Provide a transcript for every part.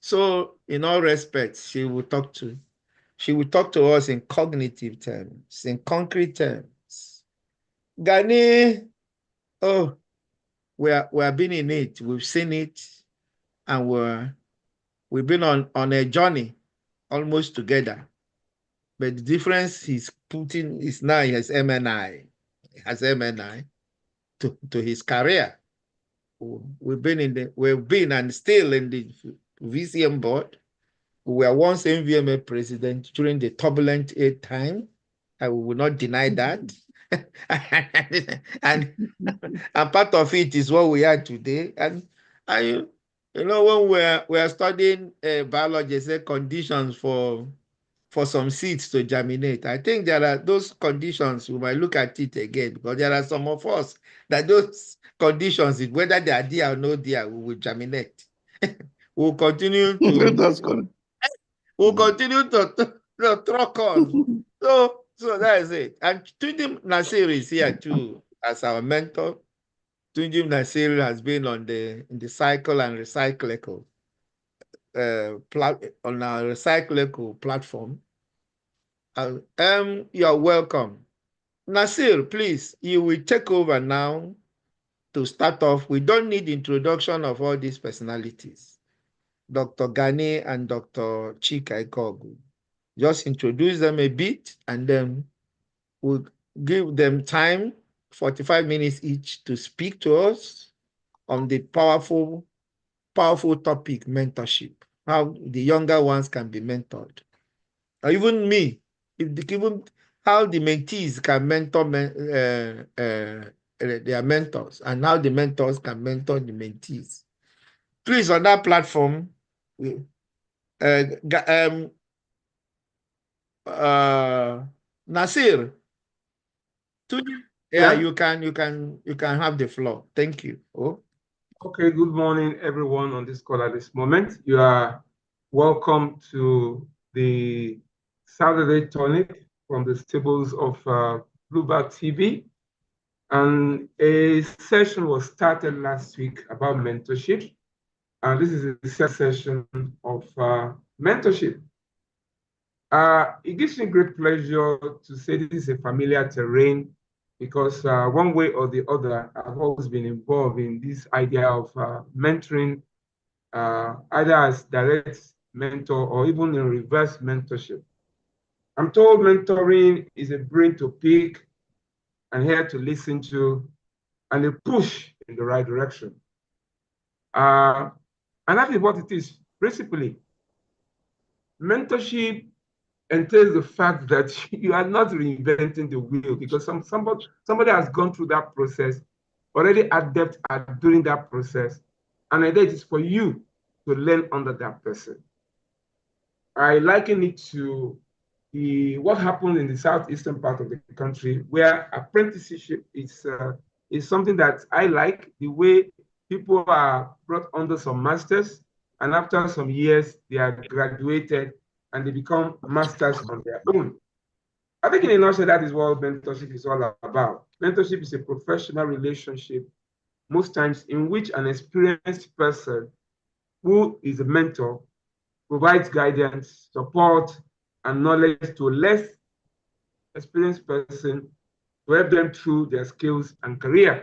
So in all respects, she will talk to us in cognitive terms, in concrete terms. Gani, oh, we have been in it, we've seen it, and we've been on a journey almost together. But the difference he's putting is now he has MNI. He has MNI to his career. We've been and still in the VCM board. We were once NVMA president during the turbulent aid time. I will not deny that. and, and part of it is what we are today. And I, when we are studying biology, say conditions for some seeds to germinate. I think there are those conditions, we might look at it again, because there are some of us that those conditions, whether they are there or not there, we will germinate. we'll continue to That's good. we'll continue to truck on. So that is it. And Tunjim Nasir is here too as our mentor. Tunjim Nasir has been on in the cycle and recyclical on our recyclical platform. You're welcome. Nasir, please, you will take over now to start off. We don't need introduction of all these personalities. Dr. Gani and Dr. Chika Ikeogu. Just introduce them a bit and then we'll give them time, 45 minutes each, to speak to us on the powerful topic, mentorship, how the younger ones can be mentored. Or even me, even how the mentees can mentor their mentors and how the mentors can mentor the mentees. Please, on that platform, Nasir, yeah, you can have the floor. Thank you. Oh. Okay, good morning, everyone on this call at this moment. You are welcome to the Saturday Tonic from the stables of Bluebird TV. And a session was started last week about mentorship. And this is the second session of mentorship. It gives me great pleasure to say this is a familiar terrain because one way or the other, I've always been involved in this idea of mentoring, either as direct mentor or even in reverse mentorship. I'm told mentoring is a brain to pick and here to listen to and a push in the right direction. And that is what it is, principally. Mentorship entails the fact that you are not reinventing the wheel because somebody has gone through that process, already adept at doing that process, and it is for you to learn under that person. I liken it to what happened in the southeastern part of the country, where apprenticeship is something that I like, the way people are brought under some masters, and after some years, they are graduated and they become masters on their own. I think in a nutshell, that is what mentorship is all about. Mentorship is a professional relationship, most times in which an experienced person who is a mentor provides guidance, support, and knowledge to a less experienced person to help them through their skills and career.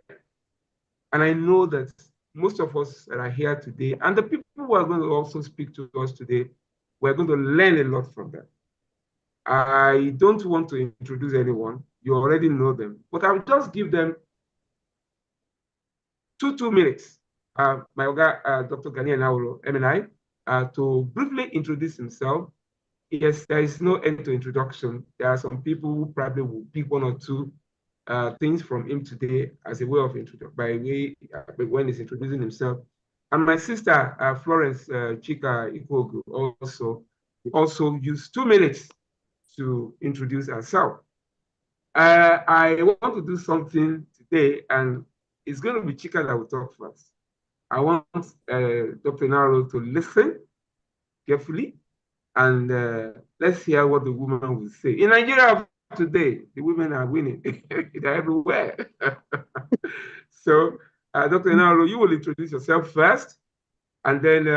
And I know that most of us that are here today, and the people who are going to also speak to us today, we're going to learn a lot from them. I don't want to introduce anyone. You already know them. But I'll just give them two minutes. My Oga, Dr. Gani Enahoro, MNI, to briefly introduce himself. Yes, there is no end to introduction. There are some people who probably will pick one or two things from him today as a way of introduction, when he's introducing himself. And my sister, Florence Chika Ikeogu, also used 2 minutes to introduce herself. I want to do something today, and it's going to be Chika that will talk first. I want Dr. Enahoro to listen carefully, and let's hear what the woman will say. In Nigeria today, the women are winning. They're everywhere. So, Dr. Enahoro, you will introduce yourself first, and then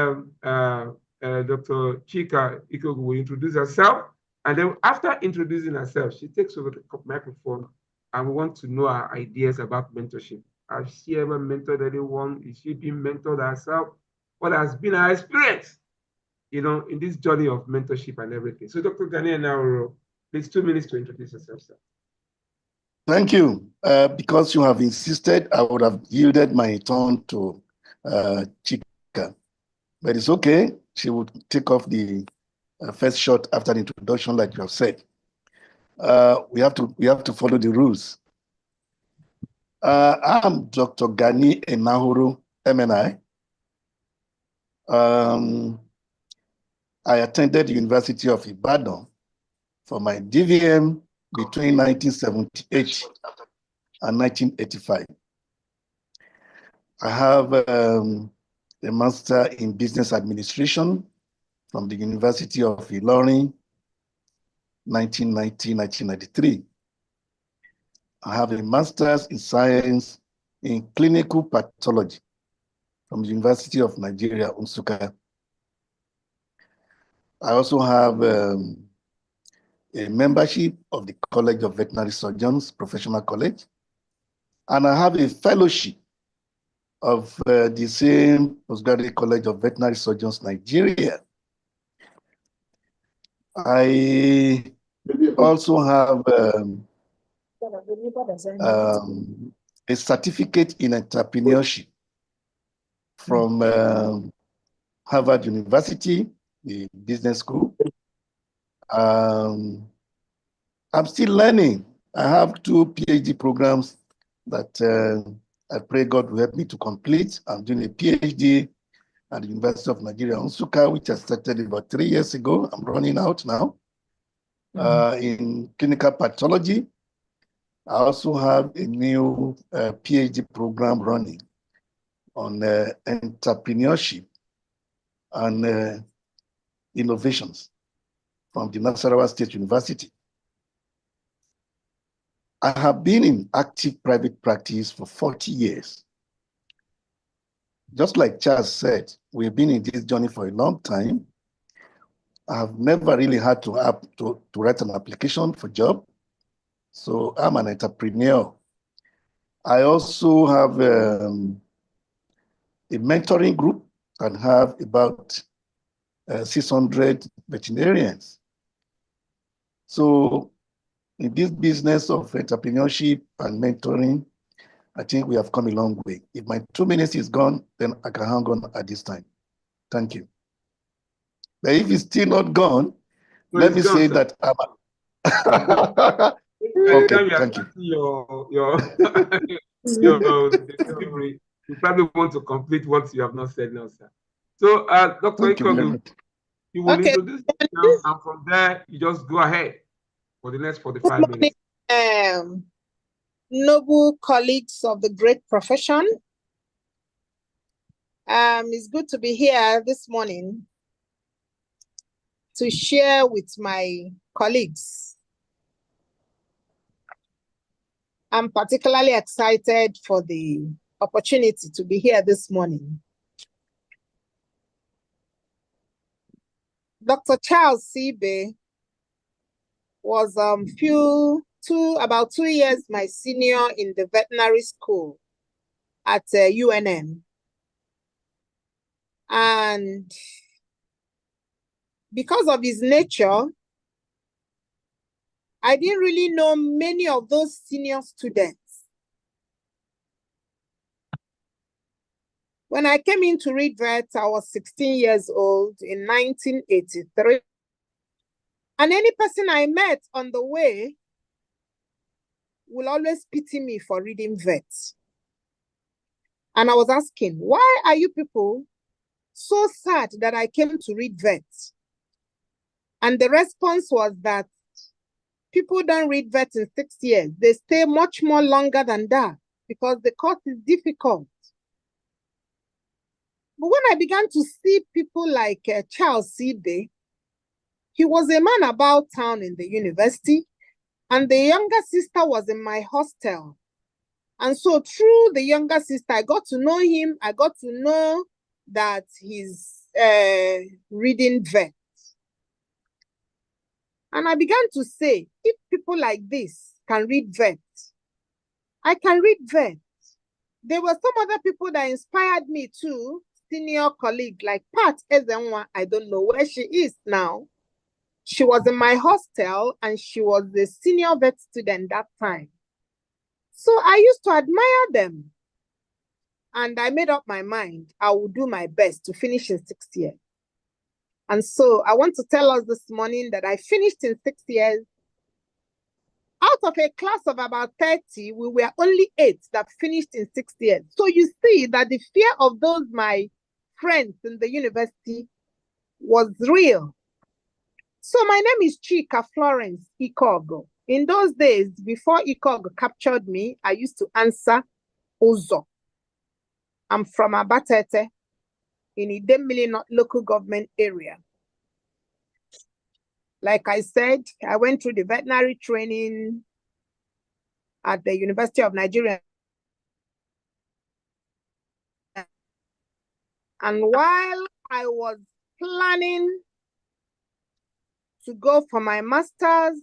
Dr. Chika Ikeogu will introduce herself. And then after introducing herself, she takes over the microphone and we want to know her ideas about mentorship. Has she ever mentored anyone? Is she being mentored herself? What has been her experience, in this journey of mentorship and everything? So Dr. Gani Enahoro, please 2 minutes to introduce yourself, sir. Thank you. Because you have insisted, I would have yielded my turn to Chika. But it's okay. She would take off the first shot after the introduction, like you have said. We have to follow the rules. I'm Dr. Gani Enahoro, MNI. I attended the University of Ibadan for my DVM between 1978 and 1985. I have a master in business administration from the University of Ilorin, 1990-1993. I have a master's in science in clinical pathology from the University of Nigeria, Nsukka. I also have a membership of the College of Veterinary Surgeons, Professional College, and I have a fellowship of the same Postgraduate College of Veterinary Surgeons, Nigeria. I also have a certificate in entrepreneurship from Harvard University, the business school. I'm still learning. I have 2 PhD programs that I pray God will help me to complete. I'm doing a PhD at the University of Nigeria, Nsukka, which I started about 3 years ago. I'm running out now. In clinical pathology. I also have a new PhD program running on entrepreneurship and innovations from the Nasarawa State University. I have been in active private practice for 40 years. Just like Charles said, we've been in this journey for a long time. I have never really had to write an application for job. So I'm an entrepreneur. I also have a mentoring group and have about 600 veterinarians. So in this business of entrepreneurship and mentoring, I think we have come a long way. If my 2 minutes is gone, then I can hang on at this time. Thank you. But if it's still not gone, let me say that I'm okay, thank you. You probably want to complete what you have not said now, sir. So, Dr. Ikeogu, you will introduce yourself, and from there, you just go ahead for the next 45 minutes. Noble colleagues of the great profession. It's good to be here this morning to share with my colleagues. I'm particularly excited for the opportunity to be here this morning. Dr. Charles Sibe was about 2 years my senior in the veterinary school at UNM. And because of his nature, I didn't really know many of those senior students. When I came in to read vet, I was 16 years old in 1983. And any person I met on the way will always pity me for reading vet. And I was asking, why are you people so sad that I came to read vet? And the response was that people don't read vet in 6 years. They stay much more longer than that because the course is difficult. But when I began to see people like Charles Sibe, he was a man about town in the university, and the younger sister was in my hostel. And so through the younger sister, I got to know him. I got to know that his reading vet. And I began to say, if people like this can read vet, I can read vet. There were some other people that inspired me too, senior colleague like Pat Ezenwa. I don't know where she is now. She was in my hostel and she was the senior vet student that time. So I used to admire them. And I made up my mind, I will do my best to finish in 6 years. And so I want to tell us this morning that I finished in 6 years. Out of a class of about 30, we were only 8 that finished in 6 years. So you see that the fear of those, my friends in the university, was real. So my name is Chika Florence Ikeogu. In those days, before Ikeogu captured me, I used to answer Ozo. I'm from Abatete in Idemili local government area. Like I said, I went through the veterinary training at the University of Nigeria. And while I was planning to go for my master's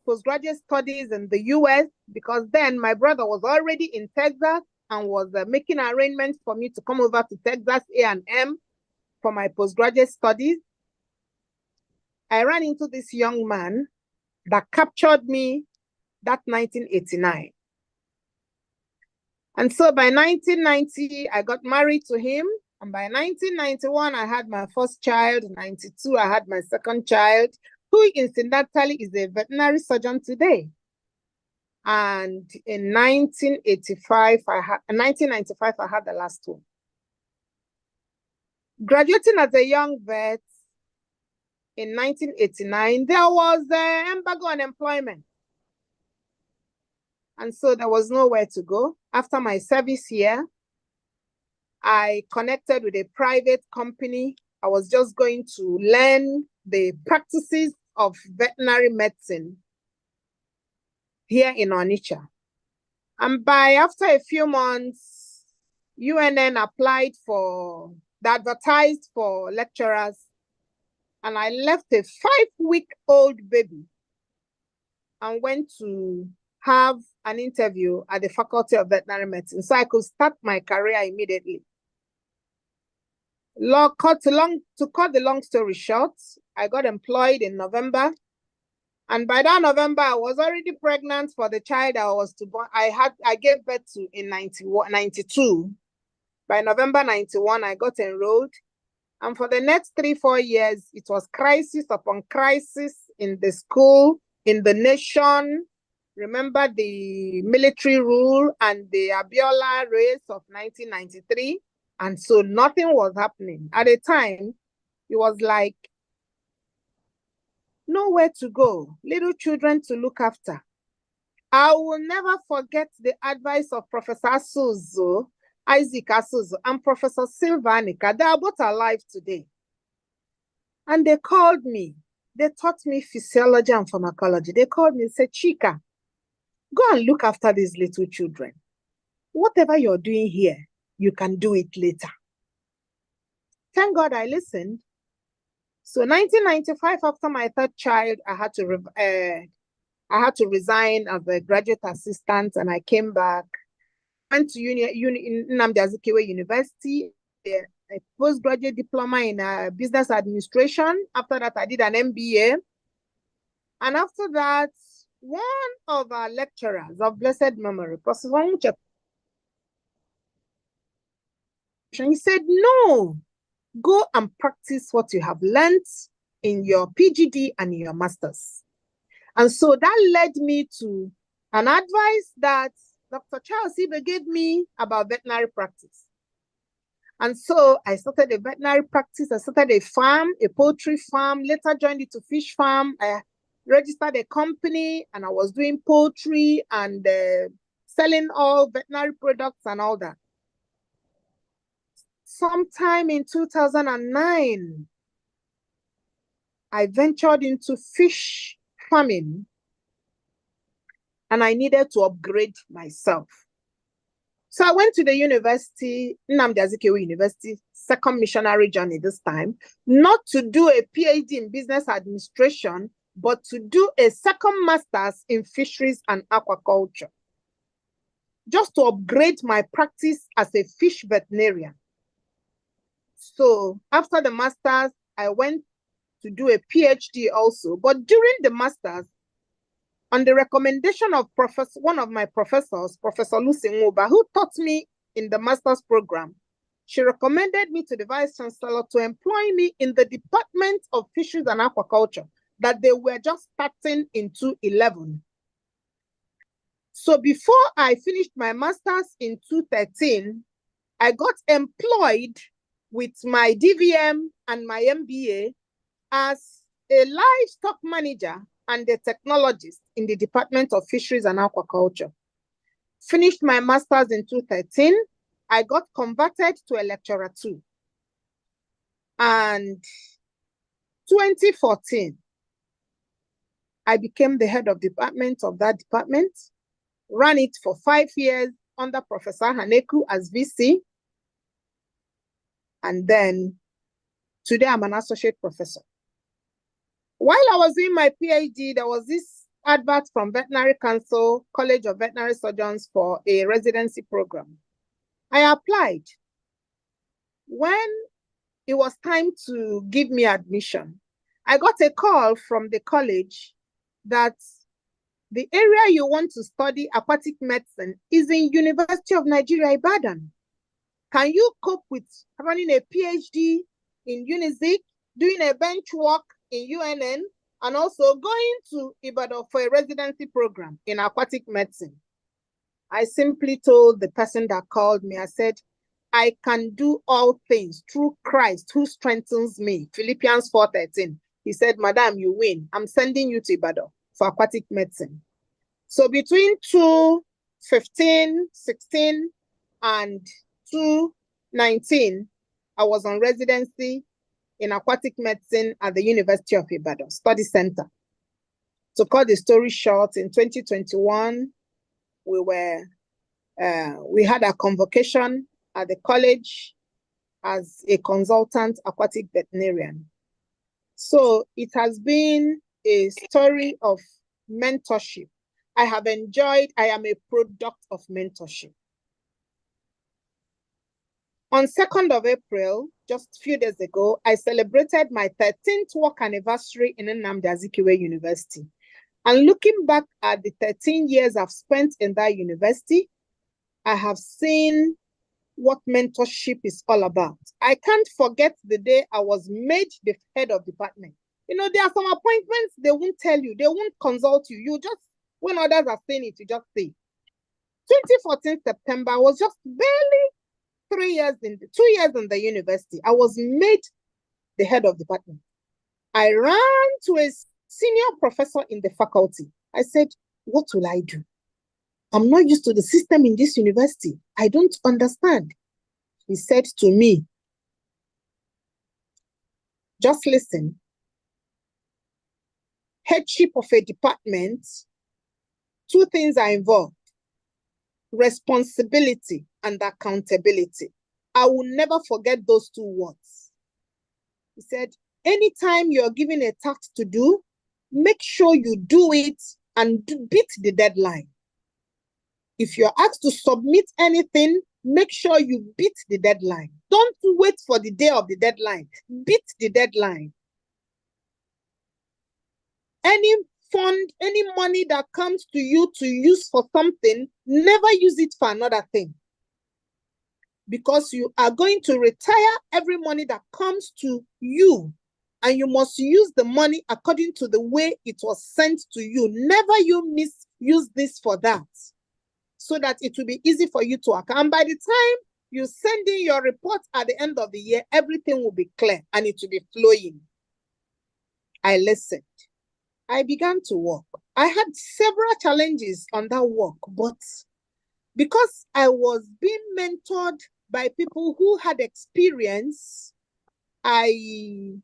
postgraduate studies in the US, because then my brother was already in Texas and was making arrangements for me to come over to Texas A&M for my postgraduate studies, I ran into this young man that captured me that 1989. And so by 1990, I got married to him. And by 1991, I had my first child. In 92, I had my second child, who incidentally is a veterinary surgeon today. And in 1995, I had the last one. Graduating as a young vet in 1989, there was embargo on employment. And so there was nowhere to go. After my service here, I connected with a private company. I was just going to learn the practices of veterinary medicine here in Onitsha. And after a few months, UNN advertised for lecturers, and I left a 5-week-old baby and went to have an interview at the Faculty of Veterinary Medicine so I could start my career immediately. To cut the long story short, I got employed in November. And by that November, I was already pregnant for the child I was to born. I gave birth to in 92. By November 91, I got enrolled. And for the next 3-4 years, it was crisis upon crisis in the school, in the nation. Remember the military rule and the Abiola race of 1993? And so nothing was happening. At the time, it was like nowhere to go, little children to look after. I will never forget the advice of Professor Isaac Asuzu, and Professor Silva Anika. They are both alive today. And they called me. They taught me physiology and pharmacology. They called me and said, Chika, go and look after these little children. Whatever you're doing here, you can do it later. Thank God I listened. So 1995, after my third child, I had to resign as a graduate assistant, and I came back. Went to Nnamdi Azikiwe University, a postgraduate diploma in business administration. After that, I did an MBA. And after that, one of our lecturers of blessed memory, Professor Wanguche, he said, no, go and practice what you have learned in your PGD and in your master's. And so that led me to an advice that Dr. Charles Ibe gave me about veterinary practice. And so I started a veterinary practice. I started a farm, a poultry farm, later joined it to fish farm. I registered a company and I was doing poultry and selling all veterinary products and all that. Sometime in 2009, I ventured into fish farming and I needed to upgrade myself. So I went to the university, Nnamdi Azikiwe University, second missionary journey this time, not to do a PhD in business administration, but to do a second master's in fisheries and aquaculture, just to upgrade my practice as a fish veterinarian. So after the master's, I went to do a PhD also. But during the master's, on the recommendation of one of my professors, Professor Lucy Nguba, who taught me in the master's program, she recommended me to the vice chancellor to employ me in the Department of Fisheries and Aquaculture that they were just starting in 2011. So before I finished my master's in 2013, I got employed with my DVM and my MBA as a livestock manager and a technologist in the Department of Fisheries and Aquaculture. Finished my master's in 2013. I got converted to a lecturer too. And 2014, I became the head of department of that department, ran it for 5 years under Professor Haneku as VC. And then today I'm an associate professor. While I was doing my PhD, there was this advert from Veterinary Council, College of Veterinary Surgeons for a residency program. I applied. When it was time to give me admission, I got a call from the college that the area you want to study aquatic medicine is in University of Nigeria, Ibadan. Can you cope with running a PhD in UNIZIK, doing a bench work in UNN, and also going to Ibadan for a residency program in aquatic medicine? I simply told the person that called me, I said, I can do all things through Christ who strengthens me. Philippians 4:13. He said, Madam, you win. I'm sending you to Ibadan for aquatic medicine. So between 2015, 16, and 2019, I was on residency in aquatic medicine at the University of Ibadan Study Center. To cut the story short, in 2021, we had a convocation at the college as a consultant aquatic veterinarian. So it has been a story of mentorship. I am a product of mentorship. On 2nd of April, just a few days ago, I celebrated my 13th work anniversary in Nnamdi Azikiwe University. And looking back at the 13 years I've spent in that university, I have seen what mentorship is all about. I can't forget the day I was made the head of department. You know, there are some appointments they won't tell you, they won't consult you. You just, when others are saying it, you just say. 2014 September was just barely 2 years in the university. I was made the head of department. I ran to a senior professor in the faculty. I said, what will I do? I'm not used to the system in this university. I don't understand. He said to me, just listen. Headship of a department, 2 things are involved: responsibility and accountability. I will never forget those 2 words. He said, anytime you're given a task to do, make sure you do it and beat the deadline. If you're asked to submit anything, make sure you beat the deadline. Don't wait for the day of the deadline. Beat the deadline. Any fund, any money that comes to you to use for something, never use it for another thing. Because you are going to retire every money that comes to you, and you must use the money according to the way it was sent to you. Never you misuse this for that, so that it will be easy for you to account. And by the time you send in your report at the end of the year, everything will be clear and it will be flowing. I listened. I began to work. I had several challenges on that work, but because I was being mentored by people who had experience, I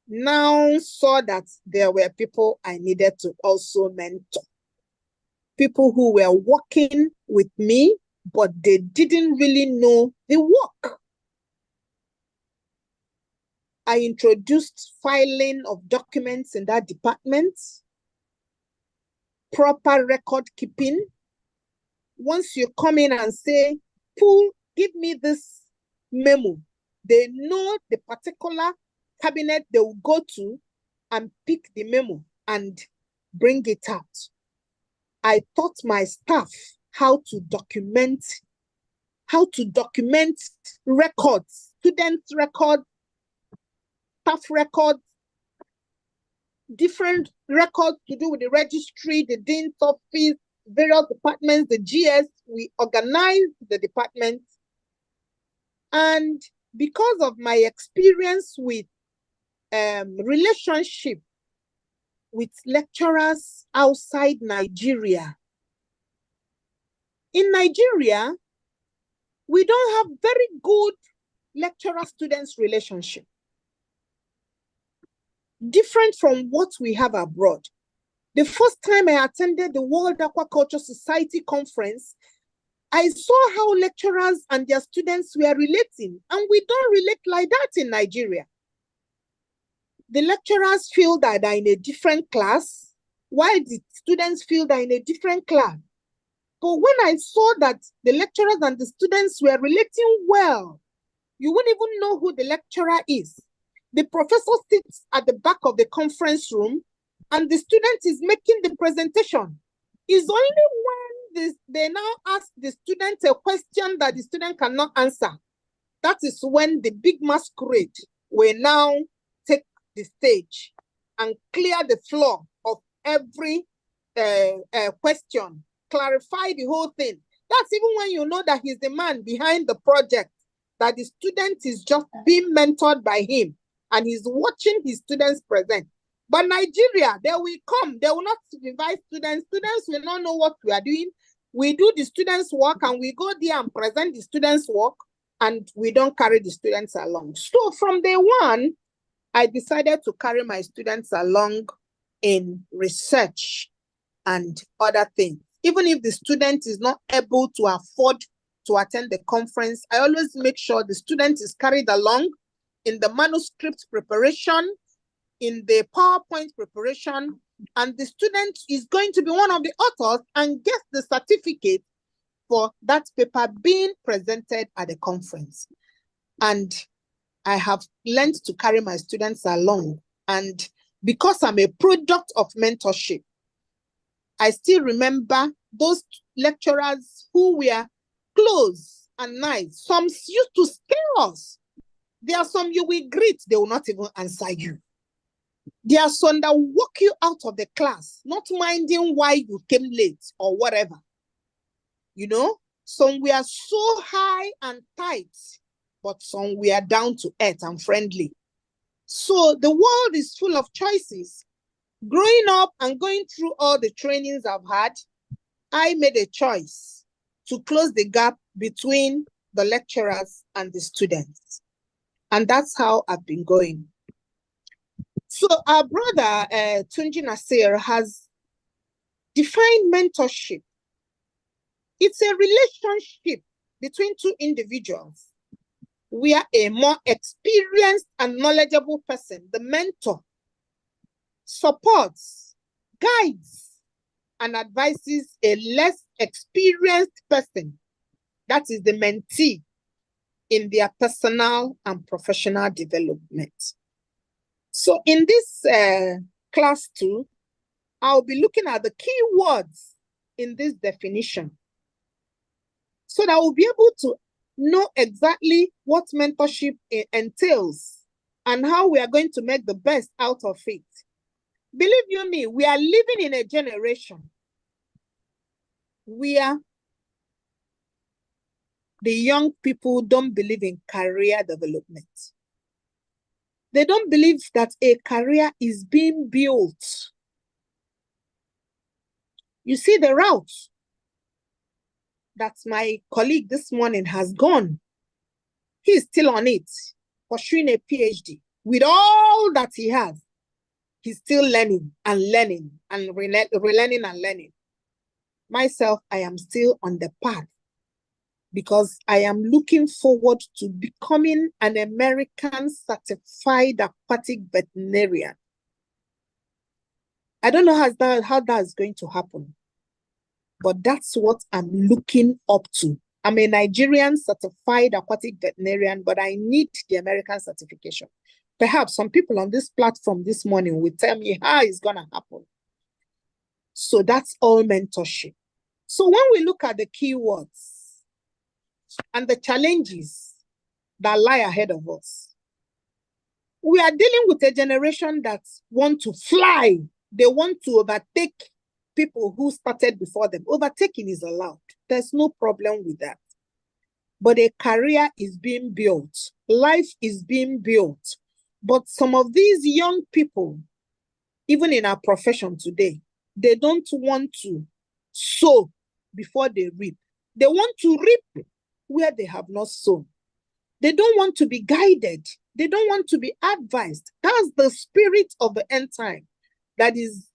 now saw that there were people I needed to also mentor. People who were working with me, but they didn't really know the work. I introduced filing of documents in that department, proper record keeping. Once you come in and say, Pool, give me this memo, they know the particular cabinet they will go to and pick the memo and bring it out. I taught my staff how to document records, students' records, staff records, different records to do with the registry, the dean's office, various departments, the GS. We organized the department. And because of my experience with relationship with lecturers outside Nigeria, in Nigeria, we don't have very good lecturer-students relationship. Different from what we have abroad. The first time I attended the World Aquaculture Society conference, I saw how lecturers and their students were relating, and we don't relate like that in Nigeria. The lecturers feel that they're in a different class, while the students feel they're in a different class. But when I saw that the lecturers and the students were relating well, you wouldn't even know who the lecturer is. The professor sits at the back of the conference room and the student is making the presentation. It's only when they now ask the student a question that the student cannot answer. That is when the big masquerade will now take the stage and clear the floor of every question, clarify the whole thing. That's even when you know that he's the man behind the project, that the student is just being mentored by him and he's watching his students present. But Nigeria, they will come, they will not supervise students. Students will not know what we are doing. We do the students' work and we go there and present the students' work and we don't carry the students along. So from day one, I decided to carry my students along in research and other things. Even if the student is not able to afford to attend the conference, I always make sure the student is carried along in the manuscript preparation, in the PowerPoint preparation, and the student is going to be one of the authors and gets the certificate for that paper being presented at the conference. And I have learned to carry my students along. And because I'm a product of mentorship, I still remember those lecturers who were close and nice. Some used to scare us. There are some you will greet, they will not even answer you. There are some that walk you out of the class, not minding why you came late or whatever. You know, some we are so high and tight, but some we are down to earth and friendly. So the world is full of choices. Growing up and going through all the trainings I've had, I made a choice to close the gap between the lecturers and the students. And that's how I've been going. So our brother, Tunji Nasir, has defined mentorship. It's a relationship between two individuals where a more experienced and knowledgeable person, the mentor, supports, guides, and advises a less experienced person, that is the mentee, in their personal and professional development. So in this class 2, I'll be looking at the key words in this definition so that we'll be able to know exactly what mentorship entails and how we are going to make the best out of it. Believe you me, we are living in a generation where the young people don't believe in career development. They don't believe that a career is being built. You see the route that my colleague this morning has gone. He's still on it, pursuing a PhD. With all that he has, he's still learning and learning and relearning and learning. Myself, I am still on the path because I am looking forward to becoming an American certified aquatic veterinarian. I don't know how that is going to happen, but that's what I'm looking up to. I'm a Nigerian certified aquatic veterinarian, but I need the American certification. Perhaps some people on this platform this morning will tell me how it's going to happen. So that's all mentorship. So when we look at the keywords and the challenges that lie ahead of us, we are dealing with a generation that want to fly. They want to overtake people who started before them. Overtaking is allowed. There's no problem with that. But a career is being built. Life is being built. But some of these young people, even in our profession today, they don't want to sow before they reap. They want to reap where they have not sown. They don't want to be guided. They don't want to be advised. That's the spirit of the end time that is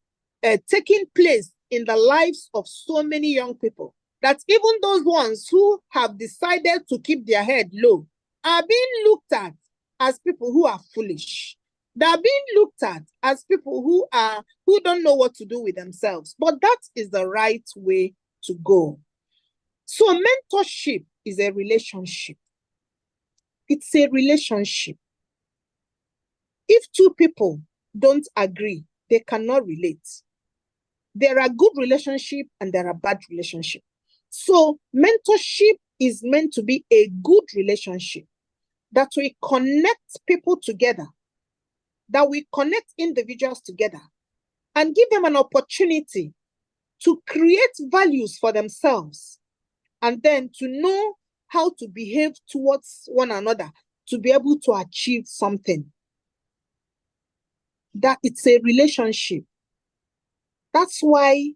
taking place in the lives of so many young people. That even those ones who have decided to keep their head low are being looked at as people who are foolish. They are being looked at as people who don't know what to do with themselves. But that is the right way to go. So mentorship is a relationship. It's a relationship. If two people don't agree, they cannot relate. There are good relationships and there are bad relationships. So mentorship is meant to be a good relationship that will connect people together, that will connect individuals together and give them an opportunity to create values for themselves and then to know how to behave towards one another to be able to achieve something. That it's a relationship. That's why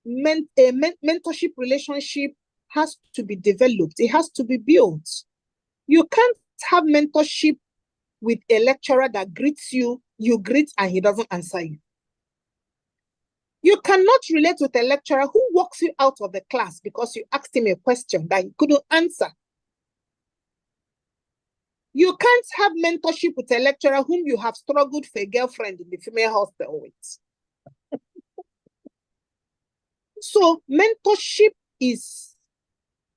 a mentorship relationship has to be developed. It has to be built. You can't have mentorship with a lecturer that greets you, you greet and he doesn't answer you. You cannot relate with a lecturer who walks you out of the class because you asked him a question that he couldn't answer. You can't have mentorship with a lecturer whom you have struggled for a girlfriend in the female hostel with. So mentorship is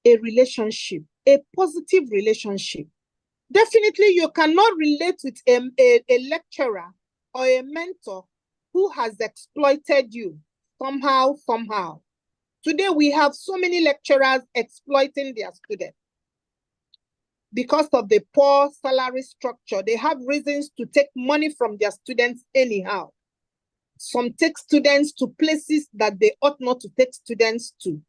a relationship, a positive relationship. Definitely you cannot relate with a lecturer or a mentor who has exploited you somehow. Today we have so many lecturers exploiting their students. Because of the poor salary structure, they have reasons to take money from their students anyhow. Some take students to places that they ought not to take students to.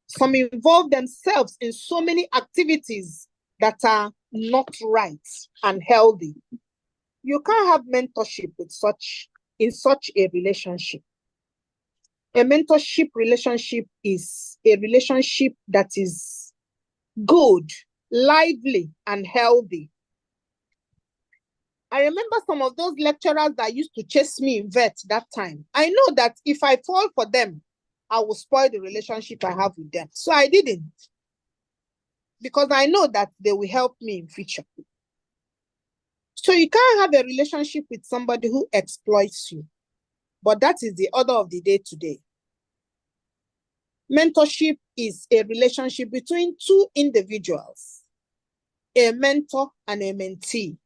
Some involve themselves in so many activities that are not right and healthy. You can't have mentorship in such a relationship. A mentorship relationship is a relationship that is good, lively, and healthy. I remember some of those lecturers that used to chase me in vet that time. I know that if I fall for them, I will spoil the relationship I have with them. So I didn't. Because I know that they will help me in future. So you can't have a relationship with somebody who exploits you. But that is the order of the day today. Mentorship is a relationship between two individuals, a mentor and a mentee.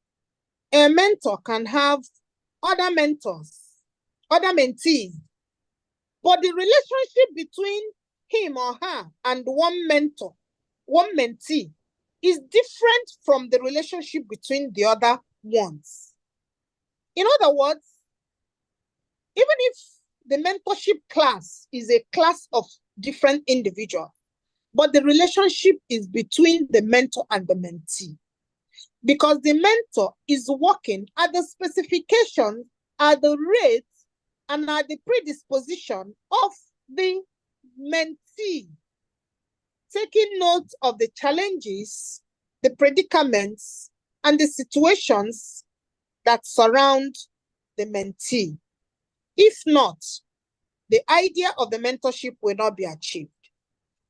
A mentor can have other mentors, other mentees, but the relationship between him or her and one mentor, one mentee, is different from the relationship between the other ones. In other words, even if the mentorship class is a class of different individuals, but the relationship is between the mentor and the mentee. Because the mentor is working at the specifications, at the rates, and at the predisposition of the mentee, taking note of the challenges, the predicaments, and the situations that surround the mentee. If not, the idea of the mentorship will not be achieved.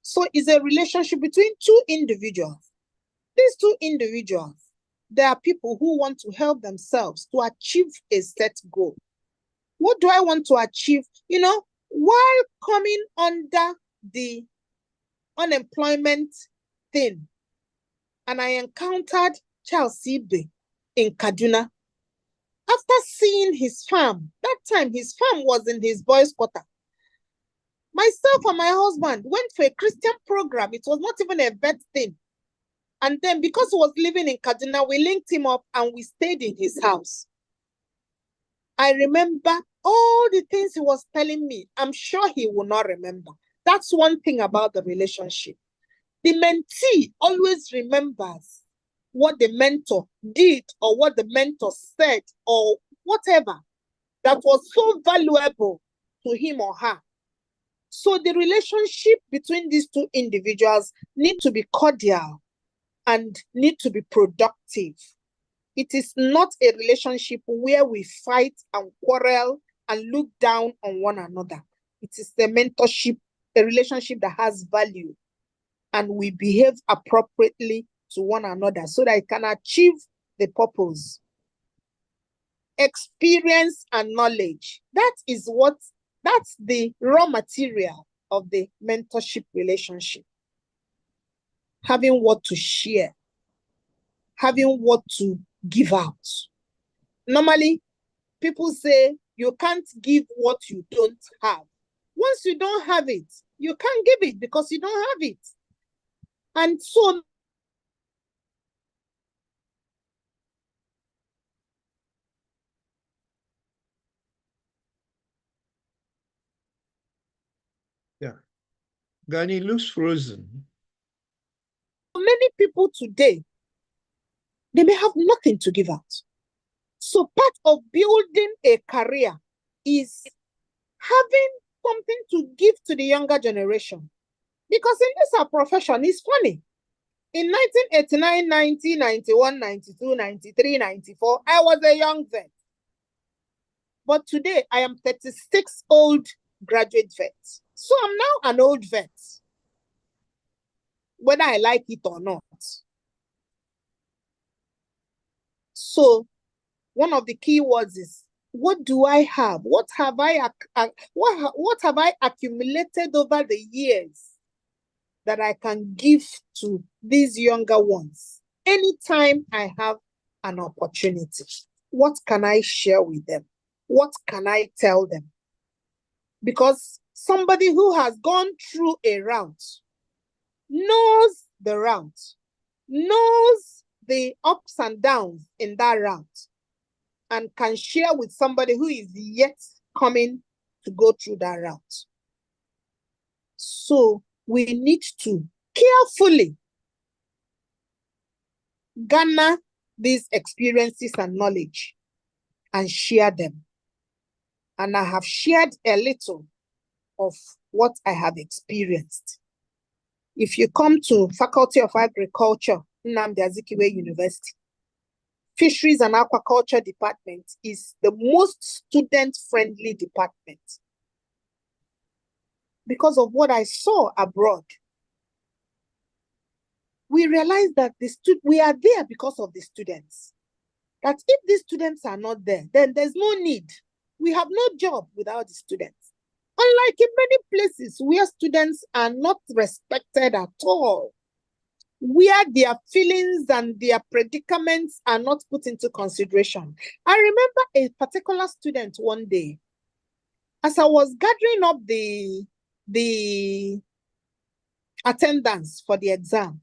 So it's a relationship between two individuals. These two individuals, they are people who want to help themselves to achieve a set goal. What do I want to achieve? You know, while coming under the unemployment thing, and I encountered Charles Ibe in Kaduna. After seeing his farm, that time his farm was in his boys' quarter. Myself and my husband went for a Christian program. It was not even a vet thing. And then because he was living in Kaduna, we linked him up and we stayed in his house. I remember all the things he was telling me. I'm sure he will not remember. That's one thing about the relationship. The mentee always remembers what the mentor did or what the mentor said or whatever that was so valuable to him or her. So the relationship between these two individuals need to be cordial and need to be productive. It is not a relationship where we fight and quarrel and look down on one another. It is a mentorship, a relationship that has value, and we behave appropriately to one another so that it can achieve the purpose. Experience and knowledge. That's the raw material of the mentorship relationship. Having what to share, having what to give out. Normally, people say you can't give what you don't have. Once you don't have it, you can't give it because you don't have it. And so Gani looks frozen. many people today, they may have nothing to give out. So part of building a career is having something to give to the younger generation. Because in this our profession, it's funny. In 1989, 90, 91, 92, 93, 94, I was a young vet. But today, I am 36 old graduate vet. So I'm now an old vet, whether I like it or not. So one of the key words is, what do I have? What have I accumulated over the years that I can give to these younger ones anytime I have an opportunity? What can I share with them? What can I tell them? Because somebody who has gone through a route knows the route, knows the ups and downs in that route, and can share with somebody who is yet coming to go through that route. So we need to carefully garner these experiences and knowledge and share them. And I have shared a little of what I have experienced. If you come to Faculty of Agriculture, Nnamdi Azikiwe University, Fisheries and Aquaculture Department is the most student-friendly department because of what I saw abroad. We realized that we are there because of the students. That if the students are not there, then there's no need. We have no job without the students. Unlike in many places where students are not respected at all, where their feelings and their predicaments are not put into consideration. I remember a particular student one day, as I was gathering up the attendance for the exam.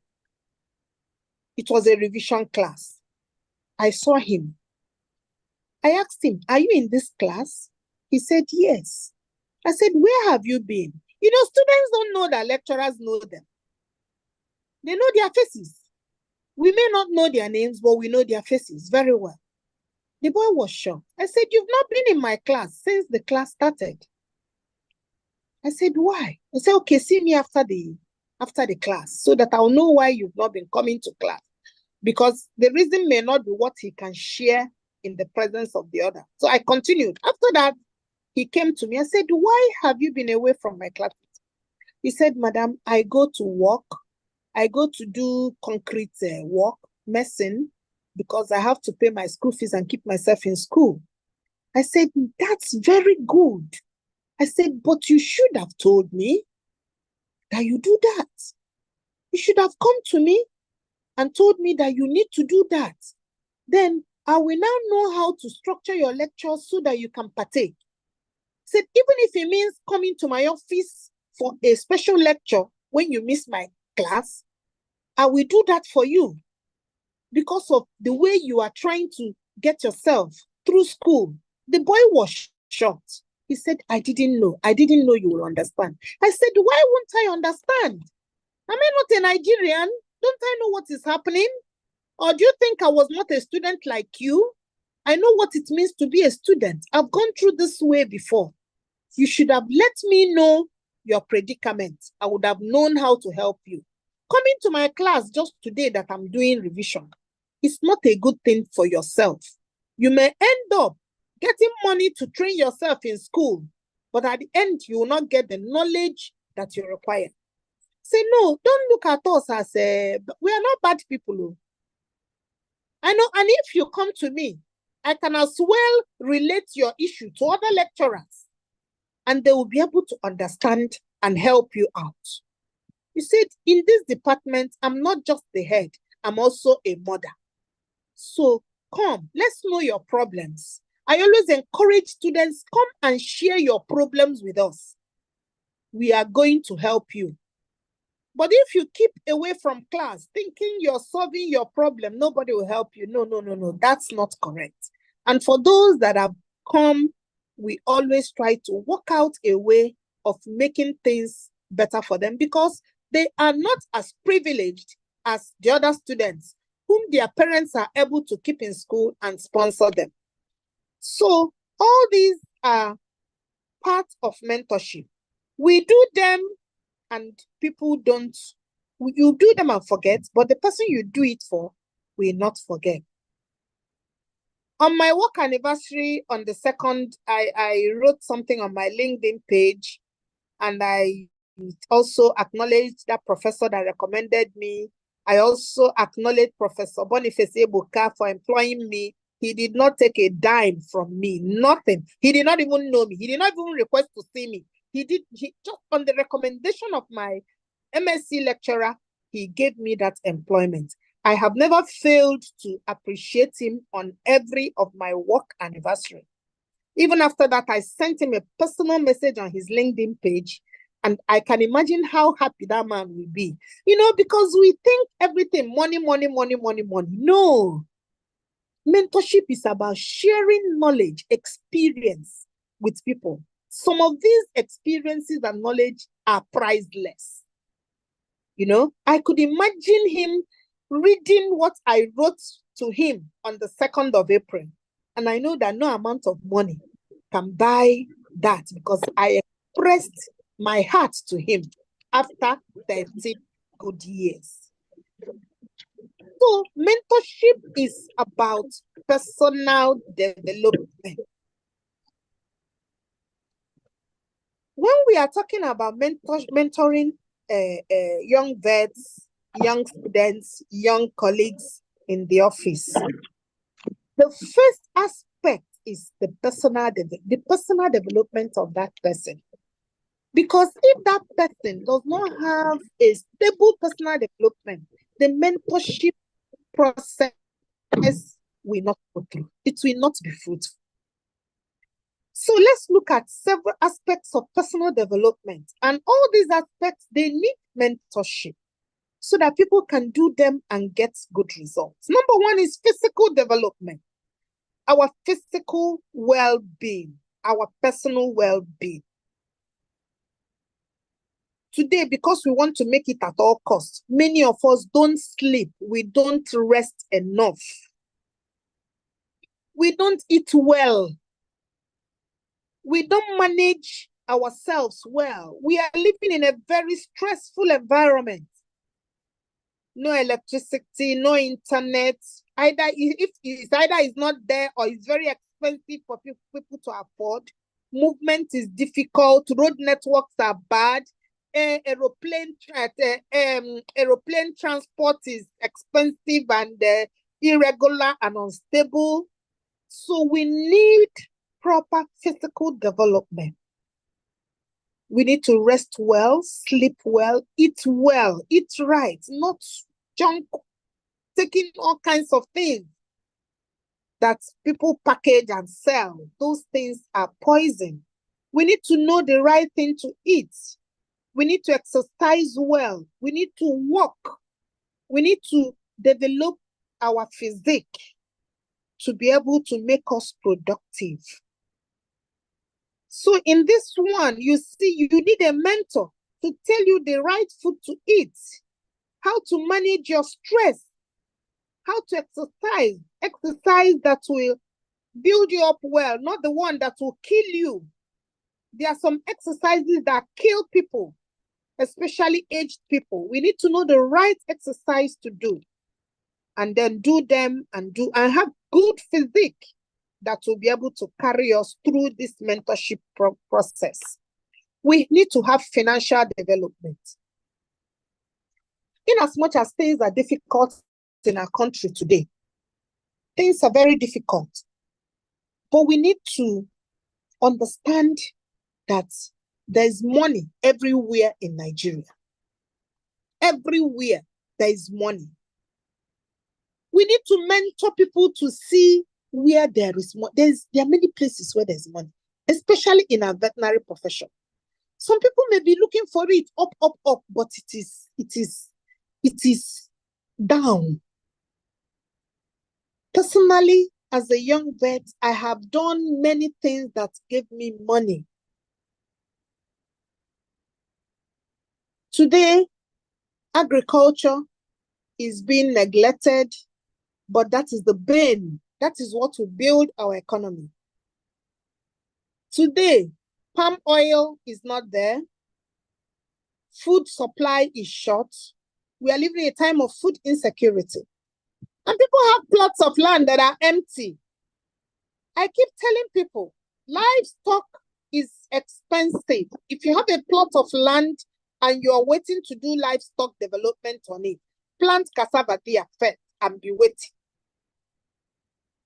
It was a revision class. I saw him. I asked him, "Are you in this class?" He said, "Yes." I said, "Where have you been?" You know, students don't know that lecturers know them. They know their faces. We may not know their names, but we know their faces very well. The boy was shocked. I said, "You've not been in my class since the class started." I said, "Why?" I said, "Okay, see me after the class so that I'll know why you've not been coming to class." Because the reason may not be what he can share in the presence of the other. So I continued. After that, he came to me and said, "Why have you been away from my class?" He said, Madam, I go to work. I go to do concrete work, messing, because I have to pay my school fees and keep myself in school. I said, that's very good. I said, but you should have told me that you do that. You should have come to me and told me that you need to do that. Then I will now know how to structure your lectures so that you can partake. I said, even if it means coming to my office for a special lecture when you miss my class, I will do that for you because of the way you are trying to get yourself through school. The boy was shocked. He said, I didn't know. I didn't know you will understand. I said, why won't I understand? Am I not a Nigerian? Don't I know what is happening? Or do you think I was not a student like you? I know what it means to be a student. I've gone through this way before. You should have let me know your predicament. I would have known how to help you. Coming to my class just today that I'm doing revision, it's not a good thing for yourself. You may end up getting money to train yourself in school, but at the end, you will not get the knowledge that you require. Say, no, don't look at us as we are not bad people. I know, and if you come to me, I can as well relate your issue to other lecturers, and they will be able to understand and help you out. You said, in this department, I'm not just the head, I'm also a mother. So come, let's know your problems. I always encourage students, come and share your problems with us. We are going to help you. But if you keep away from class, thinking you're solving your problem, nobody will help you. No, that's not correct. And for those that have come, we always try to work out a way of making things better for them because they are not as privileged as the other students whom their parents are able to keep in school and sponsor them. So all these are parts of mentorship. We do them and people don't, you do them and forget, but the person you do it for will not forget. On my work anniversary on the 2nd, I wrote something on my LinkedIn page, and I also acknowledged that professor that recommended me. I also acknowledged Professor Boniface Ebuka for employing me. He did not take a dime from me, nothing. He did not even know me. He did not even request to see me. He just on the recommendation of my MSc lecturer, he gave me that employment. I have never failed to appreciate him on every of my work anniversary. Even after that, I sent him a personal message on his LinkedIn page, and I can imagine how happy that man will be. You know, because we think everything, money. No. Mentorship is about sharing knowledge, experience with people. Some of these experiences and knowledge are priceless. You know, I could imagine him reading what I wrote to him on the 2nd of April. And I know that no amount of money can buy that because I expressed my heart to him after 30 good years. So mentorship is about personal development. When we are talking about mentoring young vets, young students, young colleagues in the office, the first aspect is the personal development of that person. Because if that person does not have a stable personal development, the mentorship process will not go through. It will not be fruitful. So let's look at several aspects of personal development. And all these aspects, they need mentorship so that people can do them and get good results. Number one is physical development. Our physical well-being, our personal well-being. Today, because we want to make it at all costs, many of us don't sleep. We don't rest enough. We don't eat well. We don't manage ourselves well. We are living in a very stressful environment. No electricity, no internet. Either it's not there or it's very expensive for people to afford. Movement is difficult. Road networks are bad. aeroplane transport is expensive and irregular and unstable. So we need proper physical development. We need to rest well, sleep well, eat right, not junk, taking all kinds of things that people package and sell. Those things are poison. We need to know the right thing to eat. We need to exercise well. We need to walk. We need to develop our physique to be able to make us productive. So in this one, you see, you need a mentor to tell you the right food to eat, how to manage your stress, how to exercise that will build you up well, not the one that will kill you. There are some exercises that kill people, especially aged people. We need to know the right exercise to do, and then do them and have good physique that will be able to carry us through this mentorship process. We need to have financial development. In as much as things are difficult in our country today, things are very difficult, but we need to understand that there's money everywhere in Nigeria. Everywhere there is money. We need to mentor people to see where there is money. There are many places where there's money, especially in our veterinary profession. Some people may be looking for it up, but it is down. Personally, as a young vet, I have done many things that gave me money. Today, agriculture is being neglected, but that is the bane. That is what will build our economy. Today, palm oil is not there. Food supply is short. We are living in a time of food insecurity. And people have plots of land that are empty. I keep telling people, livestock is expensive. If you have a plot of land and you're waiting to do livestock development on it, plant cassava there first and be waiting.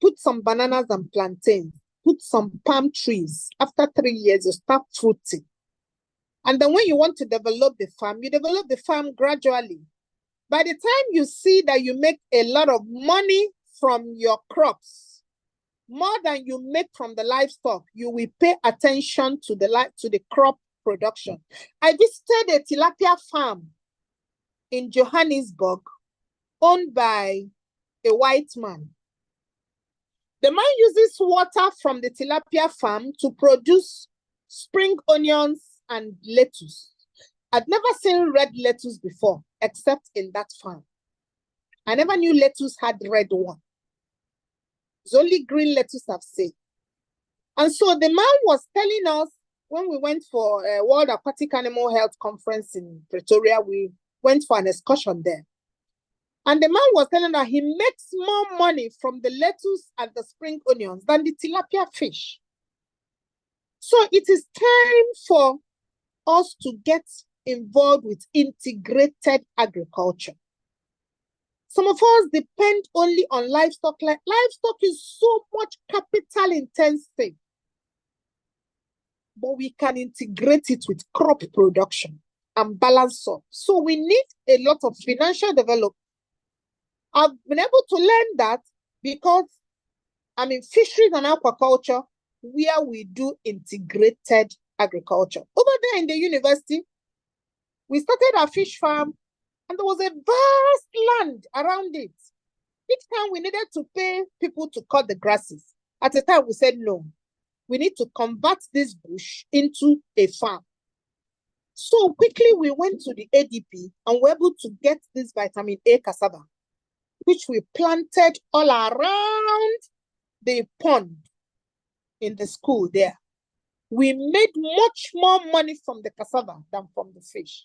Put some bananas and plantains. Put some palm trees. After 3 years, you start fruiting. And then when you want to develop the farm, you develop the farm gradually. By the time you see that you make a lot of money from your crops, more than you make from the livestock, you will pay attention to the crop production. I visited a tilapia farm in Johannesburg owned by a white man. The man uses water from the tilapia farm to produce spring onions and lettuce. I'd never seen red lettuce before, except in that farm. I never knew lettuce had red one. It's only green lettuce I've seen. And so the man was telling us, when we went for a World Aquatic Animal Health Conference in Pretoria, we went for an excursion there. And the man was telling us he makes more money from the lettuce and the spring onions than the tilapia fish. So it is time for us to get involved with integrated agriculture. Some of us depend only on livestock. Like livestock is so much capital intensive, but we can integrate it with crop production and balance up. So we need a lot of financial development. I've been able to learn that because I'm in fisheries and aquaculture, where we do integrated agriculture. Over there in the university, we started our fish farm, and there was a vast land around it. Each time we needed to pay people to cut the grasses. At the time, we said, no, we need to convert this bush into a farm. So quickly, we went to the ADP and were able to get this vitamin A cassava, which we planted all around the pond in the school there. We made much more money from the cassava than from the fish.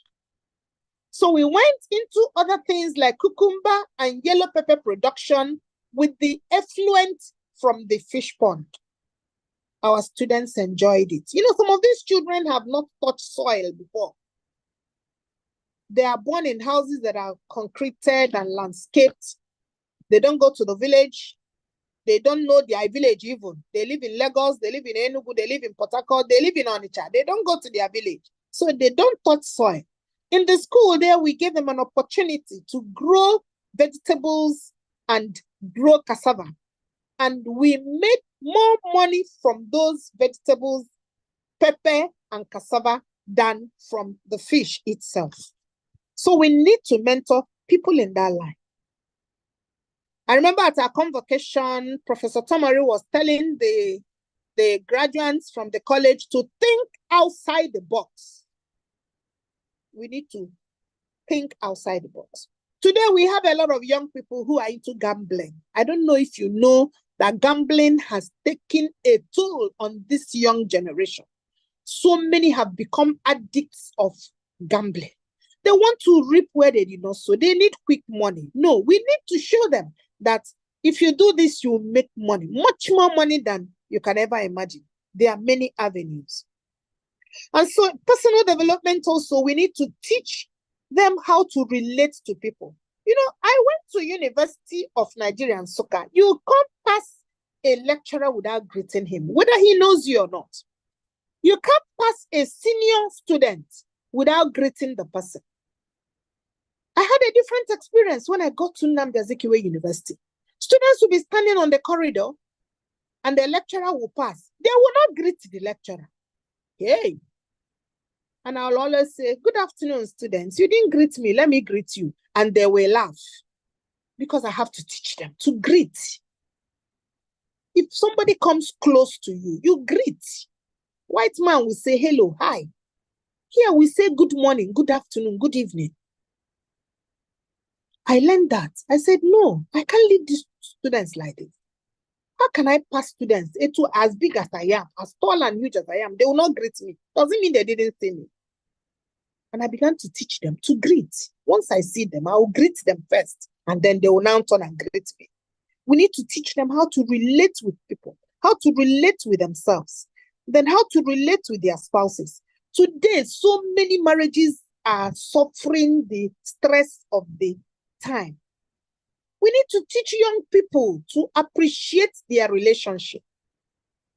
So we went into other things like cucumber and yellow pepper production with the effluent from the fish pond. Our students enjoyed it. You know, some of these children have not touched soil before. They are born in houses that are concreted and landscaped. They don't go to the village. They don't know their village even. They live in Lagos, they live in Enugu, they live in Port Harcourt, they live in Onitsha. They don't go to their village. So they don't touch soil. In the school there, we gave them an opportunity to grow vegetables and grow cassava. And we made more money from those vegetables, pepper and cassava, than from the fish itself. So we need to mentor people in that line. I remember at our convocation, Professor Tomari was telling the graduates from the college to think outside the box. We need to think outside the box. Today, we have a lot of young people who are into gambling. I don't know if you know that gambling has taken a toll on this young generation. So many have become addicts of gambling. They want to reap where they did not sow. They need quick money. No, we need to show them that if you do this, you will make money, much more money than you can ever imagine. There are many avenues. And so personal development also, we need to teach them how to relate to people. You know, I went to University of Nigeria and Nsukka. You can't pass a lecturer without greeting him, whether he knows you or not. You can't pass a senior student without greeting the person. I had a different experience when I got to Nnamdi Azikiwe University. Students will be standing on the corridor and the lecturer will pass. They will not greet the lecturer. Hey. And I'll always say, good afternoon, students. You didn't greet me. Let me greet you. And they will laugh because I have to teach them to greet. If somebody comes close to you, you greet. White man will say, hello, hi. Here we say good morning, good afternoon, good evening. I learned that. I said, no, I can't leave these students like this. How can I pass students into as big as I am, as tall and huge as I am? They will not greet me. Doesn't mean they didn't see me. And I began to teach them to greet. Once I see them, I will greet them first, and then they will now turn and greet me. We need to teach them how to relate with people, how to relate with themselves, then how to relate with their spouses. Today, so many marriages are suffering the stress of the time. We need to teach young people to appreciate their relationship,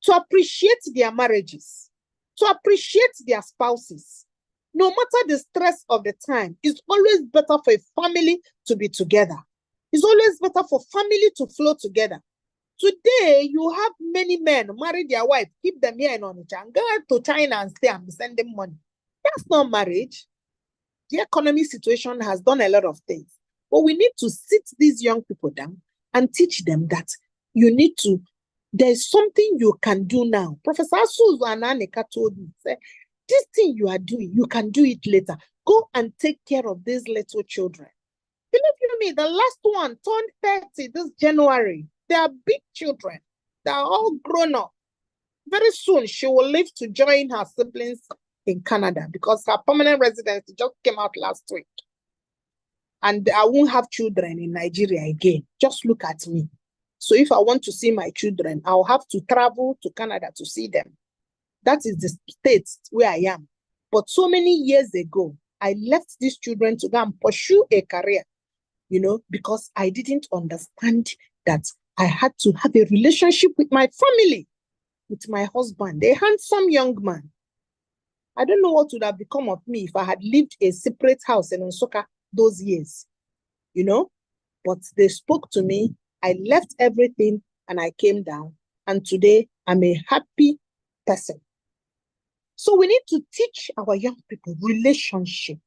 to appreciate their marriages, to appreciate their spouses. No matter the stress of the time, it's always better for a family to be together. It's always better for family to flow together. Today, you have many men marry their wife, keep them here in Onitsha, and go to China and stay and send them money. That's not marriage. The economic situation has done a lot of things. But we need to sit these young people down and teach them that you need to, there's something you can do now. Professor Suzu and Annika told me, say, this thing you are doing, you can do it later. Go and take care of these little children. Believe you me, the last one turned 30 this January. They are big children. They are all grown up. Very soon, she will leave to join her siblings in Canada because her permanent residency just came out last week. And I won't have children in Nigeria again. Just look at me. So if I want to see my children, I'll have to travel to Canada to see them. That is the state where I am. But so many years ago, I left these children to go and pursue a career, you know, because I didn't understand that I had to have a relationship with my family, with my husband, a handsome young man. I don't know what would have become of me if I had lived a separate house in Nsukka those years, you know, but they spoke to me. I left everything and I came down. And today I'm a happy person. So we need to teach our young people relationship.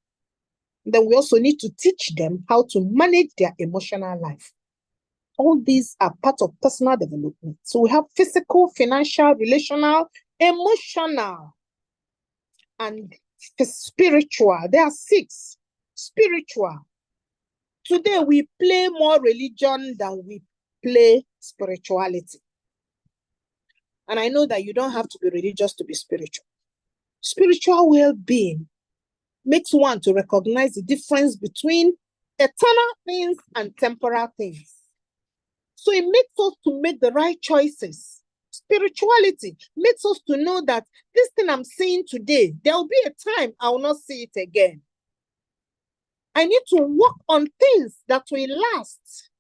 Then we also need to teach them how to manage their emotional life. All these are part of personal development. So we have physical, financial, relational, emotional, and spiritual. There are 6. Spiritual. Today we play more religion than we play spirituality. And I know that you don't have to be religious to be spiritual. Spiritual well-being makes one to recognize the difference between eternal things and temporal things. So it makes us to make the right choices. Spirituality makes us to know that this thing I'm seeing today, there will be a time I will not see it again. I need to work on things that will last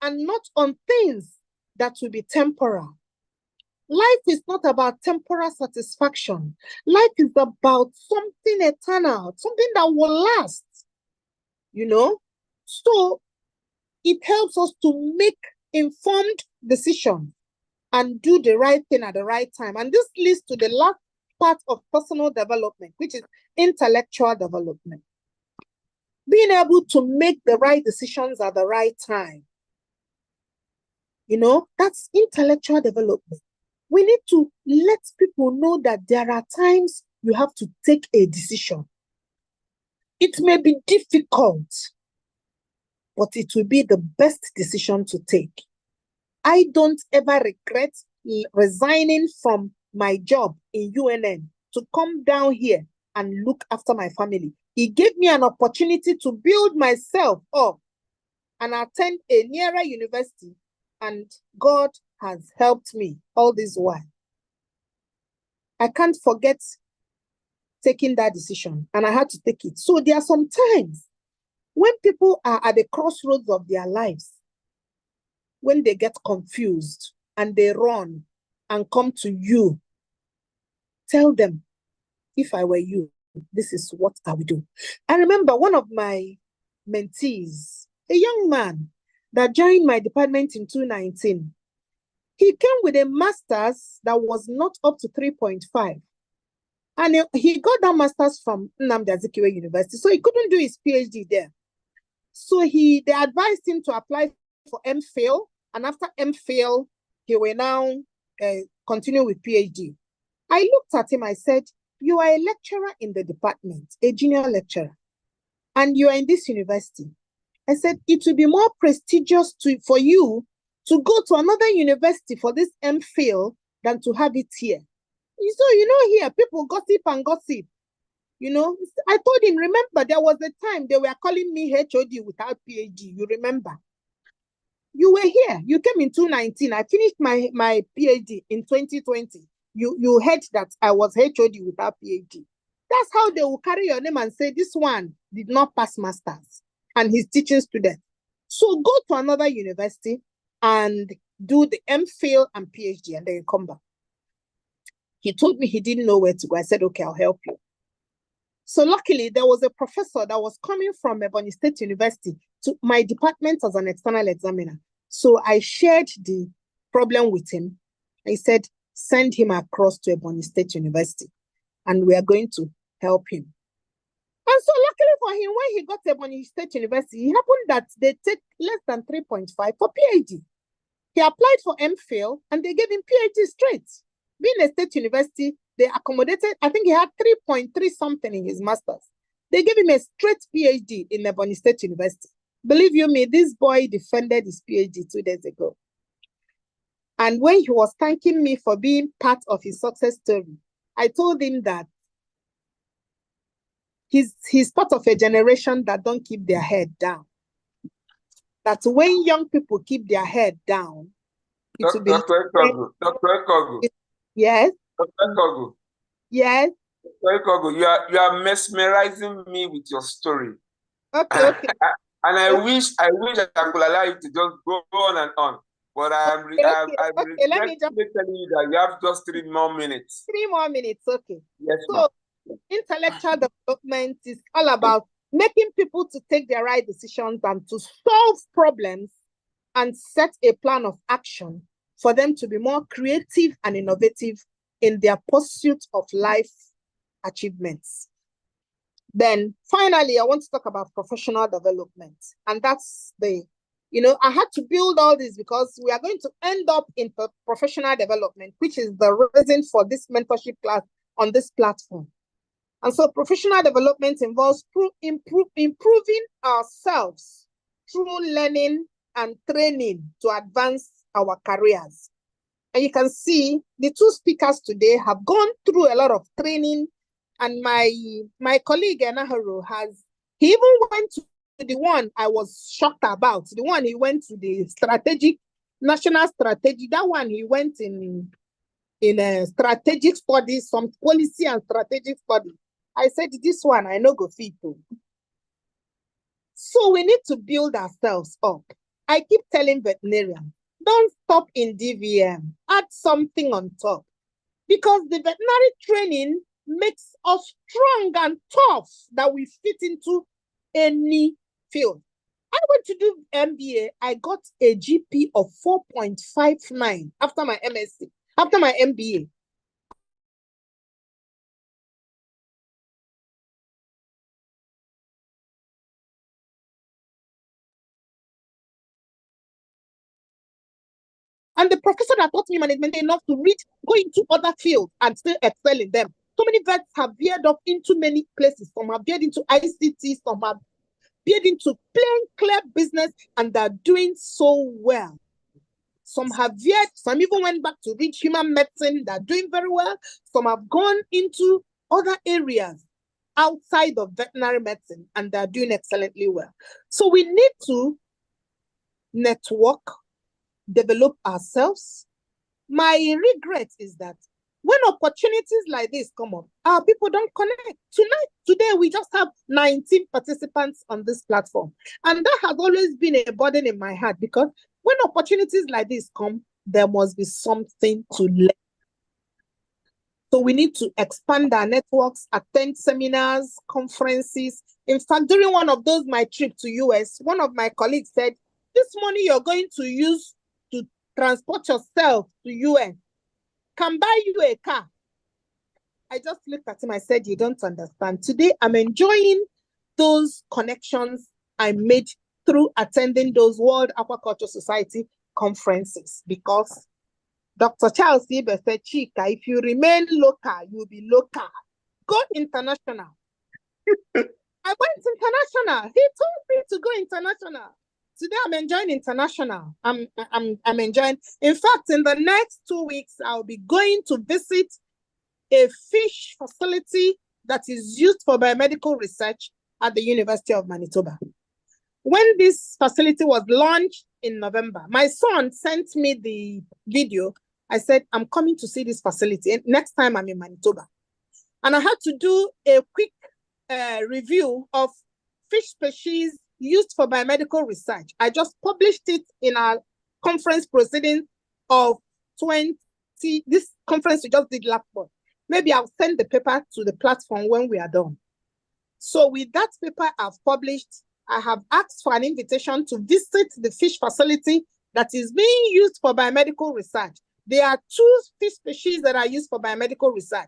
and not on things that will be temporal. Life is not about temporal satisfaction. Life is about something eternal, something that will last, you know? So it helps us to make informed decisions and do the right thing at the right time. And this leads to the last part of personal development, which is intellectual development. Being able to make the right decisions at the right time. You know, that's intellectual development. We need to let people know that there are times you have to take a decision. It may be difficult, but it will be the best decision to take. I don't ever regret resigning from my job in UNN to come down here and look after my family. It gave me an opportunity to build myself up and attend a nearer university, and God has helped me all this while. I can't forget taking that decision, and I had to take it. So there are some times when people are at the crossroads of their lives, when they get confused and they run and come to you, tell them, if I were you, this is what I would do. I remember one of my mentees, a young man that joined my department in 2019. He came with a master's that was not up to 3.5. And he got that master's from Nnamdi Azikiwe University, so he couldn't do his PhD there. So they advised him to apply for MPhil, and after MPhil, he will now continue with PhD. I looked at him, I said, you are a lecturer in the department, a junior lecturer, and you are in this university. I said, it will be more prestigious for you to go to another university for this MPhil than to have it here. So, you know, here, people gossip and gossip. You know, I told him, remember, there was a time they were calling me HOD without PhD. You remember? You were here. You came in 2019. I finished my PhD in 2020. You heard that I was HOD without PhD. That's how they will carry your name and say, this one did not pass masters and he's teaching students. So go to another university and do the MPhil and PhD and then come back. He told me he didn't know where to go. I said, okay, I'll help you. So luckily, there was a professor that was coming from Ebonyi State University to my department as an external examiner. So I shared the problem with him. I said, send him across to Ebonyi State University, and we are going to help him. And so luckily for him, when he got to Ebonyi State University, it happened that they take less than 3.5 for PhD. He applied for MPhil, and they gave him PhD straight. Being a state university, they accommodated, I think he had 3.3 something in his master's. They gave him a straight PhD in Ebonyi State University. Believe you me, this boy defended his PhD 2 days ago. And when he was thanking me for being part of his success story, I told him that he's part of a generation that don't keep their head down. That when young people keep their head down, it will be... Dr. Ikeogu. Yes. Dr. Ikeogu. Yes. Dr. Ikeogu, you are mesmerizing me with your story. Okay, okay. And I wish I could allow you to just go on and on. But I'm telling you that you have just 3 more minutes. 3 more minutes, okay. Yes, so intellectual development is all about making people to take the right decisions and to solve problems and set a plan of action for them to be more creative and innovative in their pursuit of life achievements. Then finally, I want to talk about professional development. And that's I had to build all this because we are going to end up in professional development, which is the reason for this mentorship class on this platform. And so professional development involves improving ourselves through learning and training to advance our careers. And you can see the 2 speakers today have gone through a lot of training. And my colleague Enahoro he even went to the one I was shocked about. The one he went to the national strategy. That one he went in a strategic studies, some policy and strategic studies. I said, this one I know go fit too. So we need to build ourselves up. I keep telling veterinarians, don't stop in DVM, add something on top, because the veterinary training makes us strong and tough that we fit into any field. I went to do MBA. I got a GP of 4.59 after my MSc, after my MBA. And the professor that taught me management enough to read, go into other fields and still excel in them. So many vets have veered off into many places. Some have veered into ICT, some have veered into plain, clear business, and they're doing so well. Some have veered, some even went back to read human medicine, they're doing very well. Some have gone into other areas outside of veterinary medicine, and they're doing excellently well. So we need to network, develop ourselves. My regret is that when opportunities like this come up, our people don't connect. Today, we just have 19 participants on this platform. And that has always been a burden in my heart, because when opportunities like this come, there must be something to learn. So we need to expand our networks, attend seminars, conferences. In fact, during one of those, my trip to US, one of my colleagues said, this money you're going to use to transport yourself to US can buy you a car. I just looked at him. I said, you don't understand. Today, I'm enjoying those connections I made through attending those World Aquaculture Society conferences, because Dr. Charles Ibe said, Chika, if you remain local, you'll be local. Go international. I went international. He told me to go international. Today, I'm enjoying international. I'm enjoying. In fact, in the next 2 weeks, I'll be going to visit a fish facility that is used for biomedical research at the University of Manitoba. When this facility was launched in November, my son sent me the video. I said, I'm coming to see this facility next time I'm in Manitoba. And I had to do a quick review of fish species used for biomedical research. I just published it in our conference proceedings of this conference we just did last month. Maybe I'll send the paper to the platform when we are done. So with that paper I've published, I have asked for an invitation to visit the fish facility that is being used for biomedical research. There are 2 fish species that are used for biomedical research.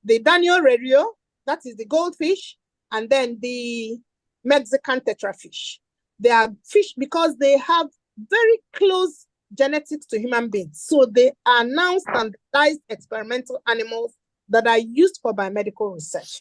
The Daniel Rerio, that is the goldfish, and then the Mexican tetrafish. They are fish because they have very close genetics to human beings. So they are now standardized experimental animals that are used for biomedical research.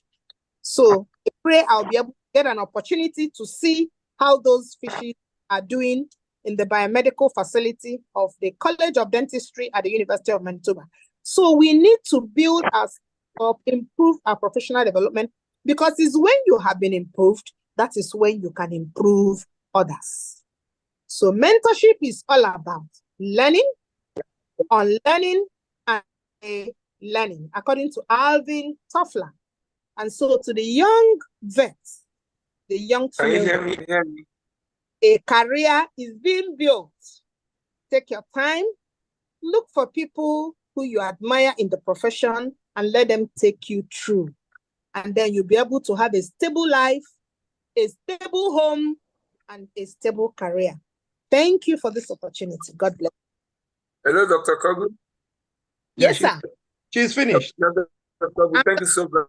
So I pray I'll be able to get an opportunity to see how those fishes are doing in the biomedical facility of the College of Dentistry at the University of Manitoba. So we need to build us up, improve our professional development, because it's when you have been improved, that is when you can improve others. So mentorship is all about learning, unlearning, and learning, according to Alvin Toffler. And so to the young vets, the young female, Can you hear me? A career is being built. Take your time, look for people who you admire in the profession and let them take you through. And then you'll be able to have a stable life, a stable home, and a stable career. Thank you for this opportunity. God bless. Hello, Dr. Ikeogu. Yes, sir. She's finished. Dr. Ikeogu, thank you so much.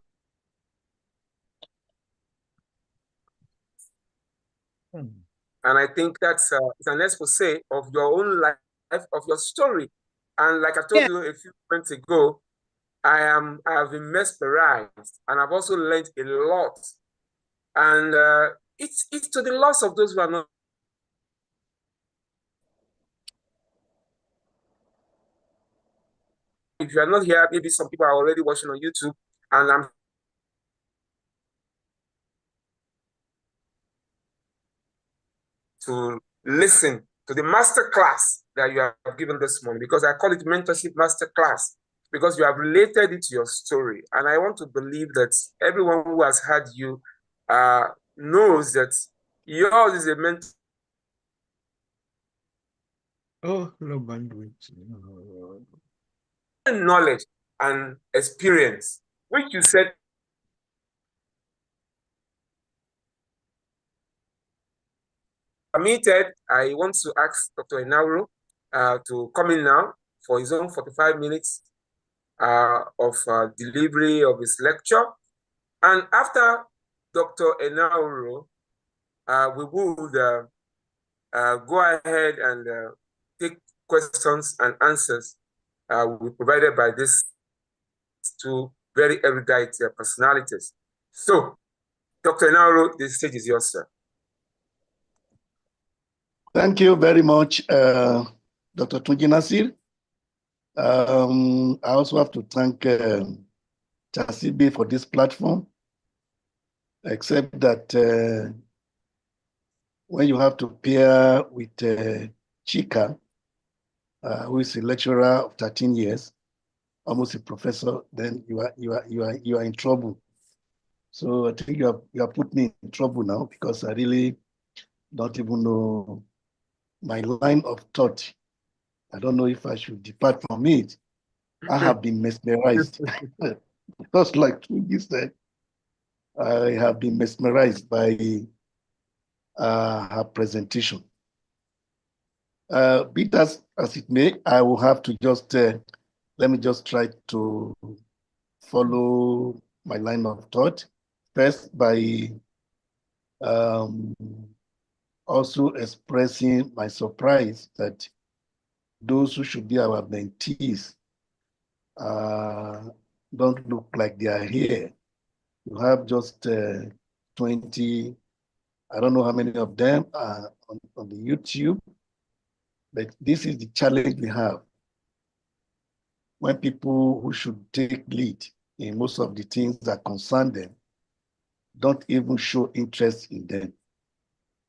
And I think that's it's an expose of your own life, of your story. And like I told you a few months ago, I have been mesmerized, and I've also learned a lot. And it's to the loss of those who are not. If you are not here, maybe some people are already watching on YouTube, and I'm to listen to the master class that you have given this morning, because I call it mentorship master class, because you have related it to your story. And I want to believe that everyone who has heard you knows that yours is a mentor. Oh, low bandwidth. Knowledge and experience, which you said permitted. I want to ask Dr. Enahoro to come in now for his own 45 minutes of delivery of his lecture. And after Dr. Enahoro, we would go ahead and take questions and answers will be provided by these two very erudite personalities. So, Dr. Enahoro, the stage is yours, sir. Thank you very much, Dr. Tunji Nasir. I also have to thank Chasibe for this platform, except that when you have to pair with Chika, who is a lecturer of 13 years, almost a professor, then you are in trouble. So I think you have put me in trouble now, because I really don't even know my line of thought. I don't know if I should depart from it. I have been mesmerized. Just like Tunji said, I have been mesmerized by her presentation. Be that as it may, I will have to just, let me just try to follow my line of thought. First, by also expressing my surprise that those who should be our mentees don't look like they are here. You have just 20, I don't know how many of them are on the YouTube, but this is the challenge we have. When people who should take lead in most of the things that concern them don't even show interest in them,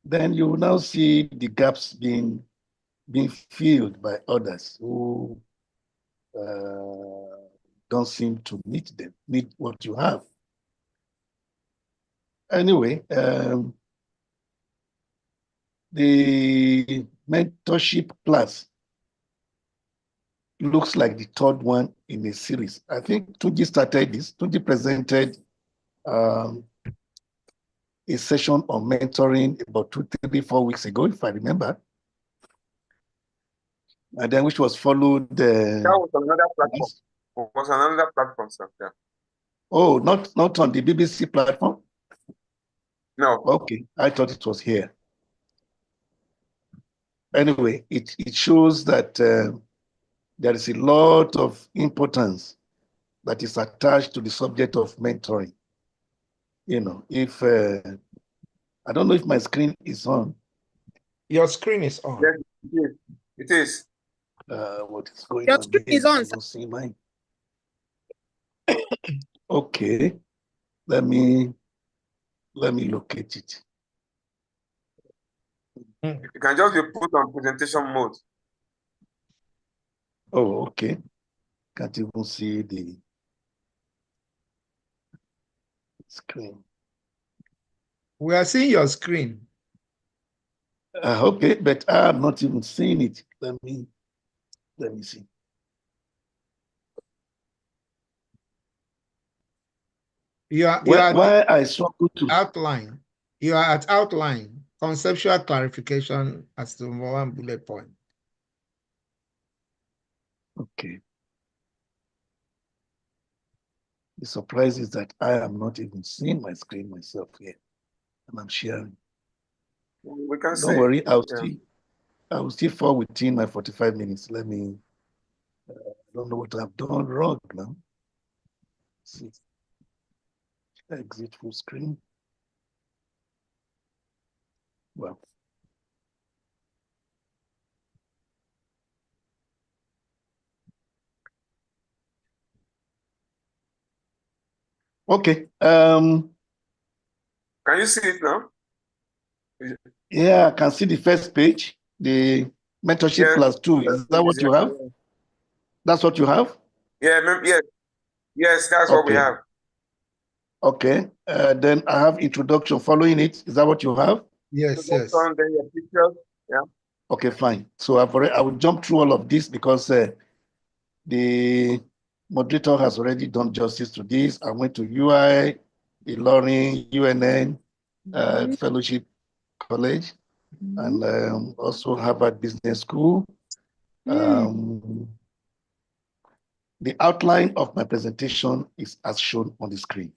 then you will now see the gaps being filled by others who don't seem to meet what you have. Anyway, the mentorship class looks like the third one in a series. I think Tunji started this. Tunji presented a session on mentoring about 2, 3, 4 weeks ago, if I remember. And then which was followed. That was another platform. It was another platform, sir. Yeah. Oh, not on the BBC platform? No. Okay, I thought it was here. Anyway, it shows that there is a lot of importance that is attached to the subject of mentoring. You know, if I don't know if my screen is on. Your screen is on. Yes, it is. What is going Your on? screen is on, sir. I don't see mine. Okay, let me locate it. You can just be put on presentation mode. Oh, okay. Can't even see the screen. We are seeing your screen. Okay, but I'm not even seeing it. Let me see. Why I struggle to outline. You are at outline, conceptual clarification as to one bullet point. Okay. The surprise is that I am not even seeing my screen myself here, and I'm sharing. We can see. Don't worry, I will still fall within my 45 minutes. Let me. I don't know what I've done wrong now. Let's see. Exit full screen. Well. Okay. Can you see it now? Yeah, I can see the first page, the mentorship class 2. Is that what you have? That's what you have? Yeah, yes, that's what we have. Okay. Then I have introduction following it. Is that what you have? Yes, So yes. then your pictures. Yeah. Okay, fine. So I will jump through all of this because the moderator has already done justice to this. I went to UI, Ilorin, UNN, Fellowship College, and also Harvard Business School. The outline of my presentation is as shown on the screen.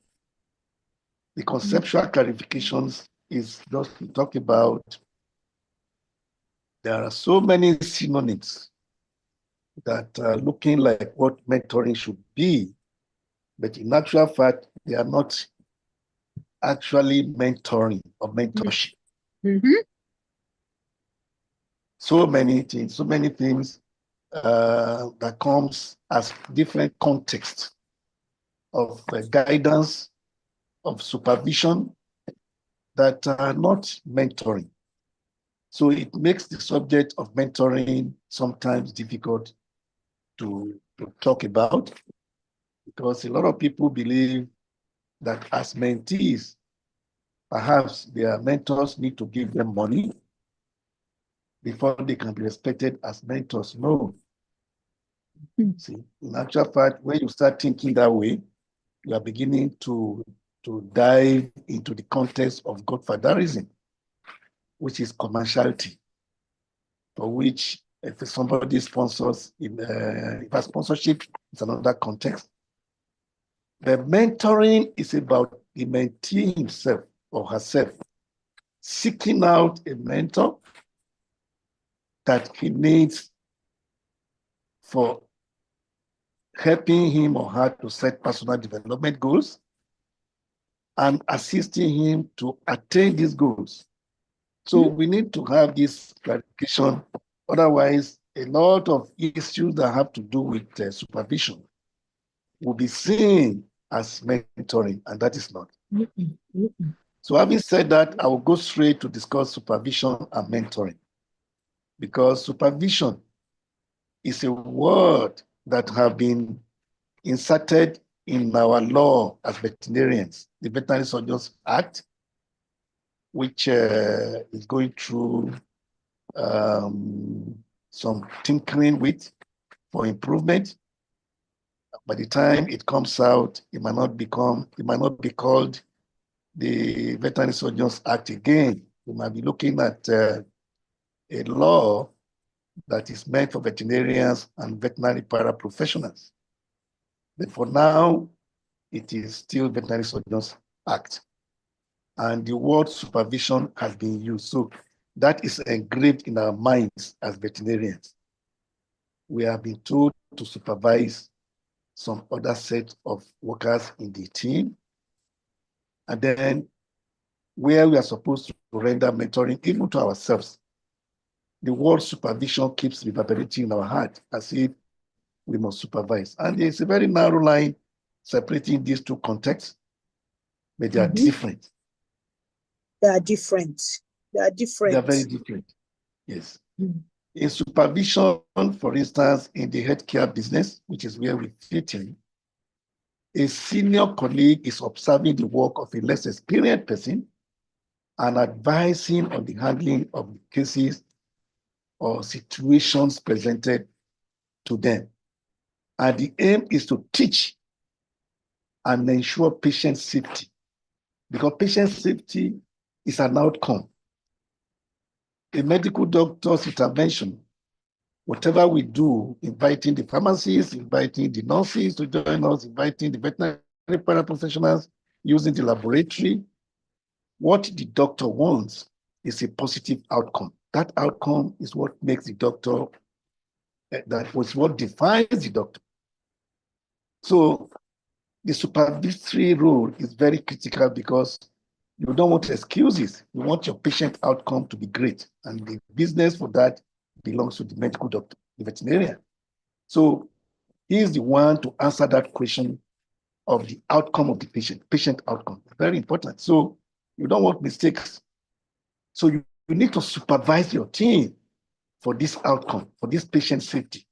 The conceptual clarifications is just to talk about there are so many synonyms that are looking like what mentoring should be, but in actual fact, they are not actually mentoring or mentorship. So many things that comes as different contexts of guidance, of supervision that are not mentoring. So it makes the subject of mentoring sometimes difficult to talk about because a lot of people believe that as mentees, perhaps their mentors need to give them money before they can be respected as mentors. No. See, in actual fact, when you start thinking that way, you are beginning to dive into the context of godfatherism, which is commerciality, for which if somebody sponsors, if a sponsorship is another context. The mentoring is about the mentee himself or herself seeking out a mentor that he needs for helping him or her to set personal development goals and assisting him to attain these goals. So we need to have this clarification. Otherwise, a lot of issues that have to do with supervision will be seen as mentoring, and that is not. So having said that, I will go straight to discuss supervision and mentoring, because supervision is a word that have been inserted in our law as veterinarians, the Veterinary Surgeons Act, which is going through some tinkering with for improvement. By the time it comes out, it might not be called the Veterinary Surgeons Act again. We might be looking at a law that is meant for veterinarians and veterinary paraprofessionals. But for now, it is still Veterinary Surgeons Act. And the word supervision has been used. So that is engraved in our minds as veterinarians. We have been told to supervise some other set of workers in the team. And then where we are supposed to render mentoring even to ourselves, the word supervision keeps reverberating in our heart as if we must supervise. And there's a very narrow line separating these two contexts, but they are different. They are different. They are different. They are very different. Yes. In supervision, for instance, in the healthcare business, which is where we fit in, a senior colleague is observing the work of a less experienced person and advising on the handling of the cases or situations presented to them. And the aim is to teach and ensure patient safety, because patient safety is an outcome. A medical doctor's intervention, whatever we do, inviting the pharmacists, inviting the nurses to join us, inviting the veterinary paraprofessionals, using the laboratory, what the doctor wants is a positive outcome. That outcome is what makes the doctor, that was what defines the doctor. So the supervisory role is very critical because you don't want excuses. You want your patient outcome to be great. And the business for that belongs to the medical doctor, the veterinarian. So he is the one to answer that question of the outcome of the patient outcome. Very important. So you don't want mistakes. So you need to supervise your team for this outcome, for this patient safety.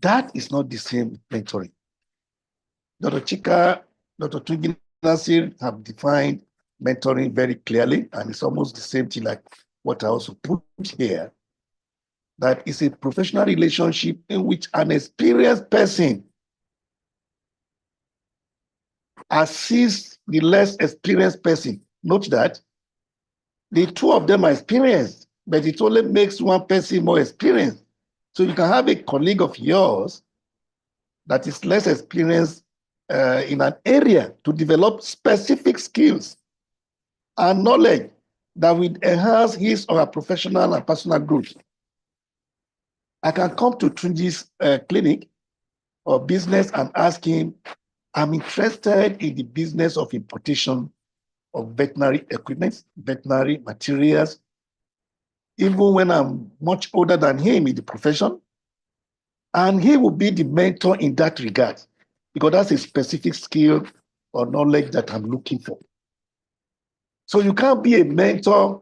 That is not the same with mentoring. Dr. Chika, Dr. Twiggy Nasir have defined mentoring very clearly, and it's almost the same thing like what I also put here, that it's a professional relationship in which an experienced person assists the less experienced person. Note that the two of them are experienced, but it only makes one person more experienced. So you can have a colleague of yours that is less experienced in an area to develop specific skills and knowledge that will enhance his or her professional and personal growth. I can come to Tunji's clinic or business and ask him, I'm interested in the business of importation of veterinary equipment, veterinary materials, even when I'm much older than him in the profession. And he will be the mentor in that regard, because that's a specific skill or knowledge that I'm looking for. So you can't be a mentor,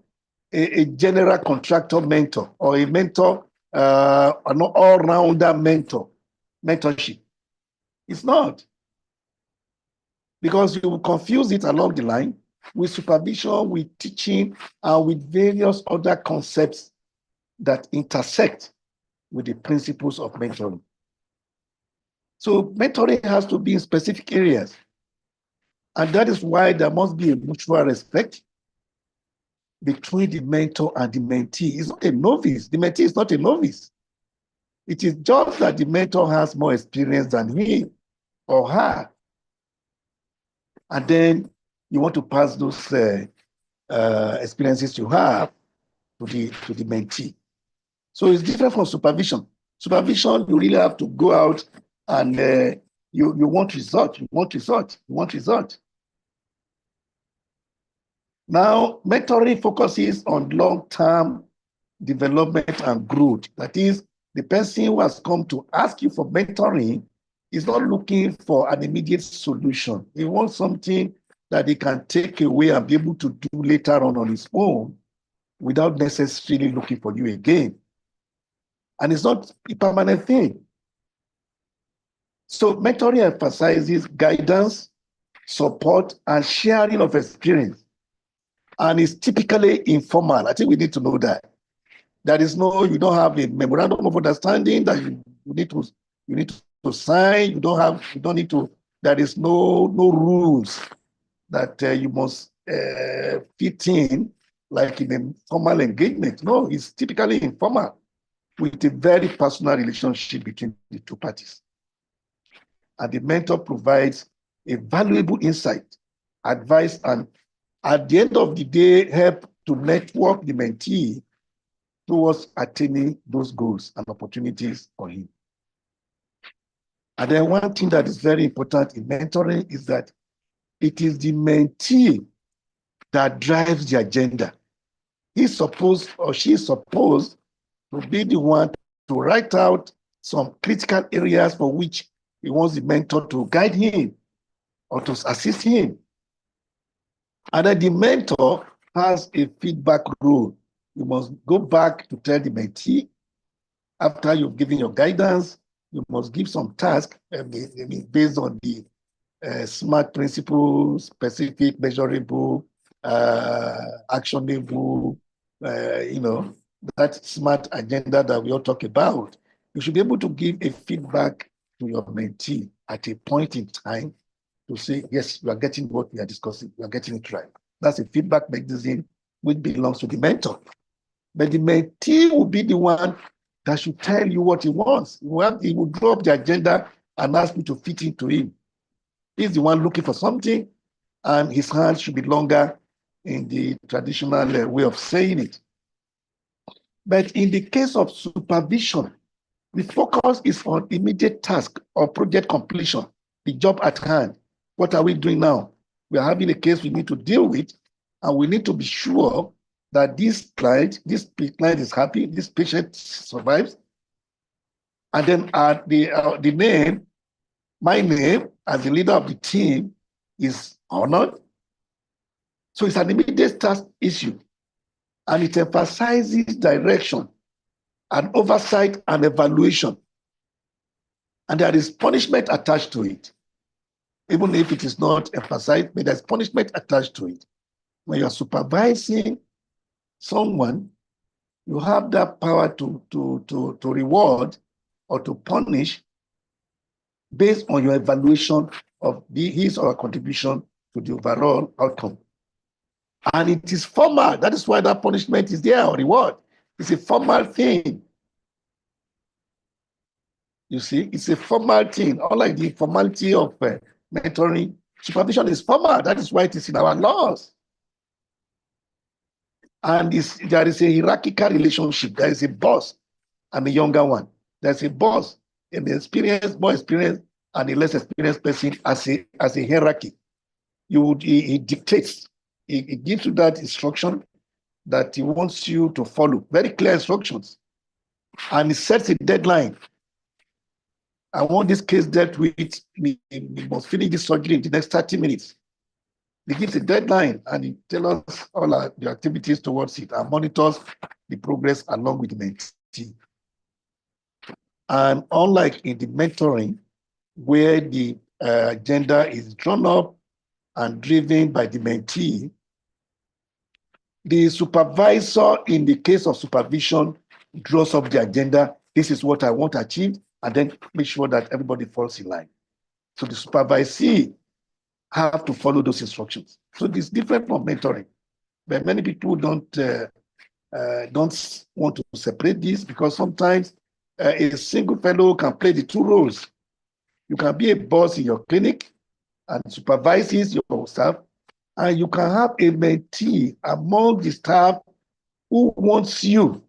a general contractor mentor, or a mentor, an all-rounder mentorship. It's not. Because you will confuse it along the line with supervision, with teaching, and with various other concepts that intersect with the principles of mentoring. So mentoring has to be in specific areas. And that is why there must be a mutual respect between the mentor and the mentee. It's not a novice. The mentee is not a novice. It is just that the mentor has more experience than him or her. And then you want to pass those experiences you have to the mentee. So it's different from supervision. Supervision, you really have to go out and you want result, you want result, you want result. Now, mentoring focuses on long-term development and growth. That is, the person who has come to ask you for mentoring is not looking for an immediate solution. He wants something that he can take away and be able to do later on his own without necessarily looking for you again. And it's not a permanent thing. So mentoring emphasizes guidance, support, and sharing of experience. And it's typically informal. I think we need to know that. There is no, you don't have a memorandum of understanding that you need to sign. You don't need to, there is no rules that you must fit in like in a formal engagement. No, it's typically informal with a very personal relationship between the two parties. And the mentor provides a valuable insight, advice, and at the end of the day, help to network the mentee towards attaining those goals and opportunities for him. And then one thing that is very important in mentoring is that it is the mentee that drives the agenda. He's supposed or she's supposed to be the one to write out some critical areas for which he wants the mentor to guide him or to assist him. And then the mentor has a feedback role. You must go back to tell the mentee, after you've given your guidance, you must give some task based on the SMART principles, specific, measurable, actionable, that SMART agenda that we all talk about. You should be able to give a feedback to your mentee at a point in time to say, yes, you are getting what we are discussing, you are getting it right. That's a feedback mechanism which belongs to the mentor. But the mentee will be the one that should tell you what he wants. He will draw up the agenda and ask you to fit into him. He's the one looking for something, and his hands should be longer in the traditional way of saying it. But in the case of supervision, the focus is on immediate task or project completion, the job at hand. What are we doing now? We are having a case we need to deal with, and we need to be sure that this client is happy, this patient survives, and then the name, my name as the leader of the team is honored. So it's an immediate task issue, and it emphasizes direction and oversight and evaluation. And there is punishment attached to it. Even if it is not emphasized, but there's punishment attached to it. when you're supervising someone, you have that power to reward or to punish based on your evaluation of his or her contribution to the overall outcome. And it is formal. That is why that punishment is there or reward. It's a formal thing. You see, it's a formal thing, unlike the formality of mentoring. Supervision is formal. That is why it is in our laws. And there is a hierarchical relationship. There is a boss and a younger one. There's a boss, an experienced, more experienced, and a less experienced person as a hierarchy. He dictates. He gives you that instruction that he wants you to follow. Very clear instructions. And he sets a deadline. I want this case dealt with. We must finish this surgery in the next 30 minutes. He gives a deadline and he tells us all the activities towards it and monitors the progress along with the mentee. And unlike in the mentoring, where the agenda is drawn up and driven by the mentee, the supervisor, in the case of supervision, draws up the agenda. This is what I want achieved, and then make sure that everybody falls in line. So the supervisee have to follow those instructions. So it's different from mentoring, but many people don't want to separate this because sometimes a single fellow can play the two roles. You can be a boss in your clinic and supervises your staff, and you can have a mentee among the staff who wants you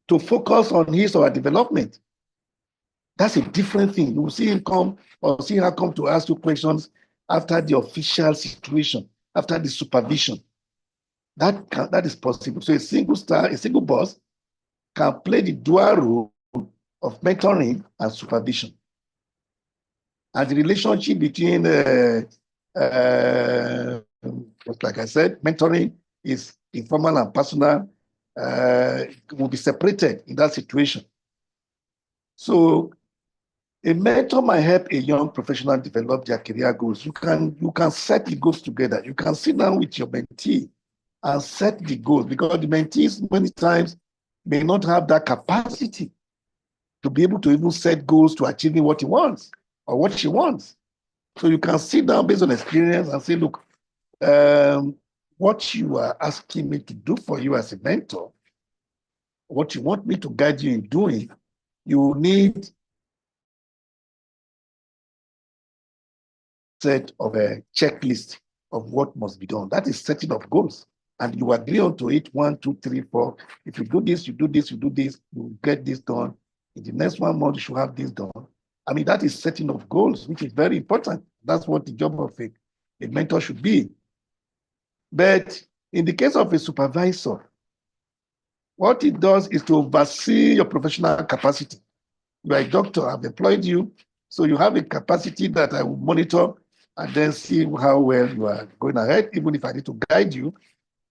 to focus on his or her development. That's a different thing. You will see him come or see her come to ask you questions after the official situation, after the supervision. That is possible. So a single boss can play the dual role of mentoring and supervision. And the relationship between, like I said, mentoring is informal and personal, will be separated in that situation. So a mentor might help a young professional develop their career goals. You can set the goals together. You can sit down with your mentee and set the goals, because the mentees many times may not have that capacity to be able to even set goals to achieving what he wants or what she wants. So you can sit down based on experience and say, look, what you are asking me to do for you as a mentor, what you want me to guide you in doing, you need set of a checklist of what must be done. That is setting of goals. And you agree on to it, 1, 2, 3, 4. If you do this, you do this, you do this, you get this done. In the next 1 month, you should have this done. I mean, that is setting of goals, which is very important. That's what the job of a mentor should be. But in the case of a supervisor, what it does is to oversee your professional capacity. You are a doctor, I've employed you, so you have a capacity that I will monitor and then see how well you are going ahead. Even if I need to guide you,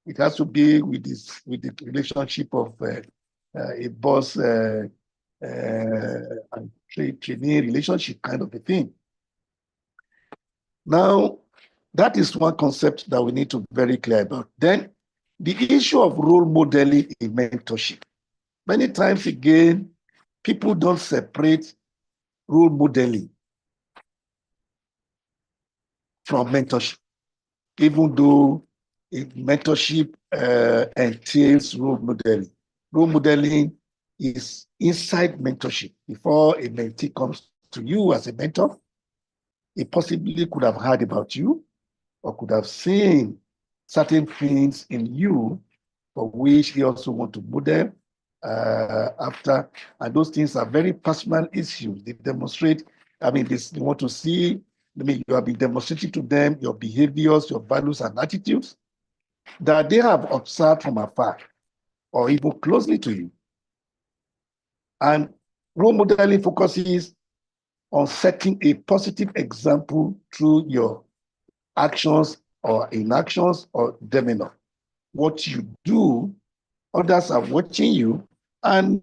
it has to be with the relationship of a boss and trainee relationship kind of a thing. Now, that is one concept that we need to be very clear about. Then, the issue of role modeling in mentorship. Many times again, people don't separate role modeling from mentorship, even though mentorship entails role modeling. Role modeling is inside mentorship. Before a mentee comes to you as a mentor, he possibly could have heard about you or could have seen certain things in you for which he also wants to model after. And those things are very personal issues. They demonstrate, I mean, they want to see, I mean, you have been demonstrating to them your behaviors, your values and attitudes that they have observed from afar or even closely to you. And role modeling focuses on setting a positive example through your actions or inactions or demeanor. What you do, others are watching you, and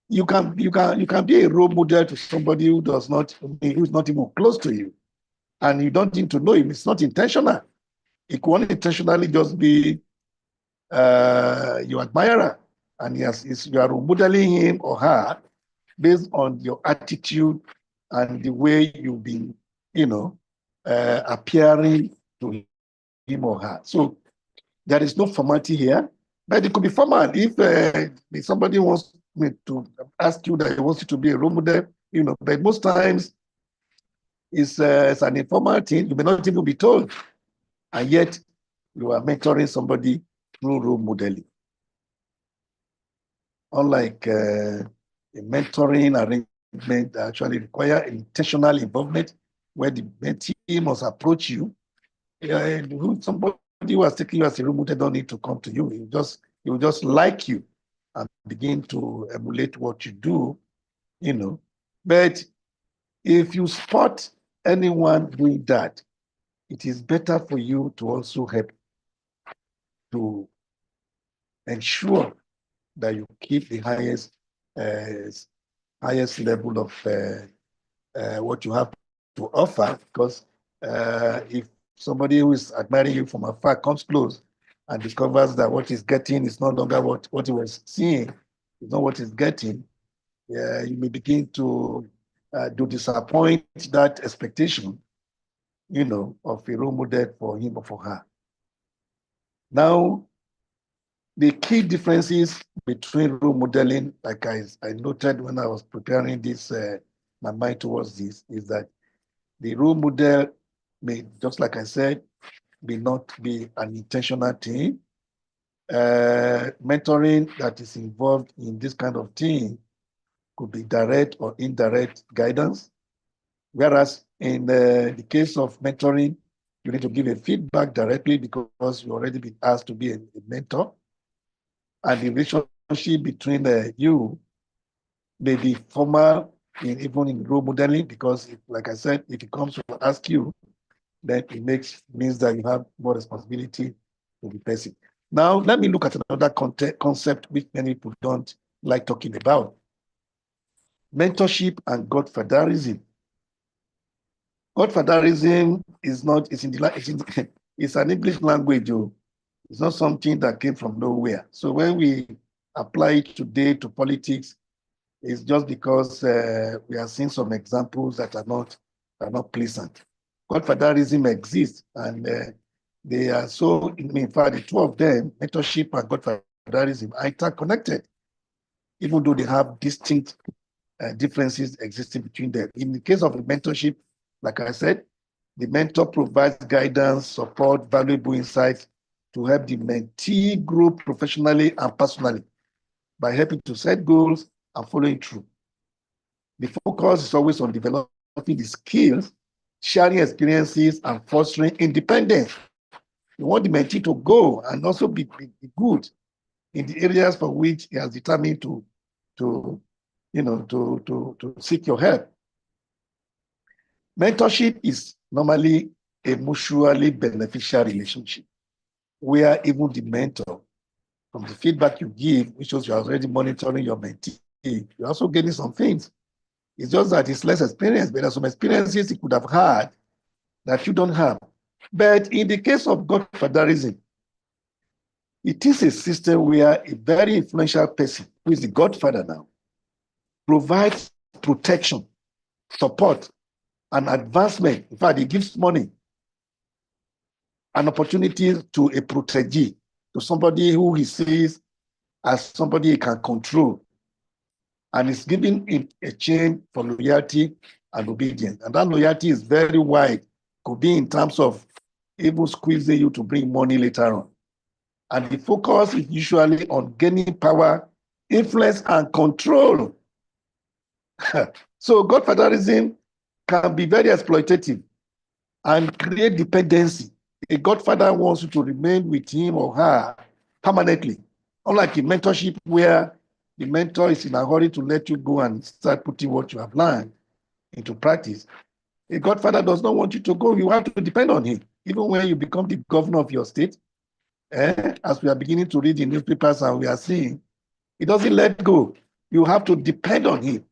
you can be a role model to somebody who's not even close to you, and you don't need to know him. It's not intentional. It could unintentionally just be your admirer, and you are modeling him or her based on your attitude and the way you've been, appearing to him or her. So there is no formality here, but it could be formal if somebody wants me to ask you that he wants you to be a role model, but most times it's an informal thing. You may not even be told, and yet you are mentoring somebody through role modeling. Unlike a mentoring arrangement that actually require intentional involvement, where the mentee must approach you. Somebody who has taken you as a role model don't need to come to you. He will just like you and begin to emulate what you do, But if you spot anyone doing that, it is better for you to also help to ensure that you keep the highest level of what you have to offer, because if somebody who is admiring you from afar comes close and discovers that what he's getting is no longer what he was seeing, is not what he's getting, you may begin to disappoint that expectation, of a role model for him or for her. Now, the key differences between role modeling, like I noted when I was preparing this, my mind towards this, is that the role model may, just like I said, may not be an intentional thing. Mentoring that is involved in this kind of thing could be direct or indirect guidance. Whereas in the case of mentoring, you need to give a feedback directly because you already been asked to be a mentor. And the relationship between you may be formal, even in role modeling, because like I said, if it comes to ask you, then it means that you have more responsibility to the person. Now, let me look at another concept which many people don't like talking about. Mentorship and godfatherism. Godfatherism it's an English language. It's not something that came from nowhere. So when we apply it today to politics, it's just because we are seeing some examples that are not pleasant. Godfatherism exists, and they are so, in fact, the two of them, mentorship and godfatherism, are interconnected, even though they have distinct differences existing between them. In the case of a mentorship, like I said, the mentor provides guidance, support, valuable insights to help the mentee grow professionally and personally by helping to set goals and following through. The focus is always on developing the skills, sharing experiences, and fostering independence. You want the mentee to go and also be good in the areas for which he has determined to seek your help. Mentorship is normally a mutually beneficial relationship where even the mentor, from the feedback you give, which shows you're already monitoring your mentee, you're also getting some things. It's just that it's less experience, but there are some experiences he could have had that you don't have. But in the case of godfatherism, it is a system where a very influential person, who is the godfather now, provides protection, support, and advancement. In fact, he gives money and opportunity to a protégé, to somebody who he sees as somebody he can control. And it's giving him a chain for loyalty and obedience. And that loyalty is very wide. Could be in terms of even squeezing you to bring money later on. And the focus is usually on gaining power, influence, and control. So godfatherism can be very exploitative and create dependency. A godfather wants you to remain with him or her permanently, unlike a mentorship where the mentor is in a hurry to let you go and start putting what you have learned into practice. A godfather does not want you to go. You have to depend on him. Even when you become the governor of your state, as we are beginning to read in newspapers and we are seeing, he doesn't let go. You have to depend on him.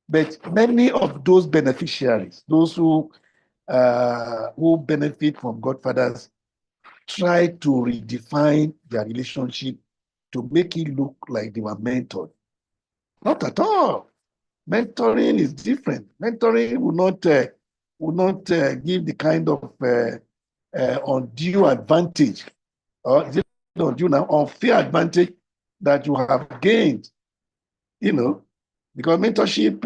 But many of those beneficiaries, those who benefit from godfathers, try to redefine their relationship to make it look like they were mentored. Not at all. Mentoring is different. Mentoring will not give the kind of undue advantage, or is it undue now, unfair advantage that you have gained, you know, because mentorship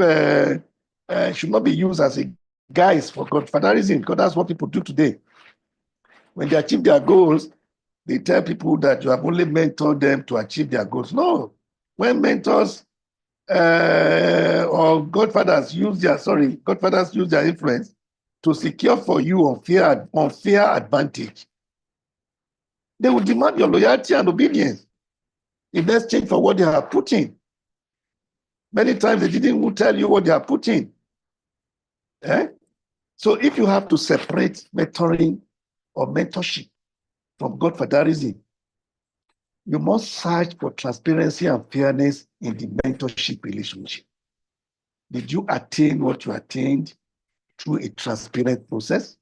should not be used as a guise for godfatherism, because that's what people do today. When they achieve their goals, they tell people that you have only mentored them to achieve their goals. No. When mentors or godfathers use their influence to secure for you unfair advantage, they will demand your loyalty and obedience in exchange for what they have put in. Many times they didn't even tell you what they are putting. So if you have to separate mentoring or mentorship from godfatherism, you must search for transparency and fairness in the mentorship relationship. Did you attain what you attained through a transparent process?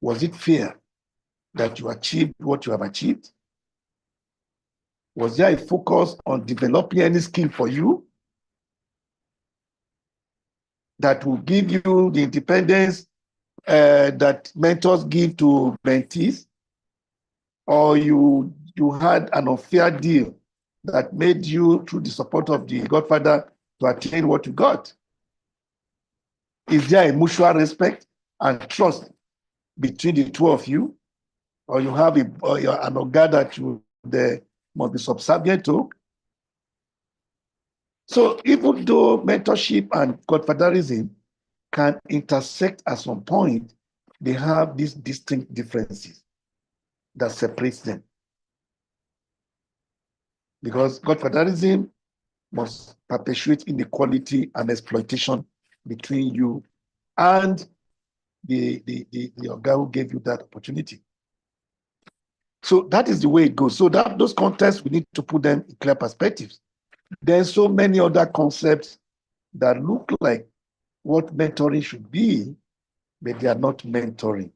Was it fair that you achieved what you have achieved? Was there a focus on developing any skill for you that will give you the independence that mentors give to mentees? Or you had an unfair deal that made you, through the support of the godfather, to attain what you got? Is there a mutual respect and trust between the two of you? Or you have an oga that you must be subservient to? So even though mentorship and godfatherism can intersect at some point, they have these distinct differences that separates them. Because godfatherism must perpetuate inequality and exploitation between you and the oga who gave you that opportunity. So that is the way it goes. So those contexts, we need to put them in clear perspectives. There's so many other concepts that look like what mentoring should be, but they are not mentoring.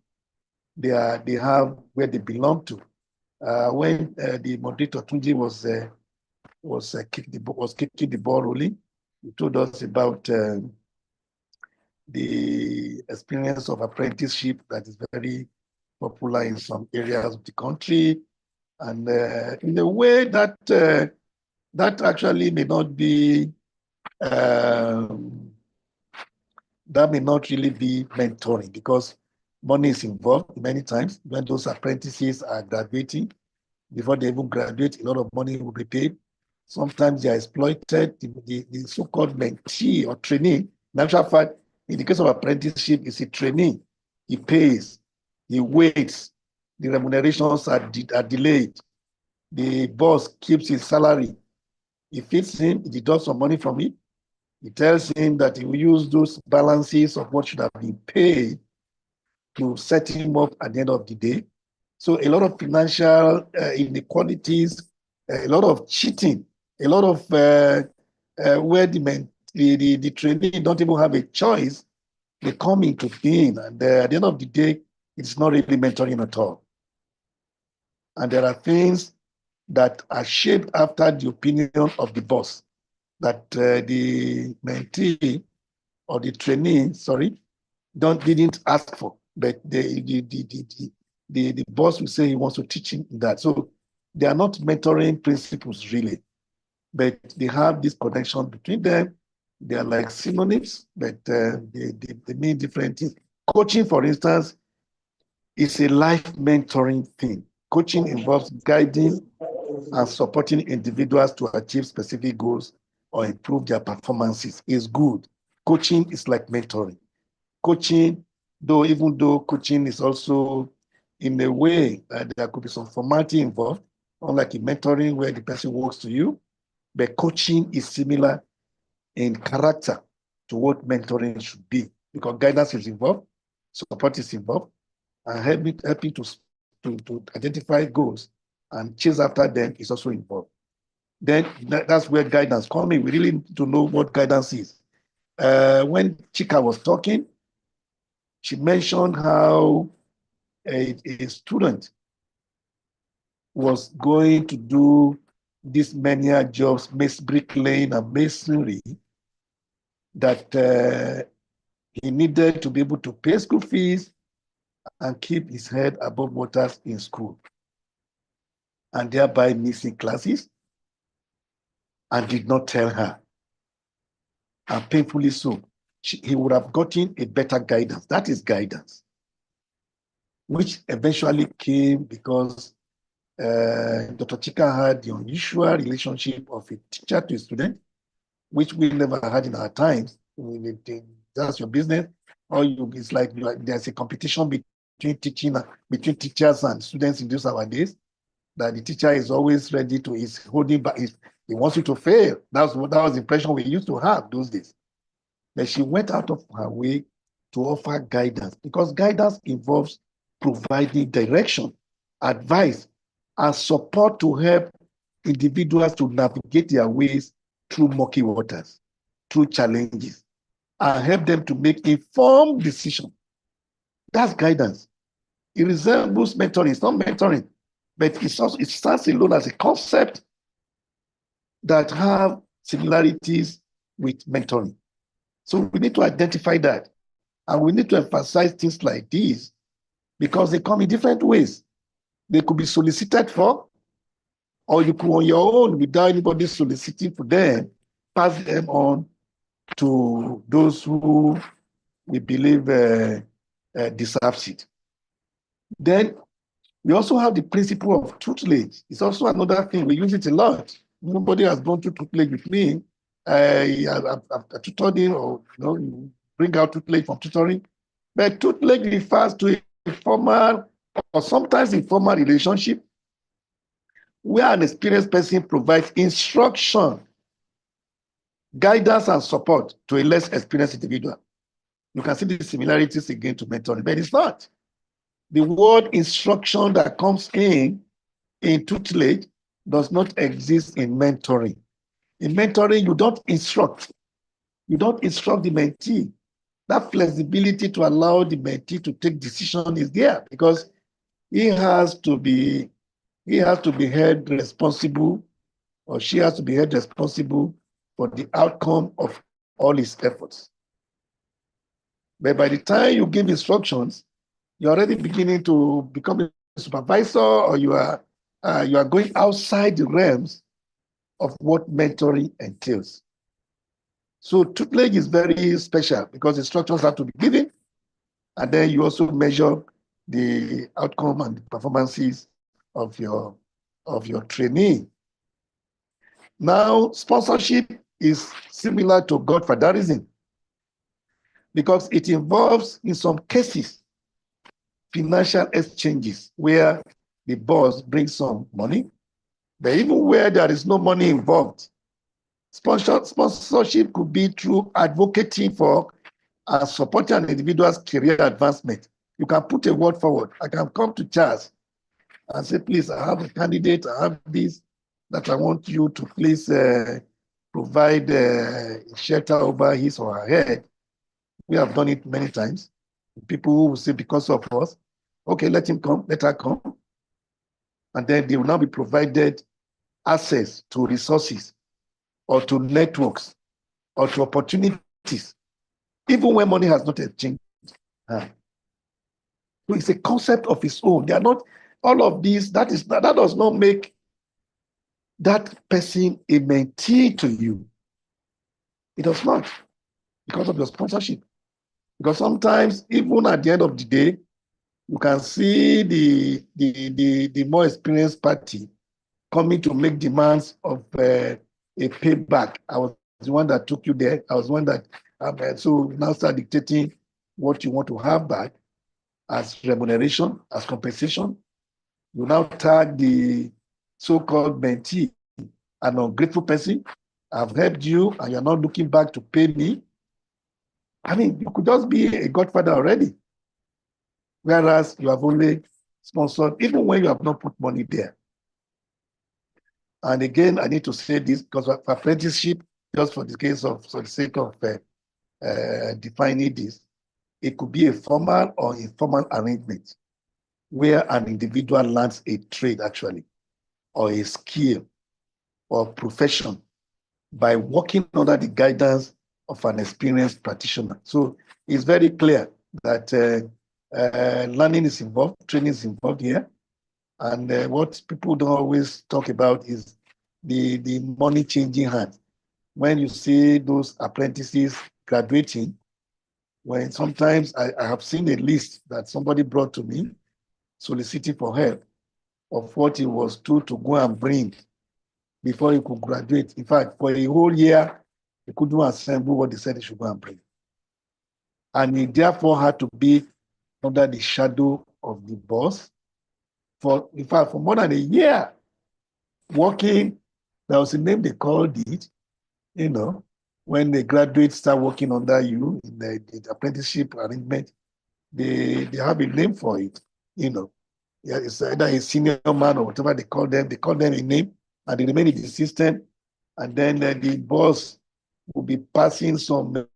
They have where they belong to. When the moderator Tunji was kicking the ball rolling, he told us about the experience of apprenticeship that is very popular in some areas of the country, and in a way that that actually may not be that may not really be mentoring, because money is involved many times. When those apprentices are graduating, before they even graduate, a lot of money will be paid. Sometimes they are exploited. The so-called mentee or trainee, in actual fact, in the case of apprenticeship, it's a trainee. He pays, he waits, the remunerations are delayed. The boss keeps his salary. He feeds him, he deducts some money from it. He tells him that he will use those balances of what should have been paid to set him up at the end of the day. So a lot of financial inequalities, a lot of cheating, a lot of where the trainee don't even have a choice, they come into being, and at the end of the day, it's not really mentoring at all. And there are things that are shaped after the opinion of the boss, that the mentee or the trainee, didn't ask for, but the boss will say he wants to teach him that. So they are not mentoring principles really, but they have this connection between them. They are like synonyms, but they mean different things. Coaching, for instance, is a life mentoring thing. Coaching involves guiding and supporting individuals to achieve specific goals or improve their performances. Is good. Coaching is like mentoring. Coaching, even though coaching is also, in a way, there could be some formality involved, unlike in mentoring where the person works to you, but coaching is similar in character to what mentoring should be, because guidance is involved, support is involved, and helping to identify goals and chase after them is also involved. Then that's where guidance comes in. We really need to know what guidance is. When Chika was talking, she mentioned how a student was going to do these menial jobs, bricklaying and masonry, that he needed to be able to pay school fees and keep his head above water in school, and thereby missing classes, and did not tell her. And painfully so, he would have gotten a better guidance. That is guidance, which eventually came because Dr. Chika had the unusual relationship of a teacher to a student, which we never had in our times. That's your business, or it's like there's a competition between teachers and students in those our days. That the teacher is always ready to is holding back. He wants you to fail. That was the impression we used to have those days. But she went out of her way to offer guidance, because guidance involves providing direction, advice, and support to help individuals to navigate their ways through murky waters, through challenges, and help them to make informed decisions. That's guidance. It resembles mentoring. It's not mentoring, but it stands alone as a concept that have similarities with mentoring. So we need to identify that. And we need to emphasize things like these because they come in different ways. They could be solicited for, or you could on your own, without anybody soliciting for them, pass them on to those who we believe deserve it. Then we also have the principle of tutelage. It's also another thing. We use it a lot. Nobody has gone through tutelage with me. I've tutored him, or bring out tutelage from tutoring. But tutelage refers to a formal or sometimes informal relationship where an experienced person provides instruction, guidance, and support to a less experienced individual. You can see the similarities again to mentoring, but it's not. The word instruction that comes in tutelage does not exist in mentoring. In mentoring, you don't instruct. You don't instruct the mentee. That flexibility to allow the mentee to take decision is there because he has to be held responsible, or she has to be held responsible for the outcome of all his efforts. But by the time you give instructions, you're already beginning to become a supervisor, or you are going outside the realms of what mentoring entails. So tutelage is very special because instructions have to be given, and then you also measure the outcome and the performances of your trainee. Now, sponsorship is similar to godfatherism because it involves, in some cases, financial exchanges where the boss brings some money, but even where there is no money involved, sponsorship could be through advocating for and supporting an individual's career advancement. You can put a word forward. I can come to Charles and say, please, I have a candidate, I have this, that I want you to please provide shelter over his or her head. We have done it many times. People will say, because of us, okay, let him come, let her come. And then they will now be provided access to resources or to networks or to opportunities, even when money has not exchanged. So it's a concept of its own. They are not, all of these, that does not make that person a mentee to you. It does not, because of your sponsorship. Because sometimes, even at the end of the day, you can see the more experienced party coming to make demands of a payback. I was the one that took you there. I was the one that, so now start dictating what you want to have back as remuneration, as compensation. You now tag the so-called mentee, an ungrateful person. I've helped you and you're not looking back to pay me. I mean, you could just be a godfather already. Whereas you have only sponsored, even when you have not put money there. And again, I need to say this because of apprenticeship, just for the sake of defining this, it could be a formal or informal arrangement. where an individual learns a trade actually, or a skill or profession by working under the guidance of an experienced practitioner. So it's very clear that learning is involved, training is involved here. And what people don't always talk about is the money changing hands. When you see those apprentices graduating, when sometimes I have seen a list that somebody brought to me soliciting for help of what he was told to go and bring before he could graduate. In fact, for a whole year, he couldn't assemble what they said he should go and bring. And he therefore had to be under the shadow of the boss for, in fact, for more than a year, working. There was a name they called it, you know, when the graduates start working under you in the apprenticeship arrangement, they have a name for it, you know. Yeah, it's either a senior man or whatever they call them a name, and they remain in the system. And then the boss will be passing some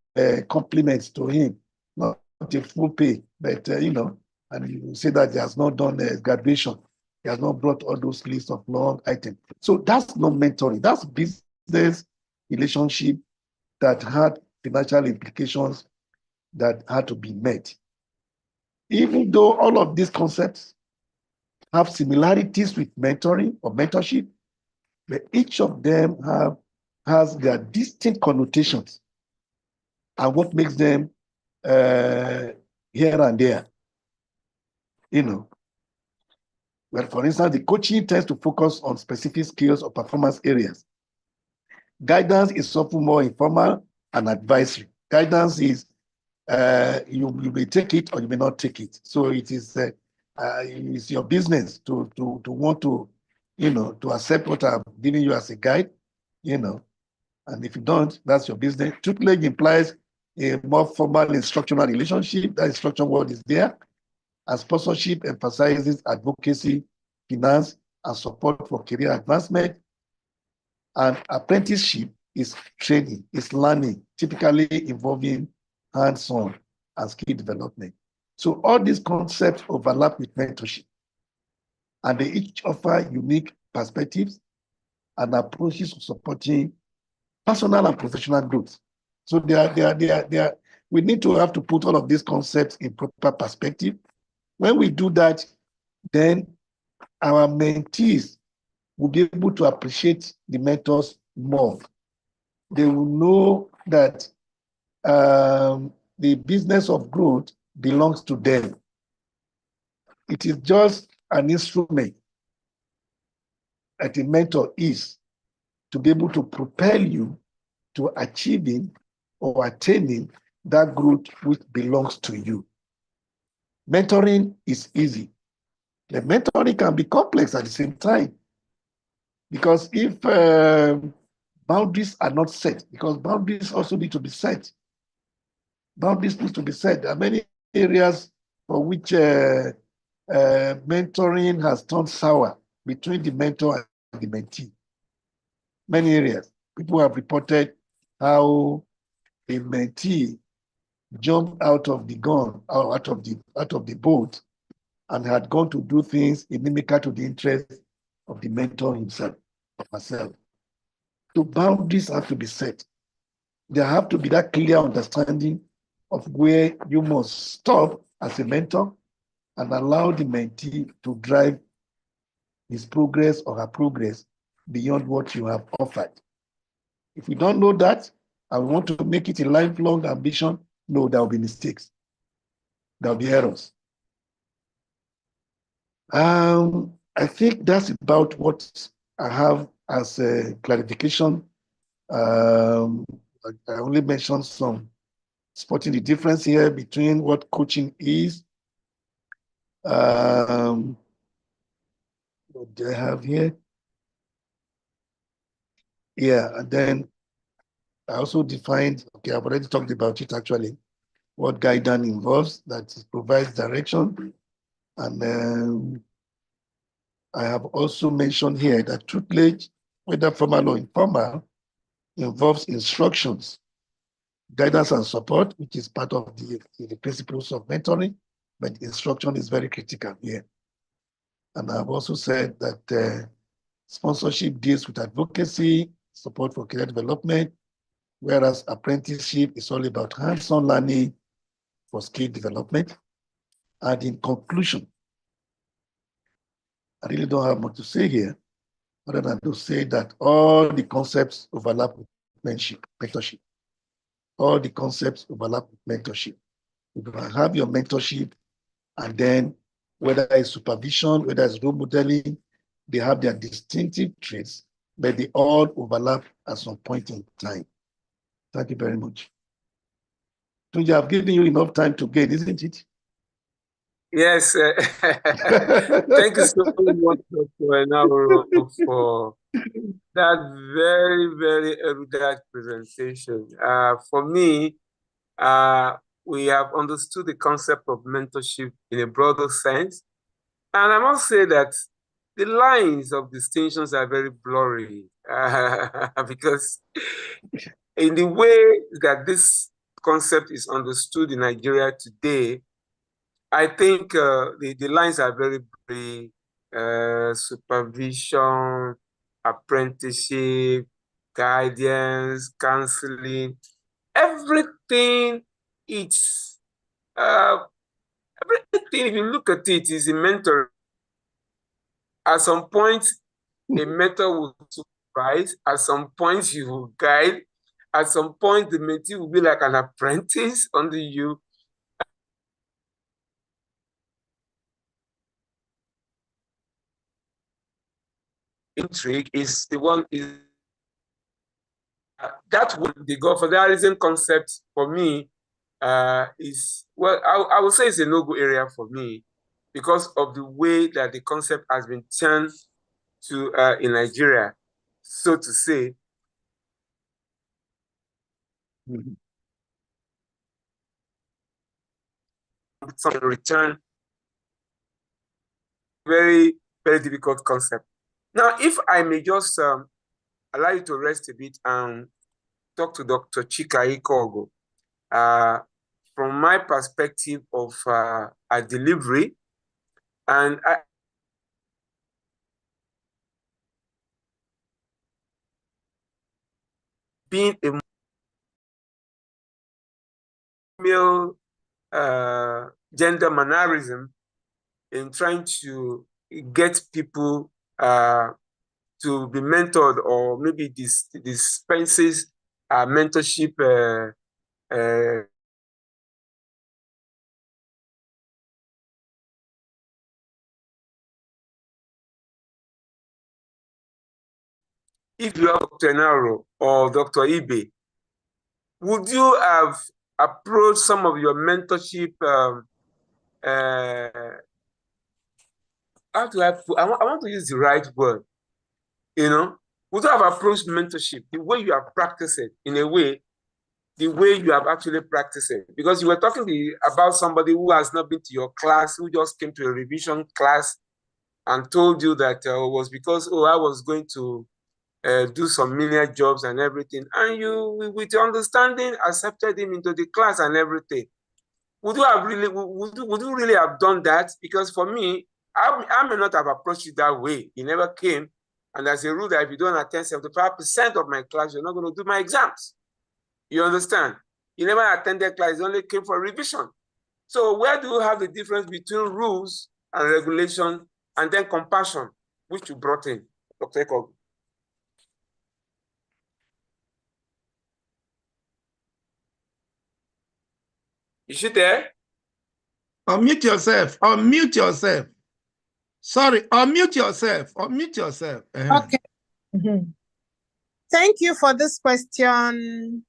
compliments to him, not a full pay, but, you know, and you say that he has not done graduation. He has not brought all those lists of long items. So that's not mentoring. That's business relationship that had financial implications that had to be met. Even though all of these concepts have similarities with mentoring or mentorship, but each of them has their distinct connotations and what makes them here and there. You know, well, for instance, the coaching tends to focus on specific skills or performance areas. Guidance is often more informal and advisory. Guidance is you may take it or you may not take it. So it's your business to want to, you know, to accept what I'm giving you as a guide, you know. And if you don't, that's your business. Tutelage implies a more formal instructional relationship. That instruction word is there. And sponsorship emphasizes advocacy, finance, and support for career advancement. And apprenticeship is training, is learning, typically involving hands-on and skill development. So all these concepts overlap with mentorship, and they each offer unique perspectives and approaches to supporting personal and professional growth. So we need to have to put all of these concepts in proper perspective. When we do that, then our mentees will be able to appreciate the mentors more. They will know that the business of growth belongs to them. It is just an instrument that a mentor is to be able to propel you to achieving or attaining that growth which belongs to you. Mentoring is easy. The mentoring can be complex at the same time, because if boundaries are not set, because boundaries also need to be set. Boundaries need to be set. There are many areas for which mentoring has turned sour between the mentor and the mentee. Many areas. People have reported how a mentee jumped out of the gun, or out of the boat, and had gone to do things inimical to the interest of the mentor himself or herself. So boundaries have to be set. There have to be that clear understanding of where you must stop as a mentor and allow the mentee to drive his progress or her progress beyond what you have offered. If we don't know that, and we want to make it a lifelong ambition, no, there will be mistakes. There will be errors. I think that's about what I have as a clarification. I only mentioned some, spotting the difference here between what coaching is. What do I have here? Yeah, and then I also defined, okay, I've already talked about it actually, what guidance involves, that provides direction. And I have also mentioned here that tutelage, whether formal or informal, involves instructions, guidance and support, which is part of the principles of mentoring, but instruction is very critical here. And I've also said that sponsorship deals with advocacy, support for career development, whereas apprenticeship is all about hands-on learning for skill development. And in conclusion, I really don't have much to say here, other than to say that all the concepts overlap with mentorship. All the concepts overlap with mentorship. You can have your mentorship, and then whether it's supervision, whether it's role modeling, they have their distinctive traits, but they all overlap at some point in time. Thank you very much. Tunji, I've given you enough time to gain, isn't it? Yes. Thank you so much, Dr. Enahoro, for that very, very erudite presentation. For me, we have understood the concept of mentorship in a broader sense. And I must say that the lines of distinctions are very blurry because in the way that this concept is understood in Nigeria today, I think the lines are very blurry. Supervision, apprenticeship, guidance, counseling, everything it's everything, if you look at it, is a mentor. At some point, a mentor will supervise. At some point, you will guide. At some point, the mentee will be like an apprentice under you. Intrigue is the one is that would the godfatherism concept for me is, well, I would say it's a no-go area for me because of the way that the concept has been turned to in Nigeria, so to say. Some return, very, very difficult concept. Now, if I may just allow you to rest a bit and talk to Dr. Chika Ikeogu. From my perspective of a delivery, and being a male gender mannerism in trying to get people to be mentored, or maybe dispenses mentorship if you are Dr. Enahoro or Dr. Ibe, would you have approached some of your mentorship? How do I put? I want to use the right word. You know, would you have approached mentorship the way you have practiced it, in a way, the way you have actually practiced it? Because you were talking about somebody who has not been to your class, who just came to a revision class and told you that it was because, oh, I was going to do some menial jobs and everything, and you, with your understanding, accepted him into the class and everything. Would you have really, would you really have done that? Because for me, I may not have approached it that way. He never came, and there's a rule that if you don't attend 75% of my class, you're not going to do my exams. You understand? He never attended class, he only came for revision. So where do you have the difference between rules and regulation and then compassion, which you brought in, Dr. Ikeogu? Is she there? Unmute yourself. Unmute yourself. Sorry, unmute yourself. Unmute yourself. Okay. Thank you for this question.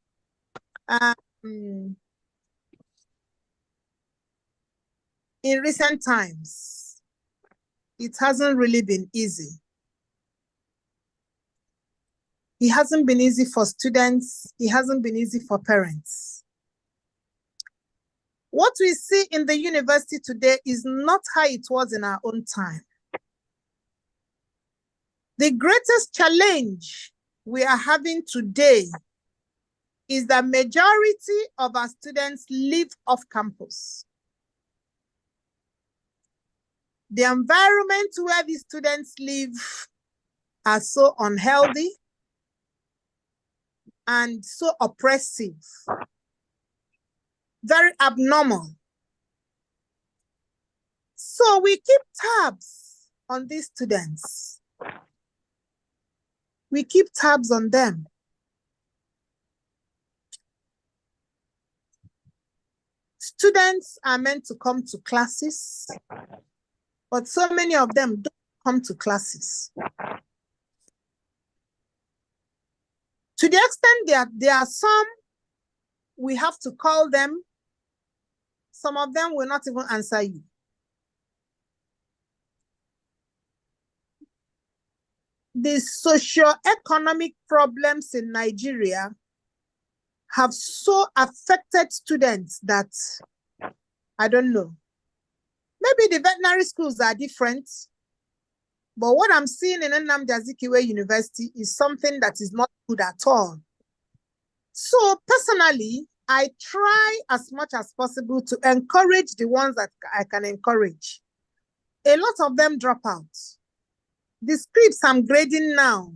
In recent times, it hasn't really been easy. It hasn't been easy for students. It hasn't been easy for parents. What we see in the university today is not how it was in our own time. The greatest challenge we are having today is that majority of our students live off campus. The environment where the students live are so unhealthy and so oppressive, very abnormal. So we keep tabs on these students. We keep tabs on them. Students are meant to come to classes, but so many of them don't come to classes. To the extent that there are some, we have to call them. Some of them will not even answer you. The socio-economic problems in Nigeria have so affected students that, I don't know. Maybe the veterinary schools are different, but what I'm seeing in Nnamdi Azikiwe University is something that is not good at all. So personally, I try as much as possible to encourage the ones that I can encourage. A lot of them drop out. The scripts I'm grading now,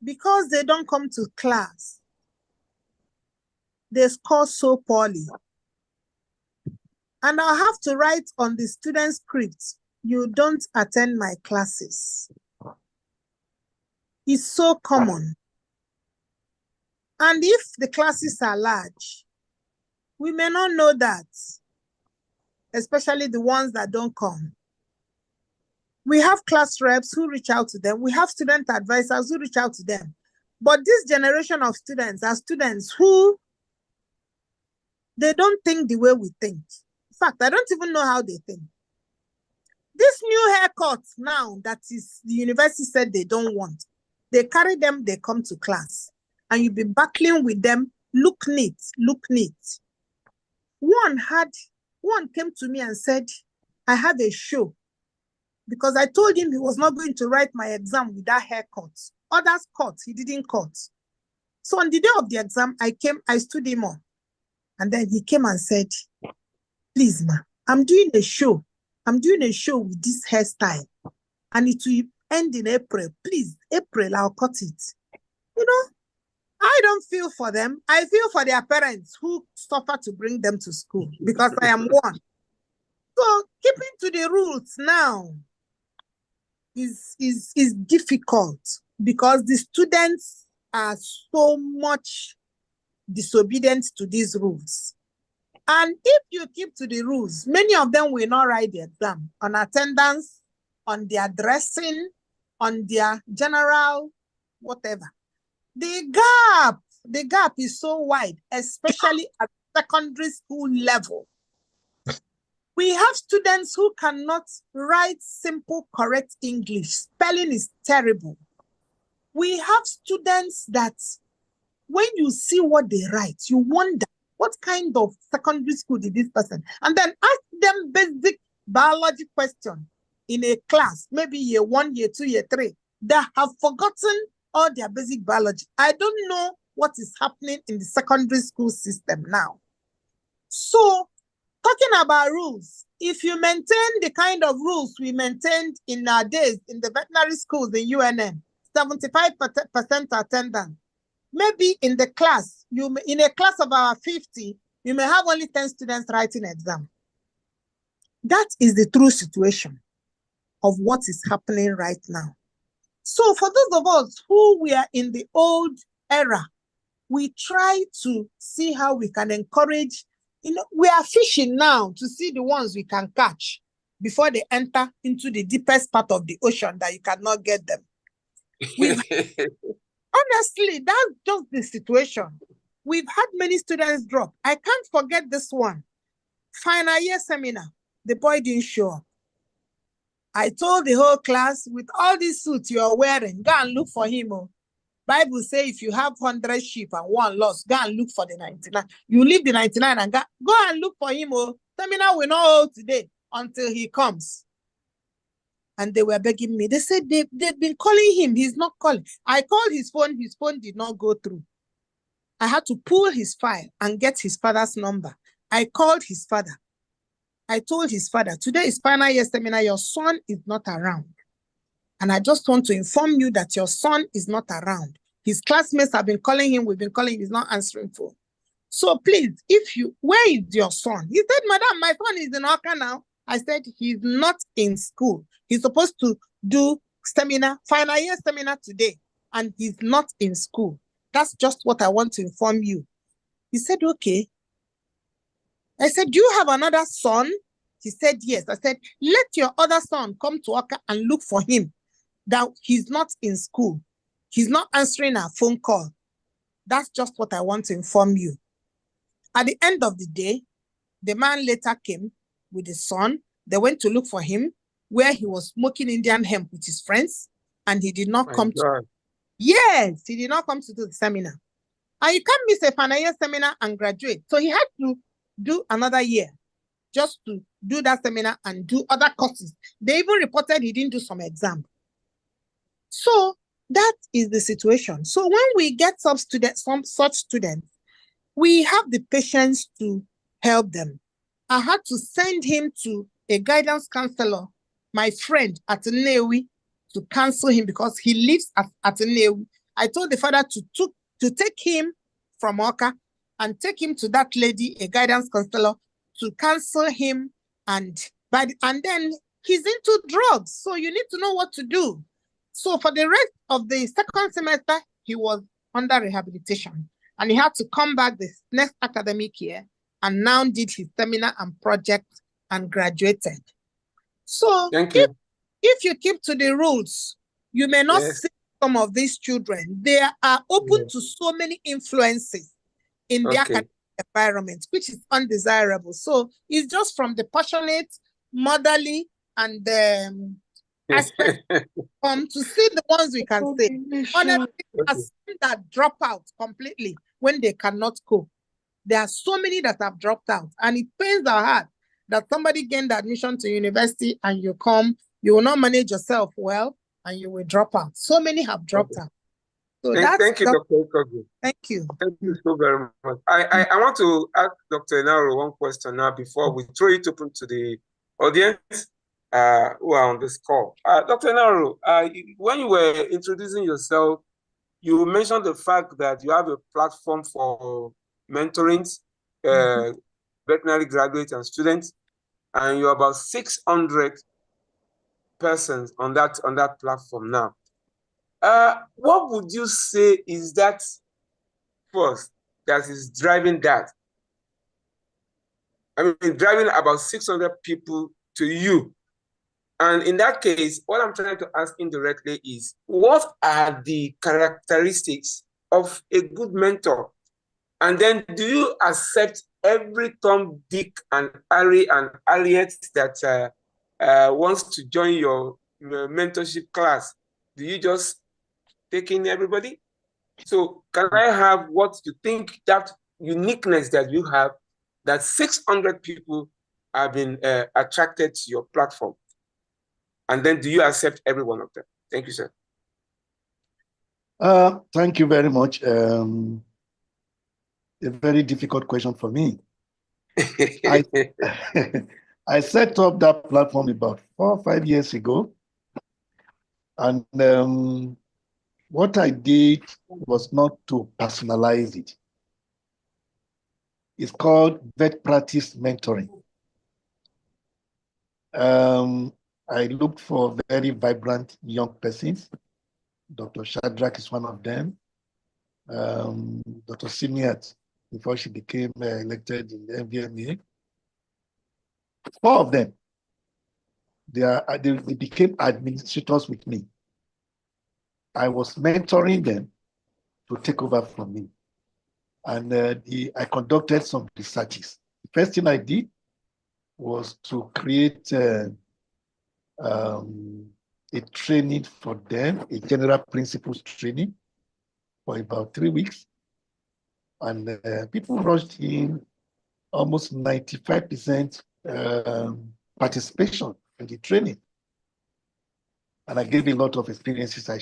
because they don't come to class, they score so poorly. And I'll have to write on the student script, you don't attend my classes. It's so common. And if the classes are large, we may not know that, especially the ones that don't come. We have class reps who reach out to them. We have student advisors who reach out to them. But this generation of students are students who, they don't think the way we think. In fact, I don't even know how they think. This new haircut now that is the university said they don't want, they carry them, they come to class. And you'll be battling with them, look neat, look neat. One came to me and said, I have a show. Because I told him he was not going to write my exam with that haircut. Others cut, he didn't cut. So on the day of the exam, I stood him up. And then he came and said, please, ma, I'm doing a show. I'm doing a show with this hairstyle. And it will end in April. Please, April, I'll cut it. You know, I don't feel for them. I feel for their parents who suffer to bring them to school because I am one. So keeping to the rules now is difficult because the students are so much disobedient to these rules. And if you keep to the rules, many of them will not write the exam on attendance, on their dressing, on their general, whatever. The gap is so wide, especially at secondary school level. We have students who cannot write simple, correct English. Spelling is terrible. We have students that when you see what they write, you wonder, what kind of secondary school did this person? And then ask them basic biology question in a class, maybe year 1, year 2, year 3, that have forgotten all their basic biology. I don't know what is happening in the secondary school system now. So, talking about rules, if you maintain the kind of rules we maintained in our days in the veterinary schools in UNN, 75% attendance, maybe in the class, in a class of our 50, you may have only 10 students writing exam. That is the true situation of what is happening right now. So for those of us who were in the old era, we try to see how we can encourage. You know, we are fishing now to see the ones we can catch before they enter into the deepest part of the ocean that you cannot get them. Honestly, that's just the situation. We've had many students drop. I can't forget this one. Final year seminar, the boy didn't show up. I told the whole class, with all these suits you are wearing, go and look for him. Oh. Bible says if you have 100 sheep and one lost, go and look for the 99. You leave the 99 and go and look for him. Oh. Seminar will not hold today until he comes. And they were begging me. They said they've been calling him. He's not calling. I called his phone. His phone did not go through. I had to pull his file and get his father's number. I called his father. I told his father, today is final year seminar, your son is not around. And I just want to inform you that your son is not around. His classmates have been calling him, we've been calling, he's not answering phone. So please, where is your son? He said, Madam, my son is in Oka now. I said, he's not in school. He's supposed to do seminar, final year seminar today, and he's not in school. That's just what I want to inform you. He said, okay. I said, do you have another son? He said, yes. I said, let your other son come to Oka and look for him. That he's not in school. He's not answering our phone call. That's just what I want to inform you. At the end of the day, the man later came with his son. They went to look for him where he was smoking Indian hemp with his friends, and he did not come to. Yes, he did not come to do the seminar. And you can't miss a final year seminar and graduate. So he had to do another year just to do that seminar and do other courses. They even reported he didn't do some exam. So that is the situation. So when we get some such students, we have the patience to help them. I had to send him to a guidance counselor, my friend at Newi, to counsel him because he lives at Newi. I told the father to take him from Oka and take him to that lady, a guidance counselor, to counsel him. And then he's into drugs, so you need to know what to do. So for the rest of the second semester, he was under rehabilitation. And he had to come back this next academic year and now did his seminar and project and graduated. So if you keep to the rules, you may not see some of these children. They are open to so many influences in the academic environment, which is undesirable. So it's just from the passionate, motherly, and aspect to see the ones we can say. Honestly, that drop out completely when they cannot cope. There are so many that have dropped out, and it pains our heart that somebody gained admission to university and you will not manage yourself well, and you will drop out. So many have dropped out. So thank you, Dr. Ikeogu. Thank you. Thank you so very much. I want to ask Dr. Enahoro one question now before we throw it open to the audience who are on this call. Dr. Enahoro, when you were introducing yourself, you mentioned the fact that you have a platform for mentoring veterinary graduates and students, and you're about 600 persons on that platform now. What would you say is that force that is driving that? I mean, driving about 600 people to you. And in that case, what I'm trying to ask indirectly is, what are the characteristics of a good mentor? And then do you accept every Tom, Dick, and Harry and Harriet that wants to join your mentorship class? Do you just take in everybody? So can I have what you think, that uniqueness that you have, that 600 people have been attracted to your platform? And then do you accept every one of them? Thank you, sir. Thank you very much. A very difficult question for me. I set up that platform about 4 or 5 years ago. And what I did was not to personalize it. It's called vet practice mentoring. I looked for very vibrant young persons. Dr. Shadrach is one of them. Dr. Simiat, before she became elected in the MVMA. 4 of them, they became administrators with me. I was mentoring them to take over from me. And I conducted some researches. The first thing I did was to create a training for them, a general principles training for about 3 weeks. And people rushed in, almost 95% participation in the training. And I gave a lot of experiences I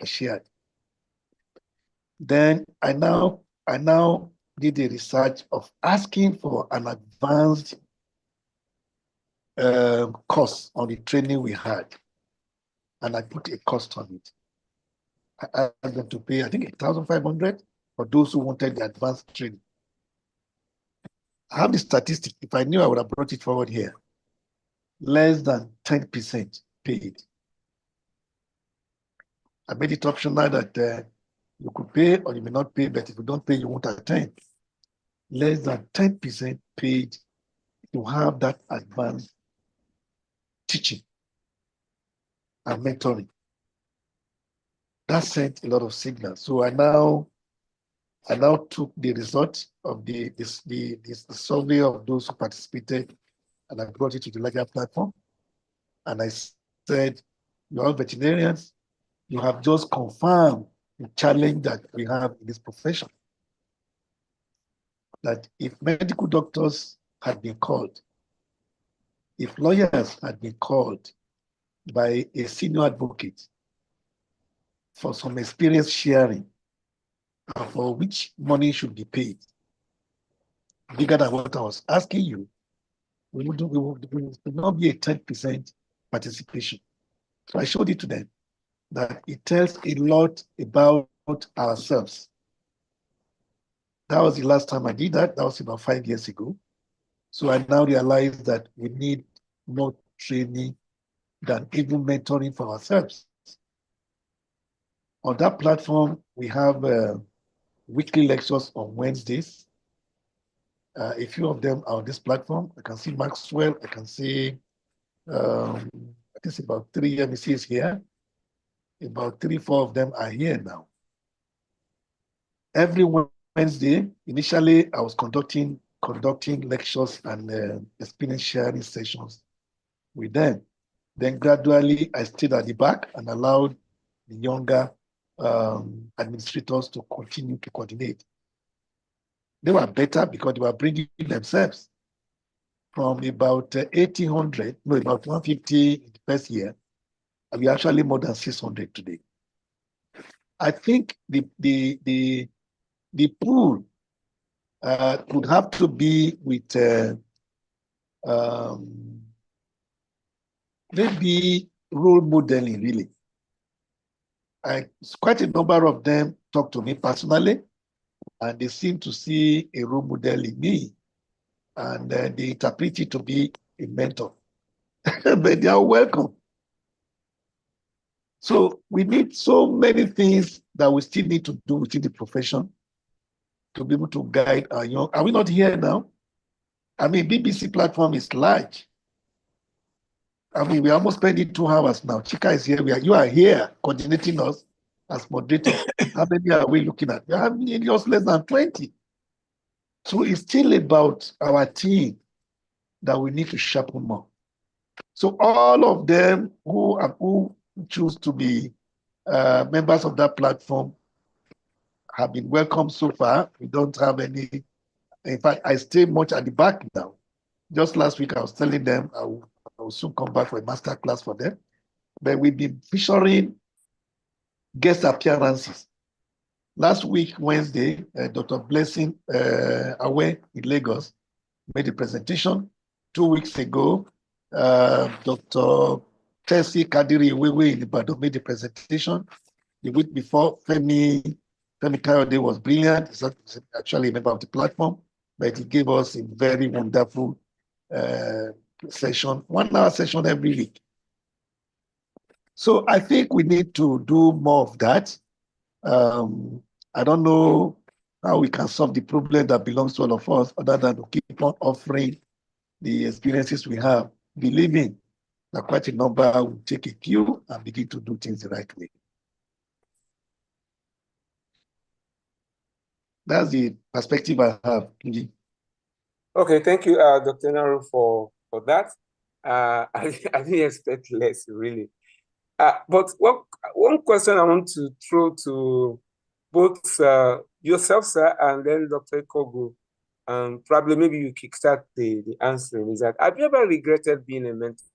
shared. Then I now did a research of asking for an advanced cost on the training we had, and I put a cost on it. I asked them to pay, I think, 1,500 for those who wanted the advanced training. I have the statistic. If I knew, I would have brought it forward here. Less than 10% paid. I made it optional that you could pay or you may not pay, but if you don't pay, you won't attend. Less than 10% paid to have that advanced teaching and mentoring. That sent a lot of signals. So I now took the result of the survey of those who participated, and I brought it to the larger platform. And I said, you are veterinarians, you have just confirmed the challenge that we have in this profession. That if medical doctors had been called, if lawyers had been called by a senior advocate for some experience sharing, for which money should be paid, bigger than what I was asking you, we would not be a 10% participation. So I showed it to them that it tells a lot about ourselves. That was the last time I did that. That was about 5 years ago. So I now realize that we need more training than even mentoring for ourselves. On that platform, we have weekly lectures on Wednesdays. A few of them are on this platform. I can see Maxwell. I can see, I think about 3 MECs here. About 3, 4 of them are here now. Every Wednesday, initially, I was conducting lectures and experience sharing sessions with them. Then gradually, I stayed at the back and allowed the younger administrators to continue to coordinate. They were better because they were bringing themselves from about 1,800, no, about 150 in the first year, and we're actually more than 600 today. I think the pool would have to be with maybe role modeling, really. Quite a number of them talk to me personally, and they seem to see a role model in me, and they interpret it to be a mentor. But they are welcome. So we need so many things that we still need to do within the profession to be able to guide our young. Are we not here now? I mean, BBC platform is large. I mean, we're almost spending 2 hours now. Chika is here. You are here coordinating us as moderator. How many are we looking at? We have just less than 20. So it's still about our team that we need to sharpen more. So all of them who choose to be members of that platform have been welcomed so far. We don't have any. In fact, I stay much at the back now. Just last week, I was telling them I will soon come back for a master class for them. But we've been featuring guest appearances. Last week, Wednesday, Dr. Blessing Awe in Lagos made a presentation. 2 weeks ago, Dr. Tessie Kadiri Iwewe in Ibadan made a presentation. The week before, Femi Kayode was brilliant. He's actually a member of the platform, but he gave us a very wonderful session, 1 hour session every week. So I think we need to do more of that. I don't know how we can solve the problem that belongs to all of us other than to keep on offering the experiences we have, believing that quite a number will take a cue and begin to do things the right way. That's the perspective I have. Okay, thank you, Dr. Enahoro, for that. I didn't expect less, really. But one question I want to throw to both yourself, sir, and then Dr. Ikeogu, probably maybe you kickstart the answering, is that, have you ever regretted being a mentor?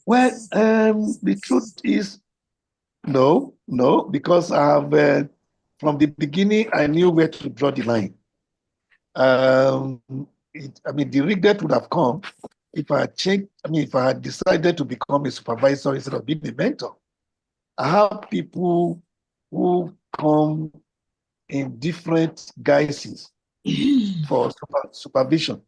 Well, the truth is, no, because I have, from the beginning, I knew where to draw the line. The regret would have come if I had changed, if I had decided to become a supervisor instead of being a mentor. I have people who come in different guises for supervision.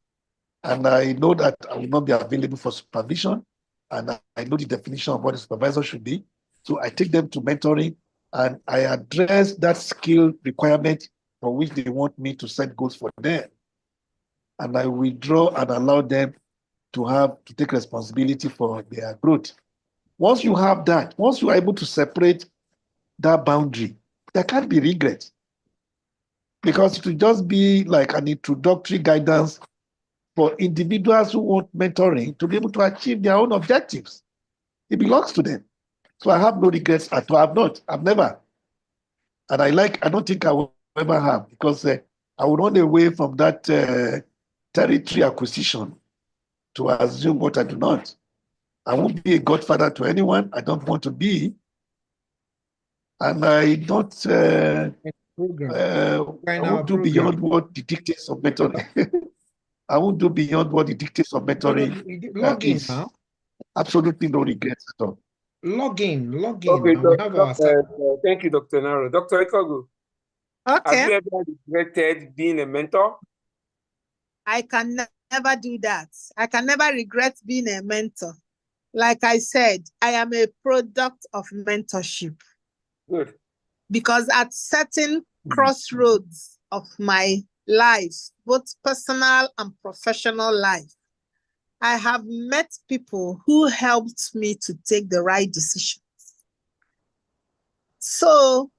And I know that I will not be available for supervision. And I know the definition of what a supervisor should be. So I take them to mentoring and I address that skill requirement for which they want me to set goals for them. And I withdraw and allow them to take responsibility for their growth. Once you have that, once you are able to separate that boundary, there can't be regret. Because it will just be like an introductory guidance for individuals who want mentoring to be able to achieve their own objectives. It belongs to them. So I have no regrets at all. I've never. And I don't think I will ever have, because I would run away from that territory acquisition to assume what I do not. I won't be a godfather to anyone. I don't want to be. And I don't I won't do beyond what the dictates of mentoring. I won't do beyond what the dictates of mentoring Log in is. now. Absolutely no regrets at all. Log in. Okay, We have our thank you, Dr. Enahoro. Dr. Ikeogu, have Okay, you ever regretted being a mentor? I can never do that. I can never regret being a mentor. Like I said, I am a product of mentorship. Good. Because at certain crossroads of my life, both personal and professional life, I have met people who helped me to take the right decisions. So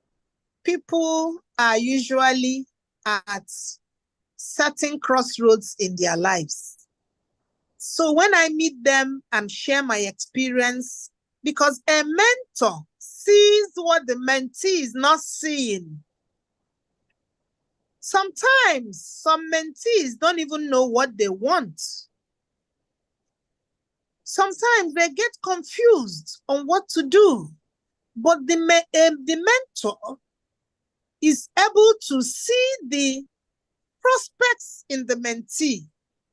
people are usually at certain crossroads in their lives. So when I meet them and share my experience, because a mentor sees what the mentee is not seeing. Sometimes some mentees don't even know what they want. Sometimes they get confused on what to do, but the mentor is able to see the prospects in the mentee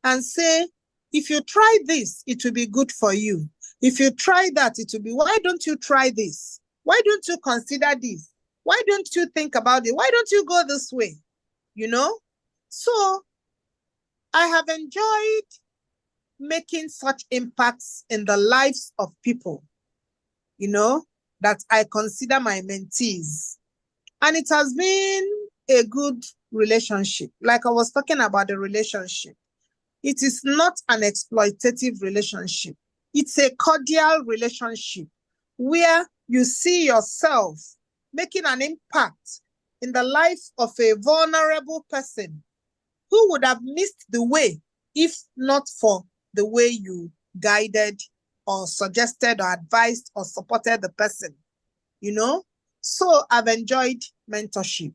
and say, if you try this, it will be good for you. If you try that, it will be, why don't you try this? Why don't you consider this? Why don't you think about it? Why don't you go this way? You know? So I have enjoyed making such impacts in the lives of people, you know, that I consider my mentees. And it has been a good relationship. Like I was talking about the relationship. It is not an exploitative relationship. It's a cordial relationship where you see yourself making an impact in the life of a vulnerable person who would have missed the way if not for the way you guided or suggested or advised or supported the person, you know? So I've enjoyed mentorship.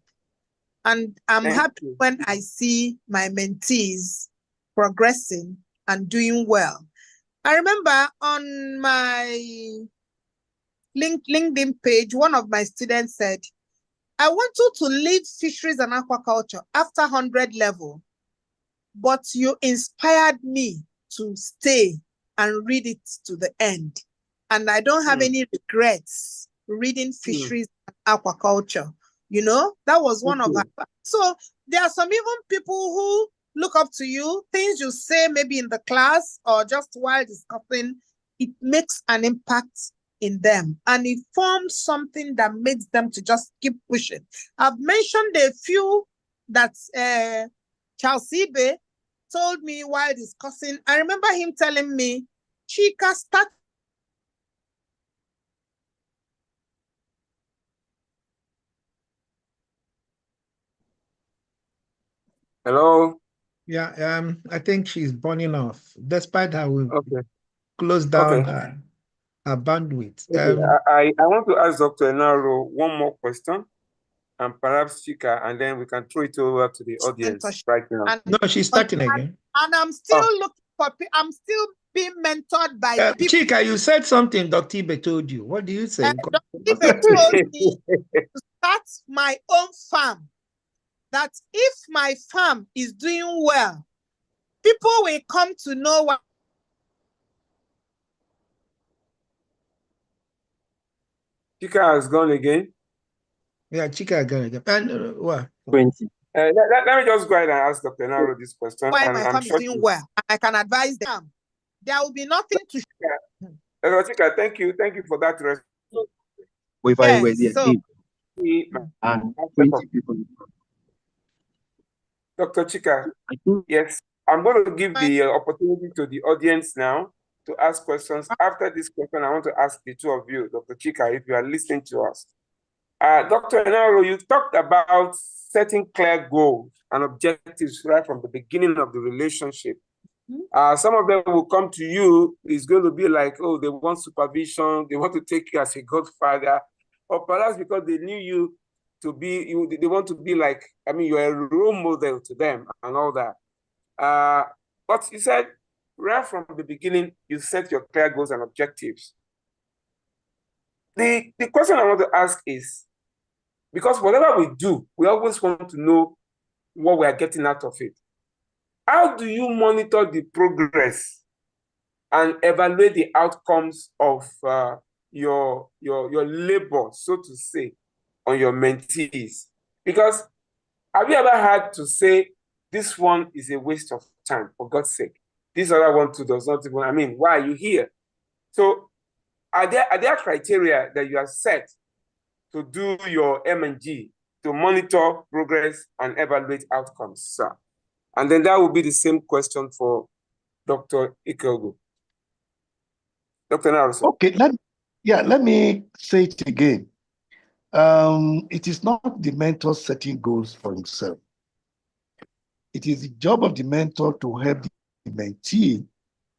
And I'm happy when I see my mentees progressing and doing well. I remember on my LinkedIn page, one of my students said, I want you to leave fisheries and aquaculture after 100 level, but you inspired me to stay and read it to the end. And I don't have any regrets reading fisheries and aquaculture. You know, that was one of our. So there are some even people who look up to you, things you say maybe in the class or just while discussing, it makes an impact in them and it forms something that makes them to just keep pushing. I've mentioned a few that Charles Ibe told me while discussing. I remember him telling me, Chika, start. Hello? Yeah, I think she's burning off, despite how we close down her bandwidth. I want to ask Dr. Enahoro one more question, and perhaps Chika, and then we can throw it over to the audience right now. No, she's starting again. And I'm still looking for, I'm still being mentored by people. Chika, you said something Dr. Ibe told you. What do you say? Dr. Ibe told me to start my own farm that if my farm is doing well, people will come to know what. Chika has gone again. Yeah, Chika again. And what? 20. Let me just go ahead and ask Dr. Enahoro this question. Why And my I'm farm sure is doing well, and I can advise them. There will be nothing to. Chika, thank you for that response. But if I were there, So and 20 people. Dr. Chika, I think yes, I'm going to give the opportunity to the audience now to ask questions. After this question, I want to ask the two of you, Dr. Chika, if you are listening to us. Dr. Enahoro, you talked about setting clear goals and objectives right from the beginning of the relationship. Some of them will come to you, it's going to be like, oh, they want supervision, they want to take you as a godfather, or perhaps because they knew you to be, they want to be like, I mean, you're a role model to them and all that. But you said, right from the beginning, you set your clear goals and objectives. The question I want to ask is, because whatever we do, we always want to know what we are getting out of it. How do you monitor the progress and evaluate the outcomes of your labor, so to say, on your mentees? Because have you ever had to say, this one is a waste of time, for God's sake? This other one too does not even, I mean, why are you here? So are there criteria that you have set to do your M&G, to monitor progress and evaluate outcomes, sir? And then that will be the same question for Dr. Ikeogu. Dr. Enahoro. Okay, let me say it again. It is not the mentor setting goals for himself. It is the job of the mentor to help the mentee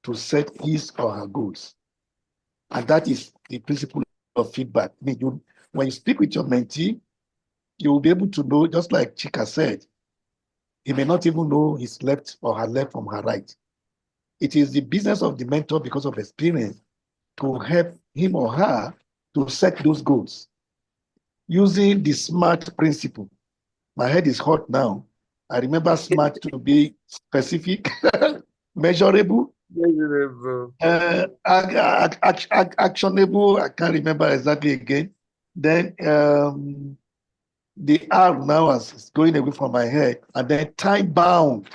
to set his or her goals. And that is the principle of feedback. I mean, when you speak with your mentee, you will be able to know, just like Chika said, he may not even know his left or her left from her right. It is the business of the mentor, because of experience, to help him or her to set those goals using the SMART principle. My head is hot now. I remember SMART to be specific, measurable, actionable. I can't remember exactly again. Then the R now is going away from my head, and then time bound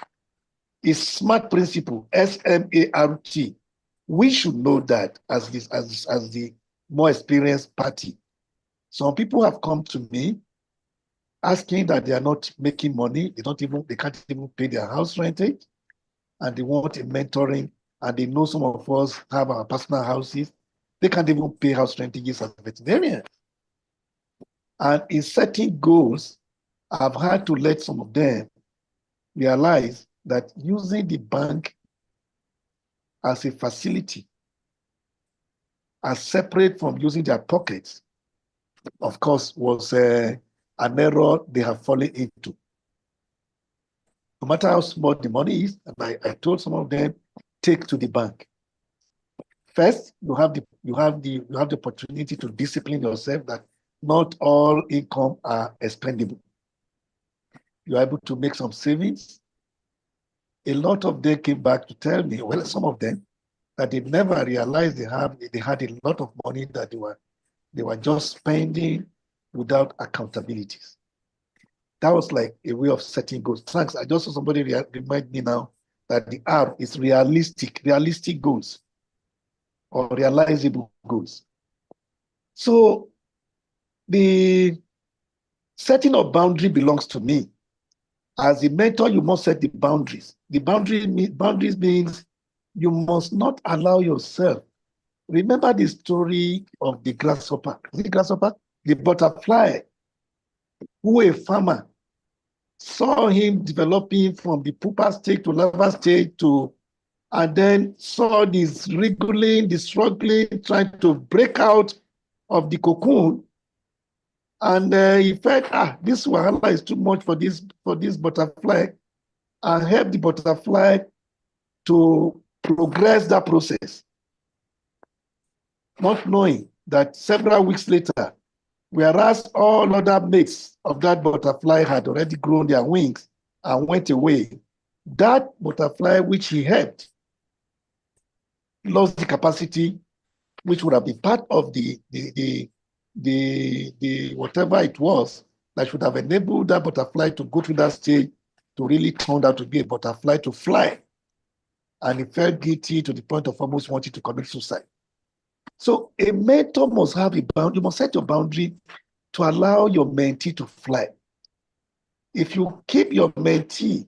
is SMART principle, SMART. We should know that as the more experienced party. Some people have come to me asking that they are not making money, they can't even pay their house rentage, and they want a mentoring, and they know some of us have our personal houses. They can't even pay house rentages as veterinarians. And in setting goals, I've had to let some of them realize that using the bank as a facility, as separate from using their pockets, of course, was an error they have fallen into. No matter how small the money is, and I told some of them, take to the bank. First, you have the opportunity to discipline yourself that not all income are expendable. You're able to make some savings. A lot of them came back to tell me, well, some of them, that they never realized they had a lot of money that they were just spending without accountabilities. That was like a way of setting goals. Thanks. I just saw somebody remind me now that the R is realistic goals or realizable goals. So the setting of boundary belongs to me. As a mentor, you must set the boundaries. The boundaries means you must not allow yourself. Remember the story of the grasshopper. Is it the grasshopper? The butterfly, who a farmer saw him developing from the pupa stage to larva stage and then saw this wriggling, the struggling, trying to break out of the cocoon. And he felt, this wahala is too much for this butterfly, and helped the butterfly to progress that process. Not knowing that several weeks later, Whereas all other mates of that butterfly had already grown their wings and went away. That butterfly which he helped lost the capacity, which would have been part of the whatever it was that should have enabled that butterfly to go through that stage to really turn out to be a butterfly to fly. And he felt guilty to the point of almost wanting to commit suicide. So a mentor must have a boundary. You must set your boundary to allow your mentee to fly. If you keep your mentee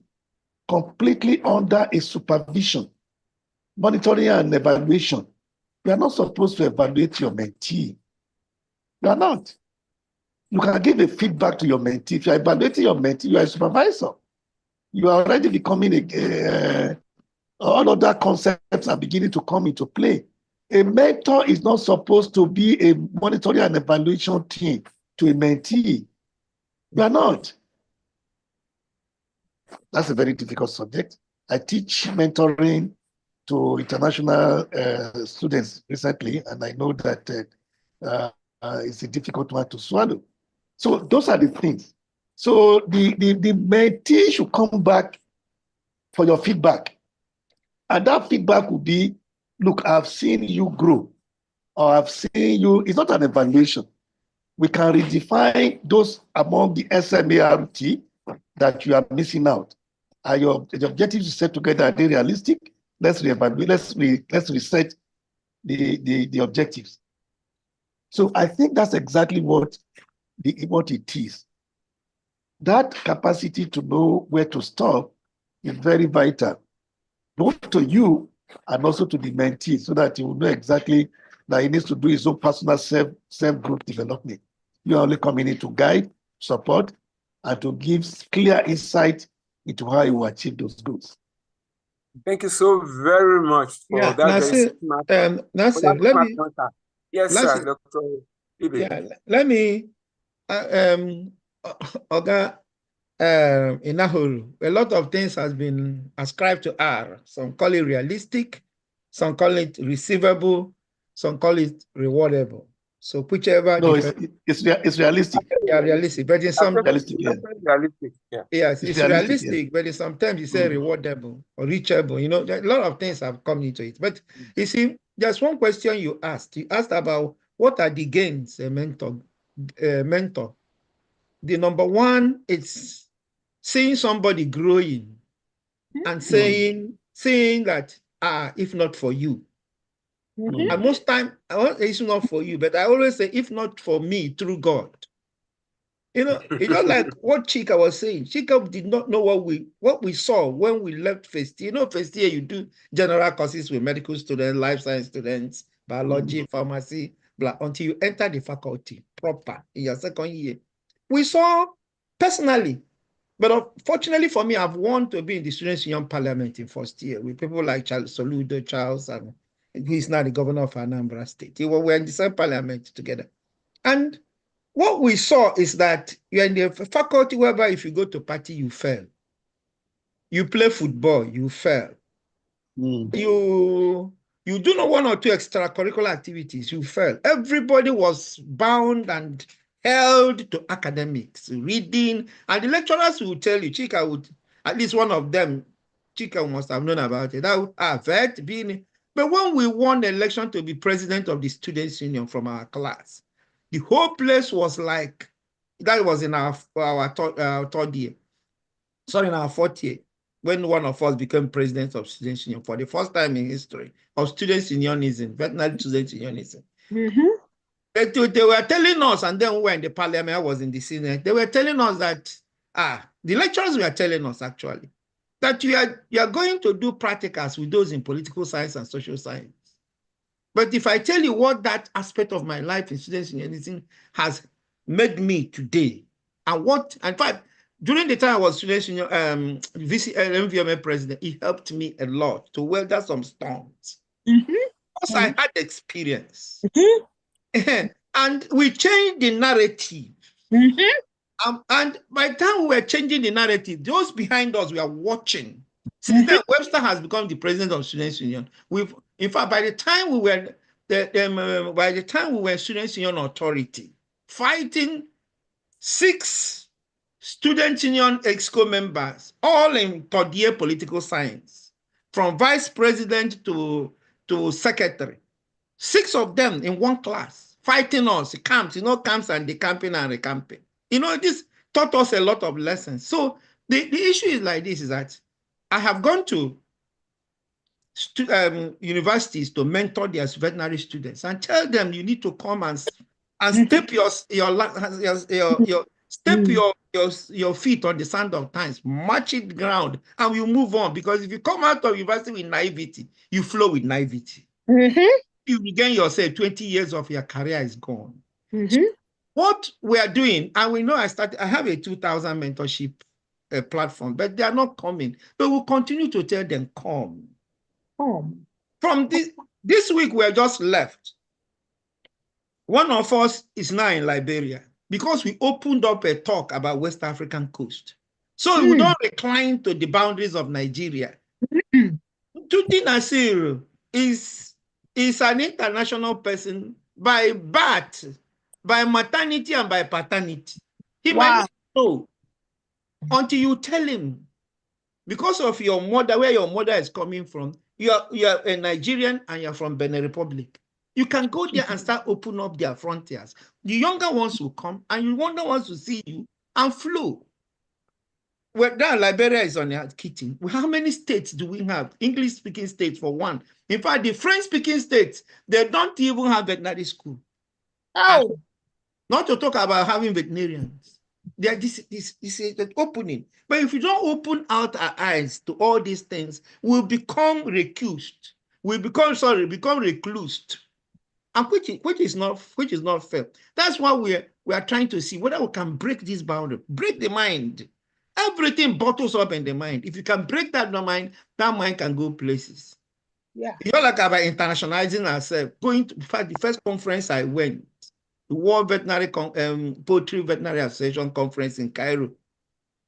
completely under a supervision, monitoring and evaluation, you are not supposed to evaluate your mentee. You are not. You can give a feedback to your mentee. If you are evaluating your mentee, you are a supervisor. You are already becoming all other concepts are beginning to come into play. A mentor is not supposed to be a monitoring and evaluation team to a mentee. You are not. That's a very difficult subject. I teach mentoring to international students recently, and I know that it's a difficult one to swallow. So those are the things. So the mentee should come back for your feedback. And that feedback will be, look, I've seen you grow, or I've seen you, it's not an evaluation. We can redefine those among the SMART that you are missing out. Are your objectives you set together, are they realistic? Let's reevaluate, let's reset the objectives. So I think that's exactly what it is. That capacity to know where to stop is very vital, both to you and also to the mentee, so that he will know exactly that he needs to do his own personal self-growth development. You are only coming in to guide, support, and to give clear insight into how you will achieve those goals. Thank you so very much for that. Nasir, let me. Yes, sir, Dr. Ibe. Yeah, let me. Oga Enahoro, a lot of things has been ascribed to R. Some call it realistic, some call it receivable, some call it rewardable. So whichever. No, it's realistic. Yeah, realistic, but in some realistic. Yeah. Yes, it's realistic, but sometimes you say rewardable or reachable. You know, a lot of things have come into it. But you see, there's one question you asked. You asked about what are the gains a mentor. The number one is seeing somebody growing and saying that if not for you. And most time, it's not for you, but I always say, if not for me, through God. You know, it's not like what Chika was saying. Chika did not know what we saw when we left first year. You know, first year you do general courses with medical students, life science students, biology, pharmacy, blah, until you enter the faculty proper in your second year. We saw personally, but unfortunately for me, I've wanted to be in the Students' Union Parliament in first year with people like Charles Soludo, and who is now the governor of Anambra State. We were in the same parliament together. And what we saw is that you're in the faculty whereby if you go to party, you fail. You play football, you fail. You do not one or two extracurricular activities, you fail. Everybody was bound and held to academics, reading, and the lecturers will tell you, Chika would, at least one of them, Chika must have known about it. But when we won the election to be president of the Students' Union from our class, the whole place was like, that was in our third year. Sorry, in our fourth year, when one of us became president of Students' Union for the first time in history of Students' Unionism, veterinary Students' Unionism. But they were telling us, and then we were in the parliament, I was in the Senate, they were telling us that, the lecturers were telling us actually, that you are going to do practicals with those in political science and social science. But if I tell you what that aspect of my life in Students' Unionism has made me today, and what, in fact, during the time I was Students' Union MVMA president, it helped me a lot to weather some storms. Because I had experience. And we changed the narrative. And by the time we were changing the narrative, those behind us were watching. Since then, Webster has become the president of Students' Union. In fact, by the time we were Students' Union Authority, fighting 6 student union exco members, all in third year political science, from vice president to secretary. 6 of them in one class, fighting us, camps, camps and decamping and recamping. This taught us a lot of lessons. So the issue is like this, is that I have gone to universities to mentor their veterinary students and tell them you need to come and step your feet on the sand of times, march it ground, and you move on. Because if you come out of university with naivety, you flow with naivety. You regain yourself, 20 years of your career is gone. So what we are doing, and we know I have a 2000 mentorship platform, but they are not coming. But we'll continue to tell them, come. From this week, we're just left. One of us is now in Liberia because we opened up a talk about West African coast. So we don't recline to the boundaries of Nigeria. Tuti Nasir is an international person by birth, by maternity and by paternity. He might not know until you tell him, because of your mother, where your mother is coming from, you are a Nigerian and you're from Benin Republic. You can go there and start opening up their frontiers. The younger ones will come and the younger ones will see you and flow. Well, that Liberia is on the kitchen. How many states do we have? English-speaking states for one. In fact, the French-speaking states, they don't even have veterinary school. Oh. Not to talk about having veterinarians. This is an opening. But if you don't open out our eyes to all these things, we'll become recused. We'll become reclused. And which is not fair. That's why we are trying to see whether we can break this boundary, break the mind. Everything bottles up in the mind. If you can break that mind can go places. Yeah. You're like about internationalizing ourselves. In fact, the first conference I went, the World Veterinary Poultry Veterinary Association conference in Cairo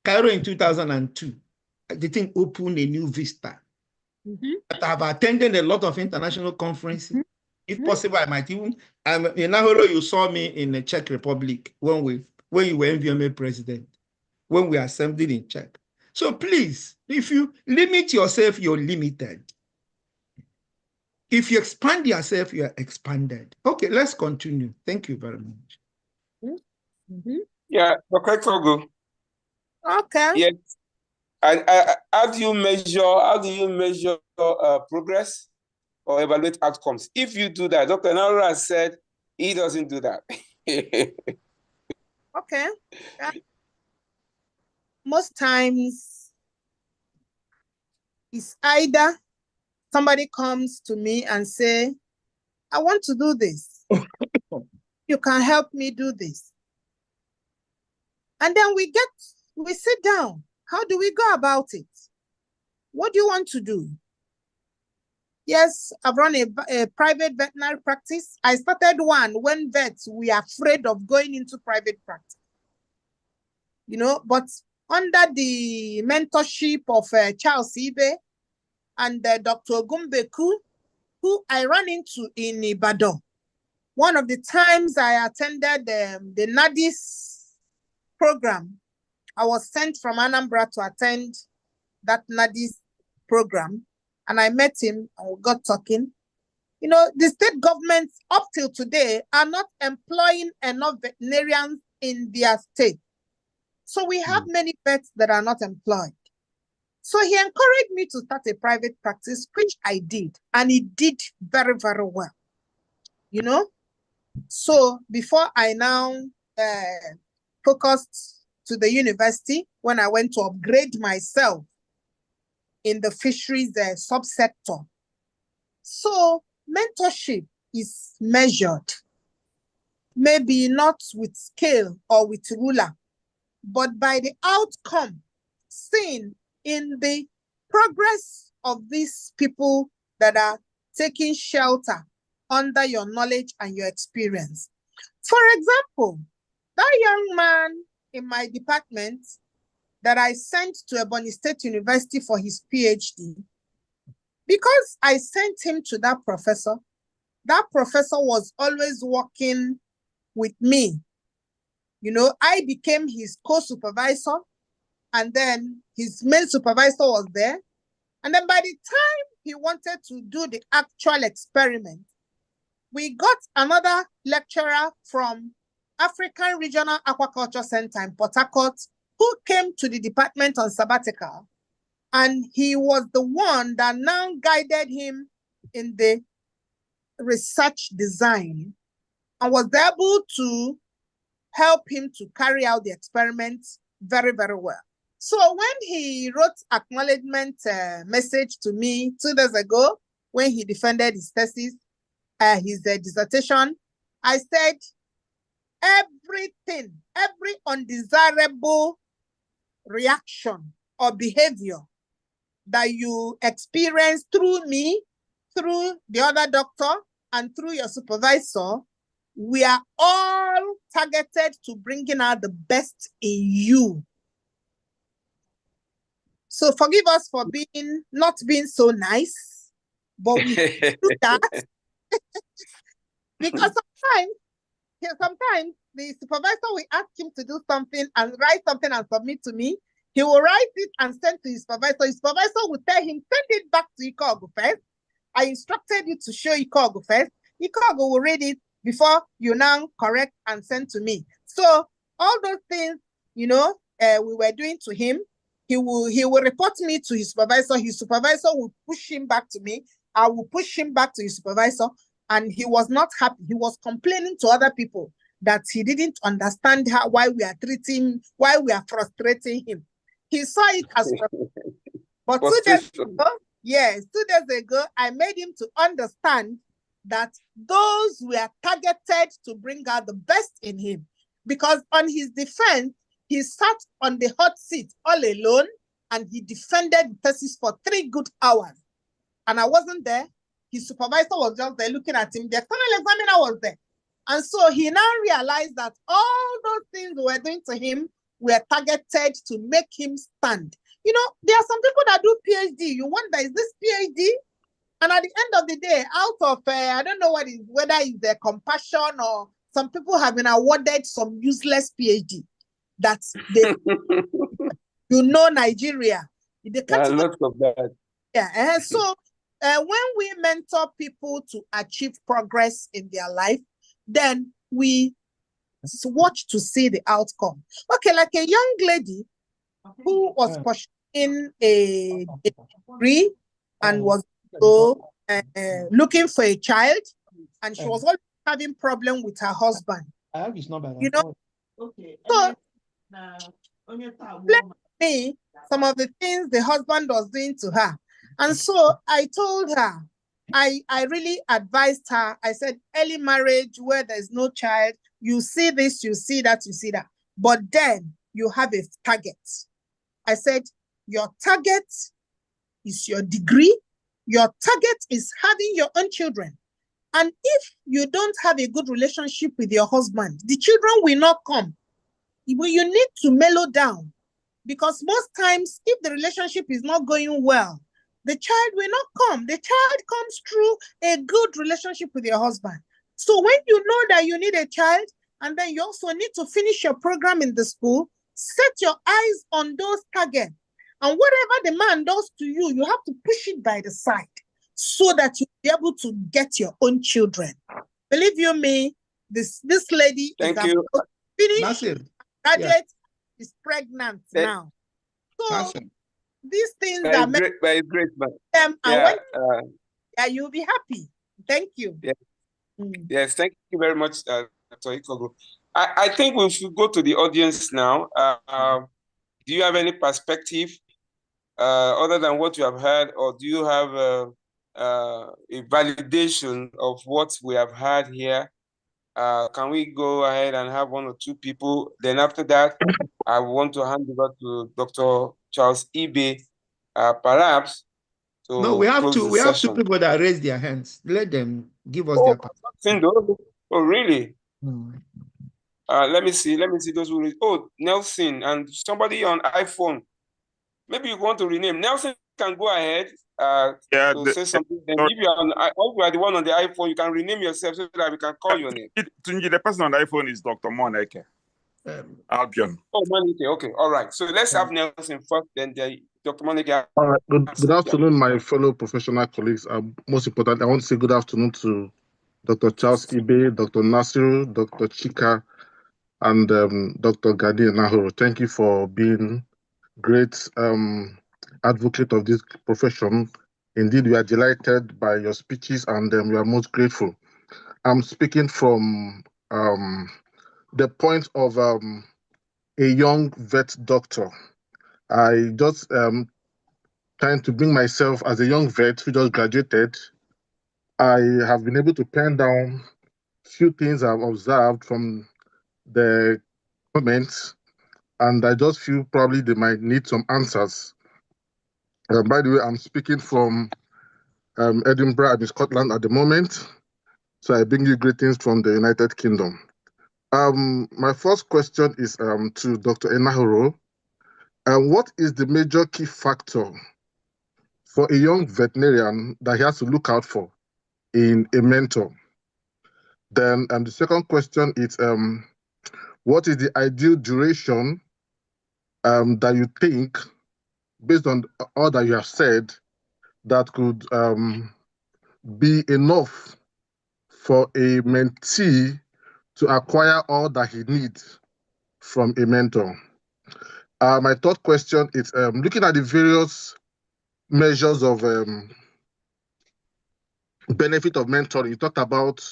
in 2002. The thing opened a new vista. I've attended a lot of international conferences. If possible, I might even. In Enahoro, you saw me in the Czech Republic when you were NVMA president, when we assembled in Czech. So please, if you limit yourself, you're limited. If you expand yourself, you are expanded. Okay, let's continue. Thank you very much. Yeah, Dr. Ikeogu. Okay. Yes. And how do you measure progress or evaluate outcomes? If you do that, Dr. Enahoro has said he doesn't do that. Okay. Most times, it's either somebody comes to me and say, I want to do this. You can help me do this. And then we sit down. How do we go about it? What do you want to do? Yes, I've run a private veterinary practice. I started one when vets were afraid of going into private practice. But under the mentorship of Charles Ibe and Dr. Gumbeku, who I ran into in Ibadan. One of the times I attended the NADIS program, I was sent from Anambra to attend that NADIS program, and I met him and we got talking. The state governments up till today are not employing enough veterinarians in their state. So we have many vets that are not employed. So he encouraged me to start a private practice, which I did, and it did very, very well. So before I now focused to the university, when I went to upgrade myself in the fisheries subsector. So mentorship is measured, maybe not with scale or with ruler, but by the outcome seen in the progress of these people that are taking shelter under your knowledge and your experience. For example, that young man in my department that I sent to Ebonyi State University for his PhD, because I sent him to that professor was always working with me I became his co-supervisor, and then his main supervisor was there. And then by the time he wanted to do the actual experiment, we got another lecturer from African Regional Aquaculture Center in Port Harcourt who came to the department on sabbatical. And he was the one that now guided him in the research design and was able to help him to carry out the experiment very, very well. So when he wrote acknowledgement message to me 2 days ago, when he defended his thesis, his dissertation, I said, everything, every undesirable reaction or behavior that you experience through me, through the other doctor, and through your supervisor, we are all targeted to bringing out the best in you. So forgive us for not being so nice, but we do that because sometimes the supervisor will ask him to do something and write something and submit to me. He will write it and send to his supervisor. His supervisor will tell him, send it back to Ikeogu first. I instructed you to show Ikeogu first. Ikeogu will read it before you now correct and send to me. So all those things, we were doing to him, he will report me to his supervisor. His supervisor will push him back to me. I will push him back to his supervisor. And he was not happy. He was complaining to other people that he didn't understand why we are frustrating him. He saw it as but 2 days ago, 2 days ago, I made him to understand that those were targeted to bring out the best in him. Because on his defense, he sat on the hot seat all alone and he defended the thesis for 3 good hours. And I wasn't there. His supervisor was just there looking at him. The external examiner was there. And so he now realized that all those things we were doing to him were targeted to make him stand. There are some people that do PhD. You wonder, is this PhD? And at the end of the day, out of, I don't know whether it's their compassion or some people have been awarded some useless PhD. That's Nigeria. Lots of that. Yeah. So when we mentor people to achieve progress in their life, then we watch to see the outcome. Okay, like a young lady who was pursuing a degree and was looking for a child, and she was always having problem with her husband. I have his number. So me some of the things the husband was doing to her. And so I told her, I really advised her. I said, early marriage where there's no child, you see this, you see that, you see that. But then you have a target. I said, your target is your degree. Your target is having your own children. And if you don't have a good relationship with your husband, the children will not come. You need to mellow down. Because most times, if the relationship is not going well, the child will not come. The child comes through a good relationship with your husband. So when you know that you need a child, and then you also need to finish your program in the school, set your eyes on those targets. And whatever the man does to you, you have to push it by the side so that you'll be able to get your own children. Believe you me, this lady is finished, graduate, is pregnant now. So these things are great, man. You'll be happy. Thank you. Yeah. Yes, thank you very much, Dr. Ikeogu. I think we should go to the audience now. Do you have any perspective other than what you have heard, or do you have a validation of what we have heard here? Can we go ahead and have 1 or 2 people? Then after that, I want to hand over to Dr. Charles Ibe, perhaps. No, we have 2 people that raise their hands. Let them give us their perspective. Oh, really? Hmm. Let me see those who. Oh, Nelson and somebody on iPhone. Maybe you want to rename. Nelson can go ahead to say something. Then if you are the one on the iPhone, you can rename yourself so that we can call your name. The person on the iPhone is Dr. Moneke. Albion. Oh, Monike. Okay, all right. So let's have Nelson first, then Dr. Monike. All right. Good afternoon, my fellow professional colleagues. Most important, I want to say good afternoon to Dr. Charles Ibe, Dr. Nasiru, Dr. Chika, and Dr. Gani Enahoro. Thank you for being great advocate of this profession. Indeed, we are delighted by your speeches, and we are most grateful. I'm speaking from the point of a young vet doctor. I just trying to bring myself as a young vet who just graduated. I have been able to pen down few things I've observed from the comments, and I just feel probably they might need some answers. By the way, I'm speaking from Edinburgh, I'm in Scotland at the moment, so I bring you greetings from the United Kingdom. My first question is to Dr. Enahoro. What is the major key factor for a young veterinarian that he has to look out for in a mentor? Then the second question is, what is the ideal duration that you think, based on all that you have said, that could be enough for a mentee to acquire all that he needs from a mentor? My third question is, looking at the various measures of benefit of mentoring, you talked about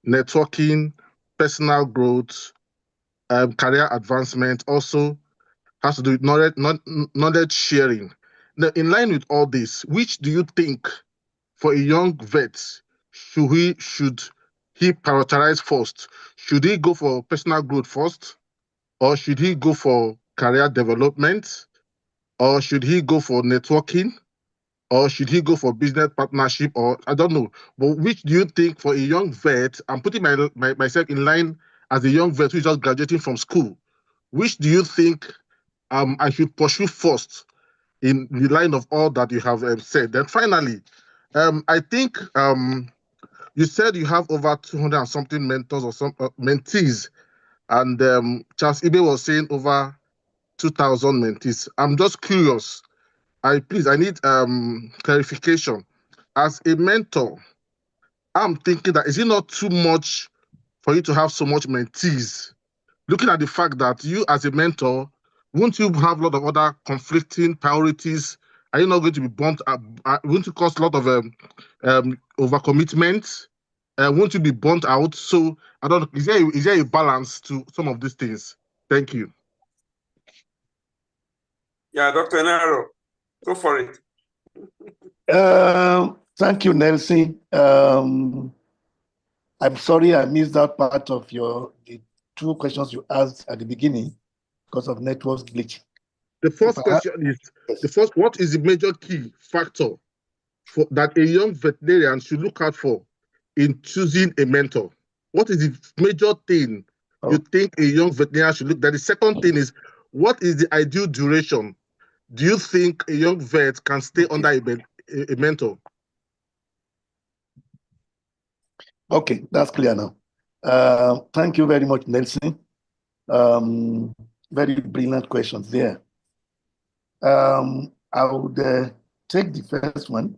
networking, personal growth, career advancement, also has to do with knowledge sharing. Now, in line with all this, which do you think for a young vet should he prioritize first? Should he go for personal growth first, or should he go for career development, or should he go for networking, or should he go for business partnership, or I don't know. But which do you think for a young vet? I'm putting myself in line as a young vet who's just graduating from school. Which do you think I should pursue first in the line of all that you have said? Then finally, I think you said you have over 200 and something mentors or some mentees, and Charles Ibe was saying over 2,000 mentees. I'm just curious. I need clarification. As a mentor, I'm thinking that is it not too much for you to have so much mentees? Looking at the fact that you as a mentor, won't you have a lot of other conflicting priorities? Are you not going to be bumped up? Won't you cause a lot of overcommitment? Won't you be burnt out? So I don't know. Is there a balance to some of these things? Thank you. Yeah, Dr. Enahoro, go for it. Thank you, Nelson. I'm sorry I missed that part of the two questions you asked at the beginning because of network glitch. The first question is, what is the major key factor that a young veterinarian should look out for in choosing a mentor? What is the major thing you think a young veterinarian should look at? The second thing is, what is the ideal duration? Do you think a young vet can stay under a mentor? Okay, that's clear now. Thank you very much, Nelson. Very brilliant questions there. I would take the first one,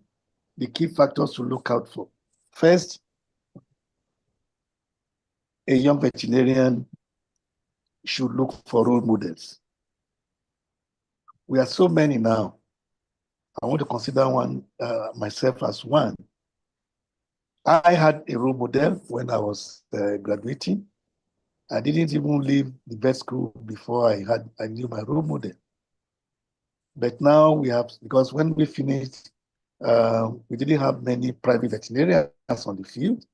the key factors to look out for. First, a young veterinarian should look for role models. We are so many now. I want to consider one, myself as one. I had a role model when I was graduating. I didn't even leave the vet school before I knew my role model. But now we have, because when we finished, we didn't have many private veterinarians on the field,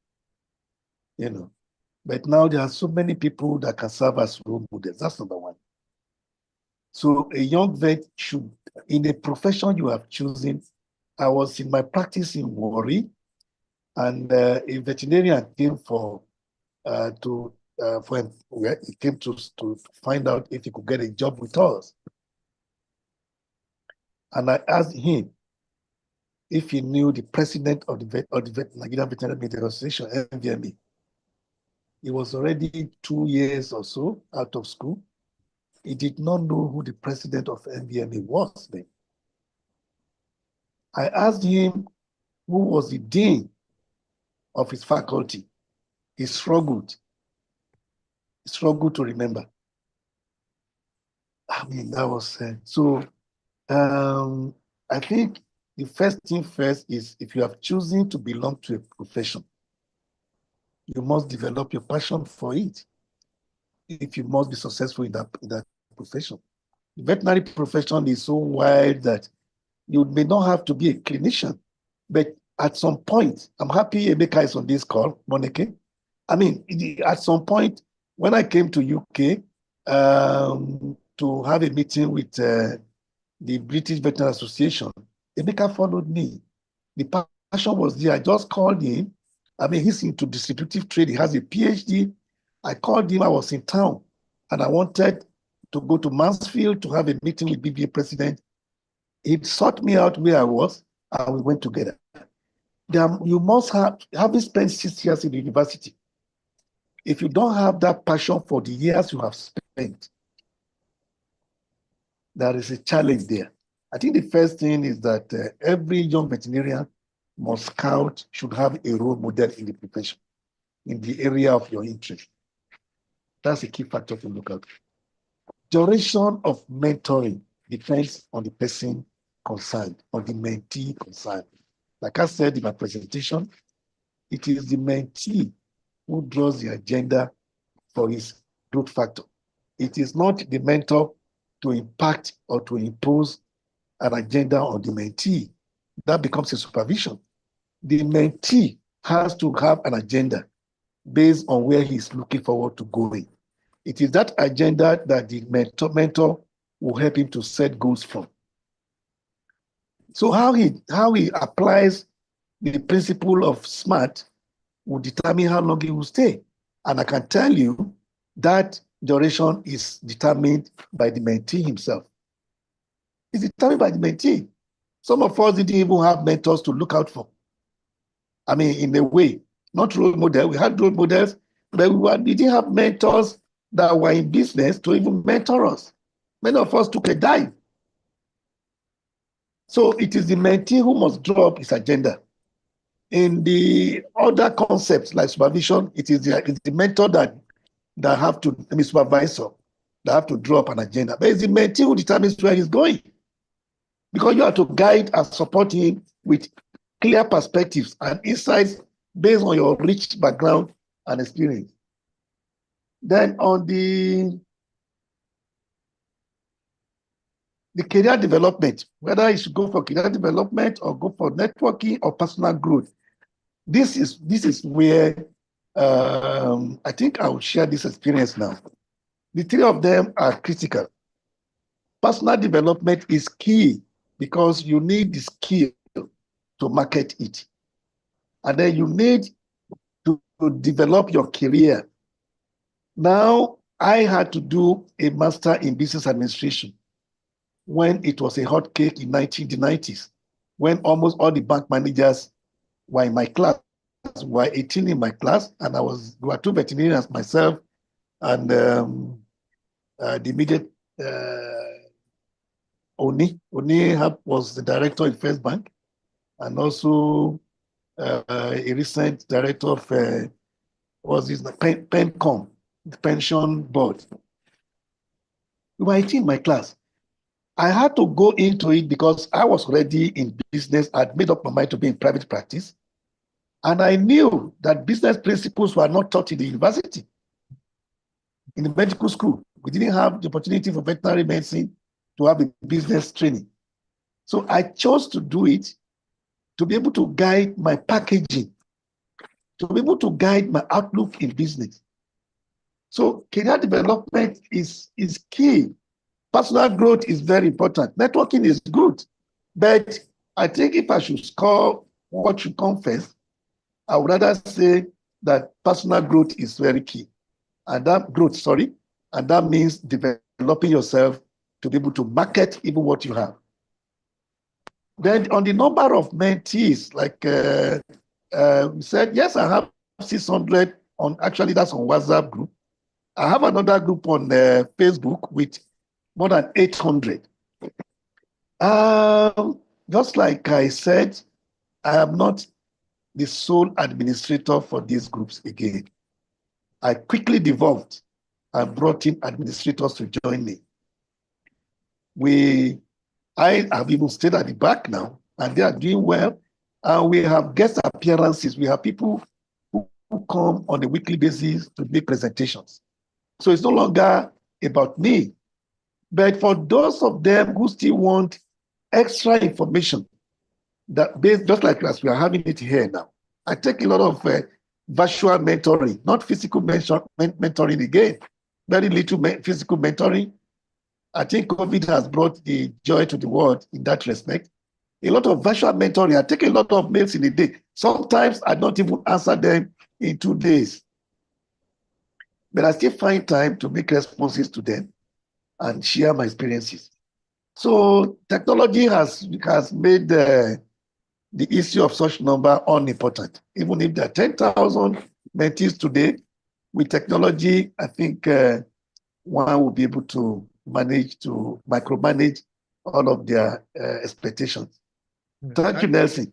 But now there are so many people that can serve as role models. That's number one. So a young vet should, in the profession you have chosen, I was in my practice in Warri, and a veterinarian came he came to find out if he could get a job with us. And I asked him if he knew the president of the Nigerian Veterinary Medical Association, NVMA. He was already 2 years or so out of school. He did not know who the president of NVMA was then. I asked him who was the dean of his faculty. He struggled to remember. I mean, that was so. I think the first thing first is, if you have chosen to belong to a profession, you must develop your passion for it. If you must be successful in that profession. The veterinary profession is so wide that you may not have to be a clinician, but at some point, I'm happy Emeka is on this call, Monike. I mean, at some point, when I came to UK to have a meeting with the British Veterinary Association, Emeka followed me. The passion was there. I just called him. I mean, he's into distributive trade. He has a PhD. I called him. I was in town, and I wanted to go to Mansfield to have a meeting with BBA president. He sought me out where I was, and we went together. You must have, having spent 6 years in the university, if you don't have that passion for the years you have spent, there is a challenge there. I think the first thing is that every young veterinarian should have a role model in the profession, in the area of your interest. That's a key factor to look at. Duration of mentoring depends on the person concerned, on the mentee concerned. Like I said in my presentation, it is the mentee who draws the agenda for his growth factor. It is not the mentor to impact or to impose an agenda on the mentee. That becomes a supervision. The mentee has to have an agenda based on where he's looking forward to going. It is that agenda that the mentor will help him to set goals from. So how he applies the principle of SMART will determine how long he will stay. And I can tell you that duration is determined by the mentee himself. It's determined by the mentee. Some of us didn't even have mentors to look out for. I mean, in a way, not role models. We had role models, but we didn't have mentors that were in business to even mentor us. Many of us took a dive. So it is the mentee who must draw up his agenda. In the other concepts like supervision, it's the mentor that have to, supervisor, that have to draw up an agenda. But it's the mentee who determines where he's going. Because you have to guide and support him with clear perspectives and insights based on your rich background and experience. Then on the career development, whether you should go for career development or go for networking or personal growth, this is where I think I will share this experience now. The three of them are critical. Personal development is key because you need the skill to market it. And then you need to develop your career. Now, I had to do a master in business administration when it was a hot cake in the 1990s, when almost all the bank managers were in my class, were 18 in my class, and there were two veterinarians, myself and the immediate Oni. Oni was the director in First Bank, and also a recent director of PenCom, the pension board. We were 18 in my class. I had to go into it because I was already in business. I'd made up my mind to be in private practice. And I knew that business principles were not taught in the university, in the medical school. We didn't have the opportunity for veterinary medicine to have a business training. So I chose to do it to be able to guide my packaging, to be able to guide my outlook in business. So career development is key. Personal growth is very important. Networking is good. But I think if I should score what should come first, I would rather say that personal growth is very key. And that means developing yourself to be able to market even what you have. Then on the number of mentees, like we said, yes, I have 600 actually that's on WhatsApp group. I have another group on Facebook with more than 800. Just like I said, I am not the sole administrator for these groups again. I quickly devolved and brought in administrators to join me. I have even stayed at the back now, and they are doing well. We have guest appearances. We have people who come on a weekly basis to make presentations. So it's no longer about me. But for those of them who still want extra information, that based just like as we are having it here now, I take a lot of virtual mentoring, not physical mentoring again. Very little physical mentoring. I think COVID has brought the joy to the world in that respect. A lot of virtual mentoring. I take a lot of mails in a day. Sometimes I don't even answer them in 2 days. But I still find time to make responses to them and share my experiences. So technology has made the issue of such number unimportant. Even if there are 10,000 mentees today, with technology, I think one will be able to micromanage all of their expectations. Thank you, Nelson.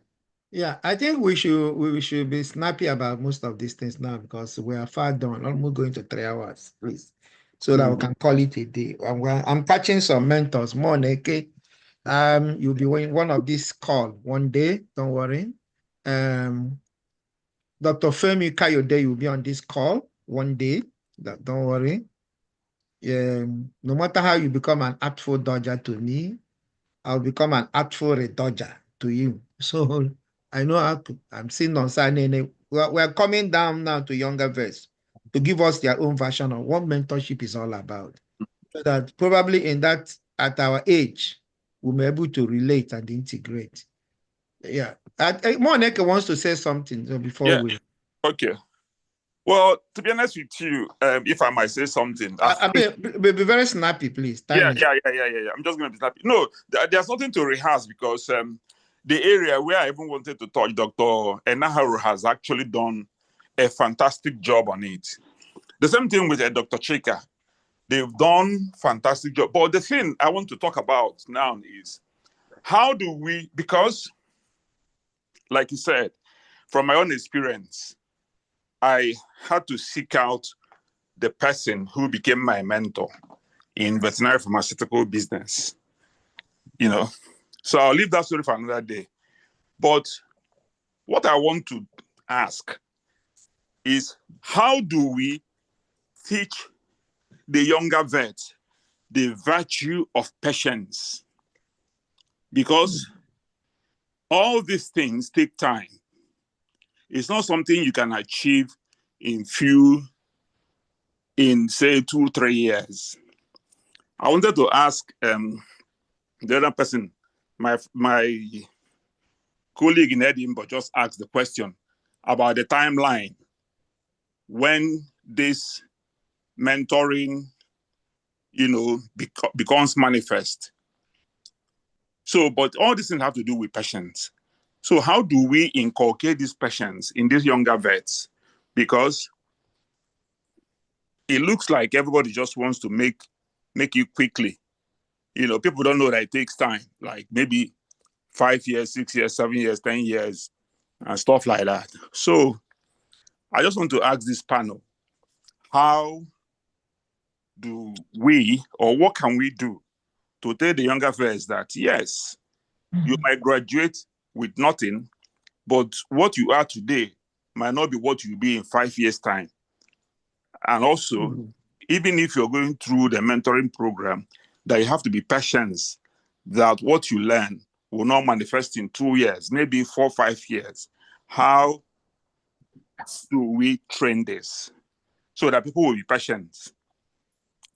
Yeah, I think we should be snappy about most of these things now because we are far done, almost going to 3 hours, please, so that we can call it a day. I'm catching some mentors, more naked. You'll be in one of these call one day. Don't worry. Dr. Femi Kayode, you'll be on this call one day. Don't worry. No matter how you become an artful dodger to me, I'll become an artful dodger to you. So I know how to. I'm seeing on Sunday. We're coming down now to younger vets to give us their own version of what mentorship is all about. So that probably at our age, we'll be able to relate and integrate. Yeah. Moneke wants to say something before we. Okay. Well, to be honest with you, if I might say something. Be very snappy, please. Yeah. I'm just going to be snappy. No, there's nothing to rehearse because the area where I even wanted to touch, Dr. Enahoro has actually done a fantastic job on it. The same thing with Dr. Chika. They've done fantastic job. But the thing I want to talk about now is how do we, because like you said, from my own experience, I had to seek out the person who became my mentor in veterinary pharmaceutical business, So I'll leave that story for another day. But what I want to ask is how do we teach the younger vets the virtue of patience? Because all these things take time. It's not something you can achieve in say 2-3 years. I wanted to ask the other person, my colleague in Edinburgh just asked the question about the timeline when this mentoring, becomes manifest. So, but all these things have to do with patience. So how do we inculcate this patience in these younger vets? Because it looks like everybody just wants to make it quickly. People don't know that it takes time, like maybe 5 years, 6 years, 7 years, 10 years, and stuff like that. So I just want to ask this panel, how do we, or what can we do to tell the younger vets that, yes, you might graduate with nothing, but what you are today might not be what you'll be in 5 years' time. And also, even if you're going through the mentoring program, that you have to be patient, that what you learn will not manifest in 2 years, maybe 4 or 5 years. How do we train this so that people will be patient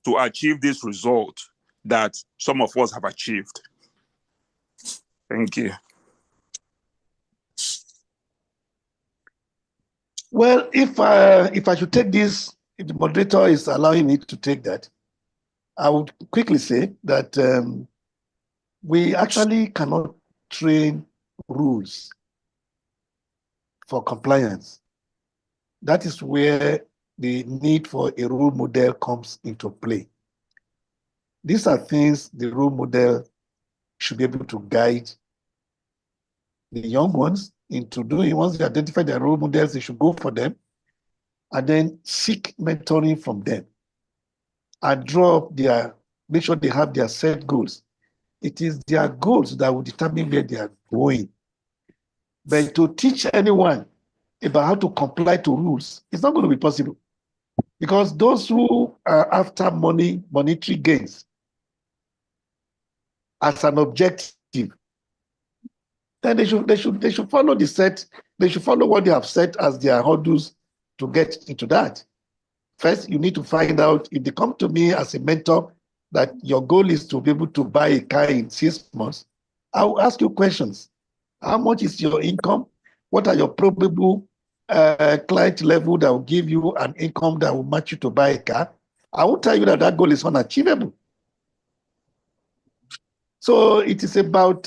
to achieve this result that some of us have achieved? Thank you. Well, if I should take this, if the moderator is allowing me to take that, I would quickly say that we actually cannot train rules for compliance. That is where the need for a role model comes into play. These are things the role model should be able to guide the young ones into doing. Once they identify their role models, they should go for them and then seek mentoring from them and draw up make sure they have their set goals. It is their goals that will determine where they are going. But to teach anyone about how to comply to rules, it's not going to be possible. Because those who are after monetary gains as an objective, then they should follow they should follow what they have set as their hurdles to get into that. First, you need to find out, if they come to me as a mentor, that your goal is to be able to buy a car in 6 months, I'll ask you questions. How much is your income? What are your probable client level that will give you an income that will match you to buy a car? I will tell you that that goal is unachievable. So it is about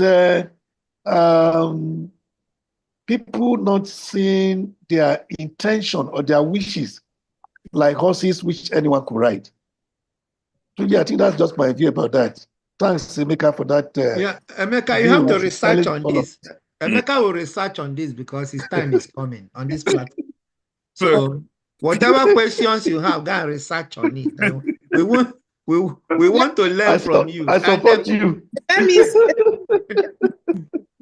people not seeing their intention or their wishes like horses which anyone could ride. So yeah, I think that's just my view about that. Thanks, Emeka, for that. Yeah, Emeka, you have to research on this. Emeka will research on this because his time is coming on this platform. So whatever questions you have, go and research on it. We want to learn from you. I support you.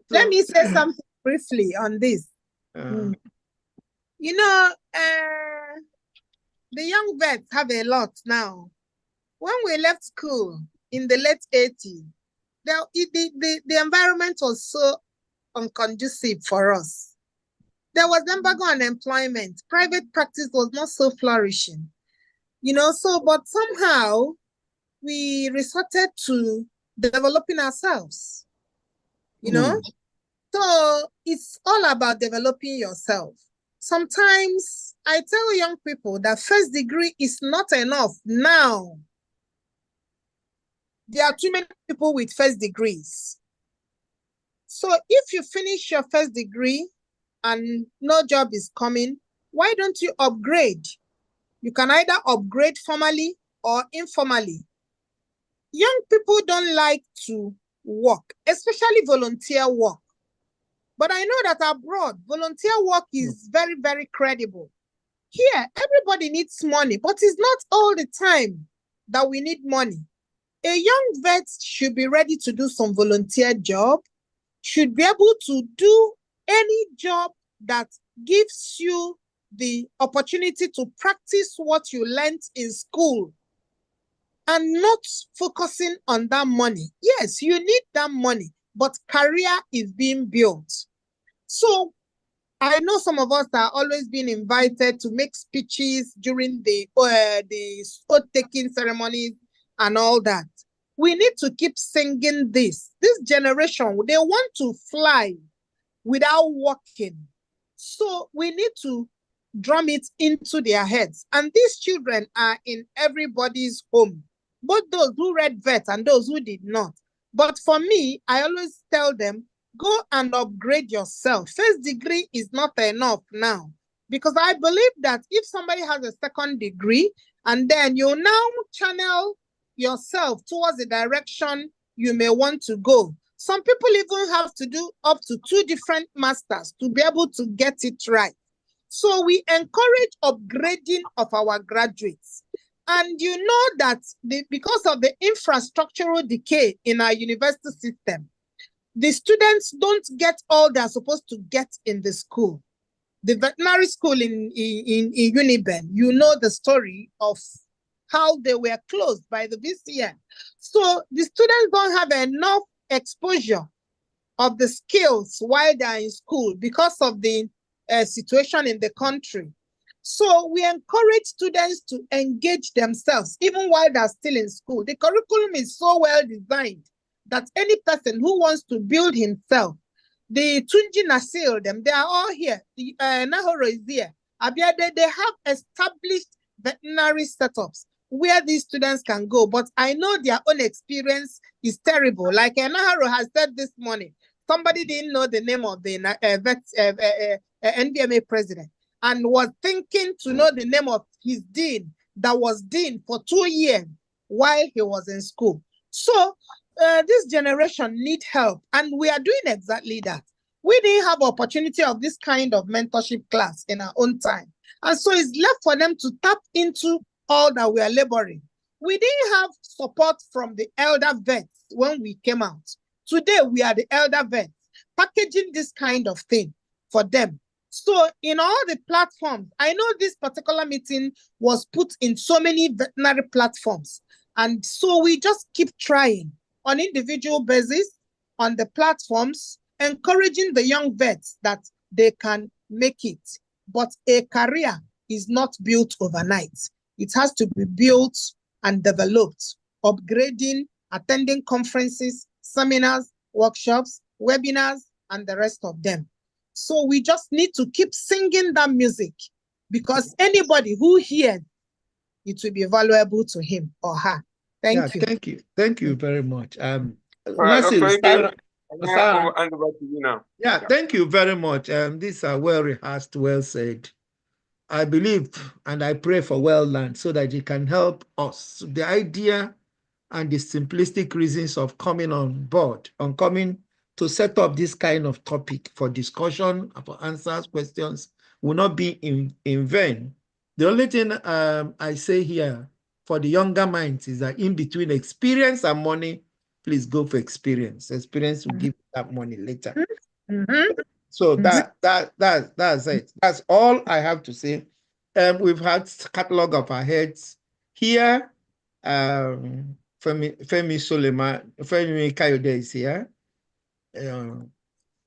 Let me say something briefly on this. You know, the young vets have a lot now. When we left school in the late 80s, the environment was so unconducive for us. There was embargo on employment. Private practice was not so flourishing. You know, but somehow we resorted to developing ourselves. You know? So it's all about developing yourself. Sometimes I tell young people that first degree is not enough now. There are too many people with first degrees. So if you finish your first degree and no job is coming, why don't you upgrade? You can either upgrade formally or informally. Young people don't like to work, especially volunteer work. But I know that abroad, volunteer work is very, very credible. Here, everybody needs money, but it's not all the time that we need money. A young vet should be ready to do some volunteer job, should be able to do any job that gives you the opportunity to practice what you learned in school and not focusing on that money. Yes, you need that money, but career is being built. So I know some of us are always being invited to make speeches during the oath-taking ceremonies and all that. We need to keep singing this. This generation, they want to fly without walking. So we need to drum it into their heads. And these children are in everybody's home, both those who read vet and those who did not. But for me, I always tell them, go and upgrade yourself. First degree is not enough now, because I believe that if somebody has a second degree and then you now channel yourself towards the direction you may want to go. Some people even have to do up to 2 different masters to be able to get it right. So we encourage upgrading of our graduates. And you know that because of the infrastructural decay in our university system, the students don't get all they're supposed to get in the school. The veterinary school in Uniben, you know the story of how they were closed by the VCN. So the students don't have enough exposure of the skills while they're in school because of the situation in the country. So we encourage students to engage themselves even while they're still in school. The curriculum is so well designed that any person who wants to build himself, the Tunji Nasir, they are all here. The Enahoro is here. They have established veterinary setups where these students can go, but I know their own experience is terrible. Like Enahoro has said this morning, somebody didn't know the name of the NDMA president. and was thinking to know the name of his dean that was dean for 2 years while he was in school. So this generation need help, and we are doing exactly that. We didn't have opportunity of this kind of mentorship class in our own time. And so it's left for them to tap into all that we are laboring. We didn't have support from the elder vets when we came out. Today, we are the elder vets packaging this kind of thing for them. So in all the platforms, I know this particular meeting was put in so many veterinary platforms. And so we just keep trying on individual basis, on the platforms, encouraging the young vets that they can make it. But a career is not built overnight. It has to be built and developed, upgrading, attending conferences, seminars, workshops, webinars, and the rest of them. So we just need to keep singing that music, because anybody who hears, it will be valuable to him or her. Thank you. Thank you. Thank you very much. All right, Nasir, Dr. I'll hand over to you now. Yeah, thank you very much. These are well rehearsed, well said. I believe and I pray for well learned so that it can help us. The idea and the simplistic reasons of coming on board, on coming to set up this kind of topic for discussion, for answers, questions, will not be in vain. The only thing I say here for the younger minds is that in between experience and money, please go for experience. Experience will give that money later. So that's it. That's all I have to say. We've had catalog of our heads here. Femi Suleiman, Femi Kayode is here.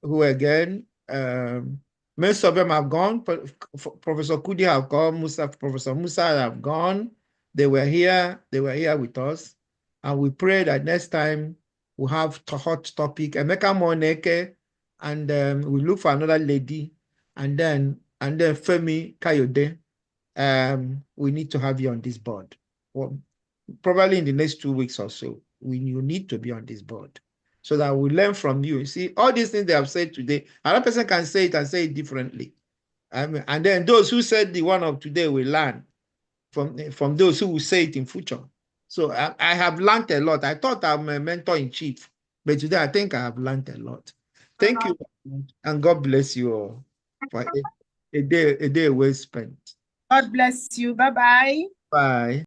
Who again? Most of them have gone. Professor Kudi have gone. Professor Musa have gone. They were here with us. And we pray that next time we'll have a hot topic. Emeka Moneke, and we look for another lady. And then Femi Kayode. We need to have you on this board. Well, probably in the next 2 weeks or so, you need to be on this board so that we learn from you. You see, all these things they have said today, another person can say it and say it differently. And then those who said the one of today will learn from those who will say it in future. So I have learned a lot. I thought I'm a mentor in chief, but today I think I have learned a lot. Thank you, and God bless you all for a day well spent. God bless you. Bye-bye. Bye.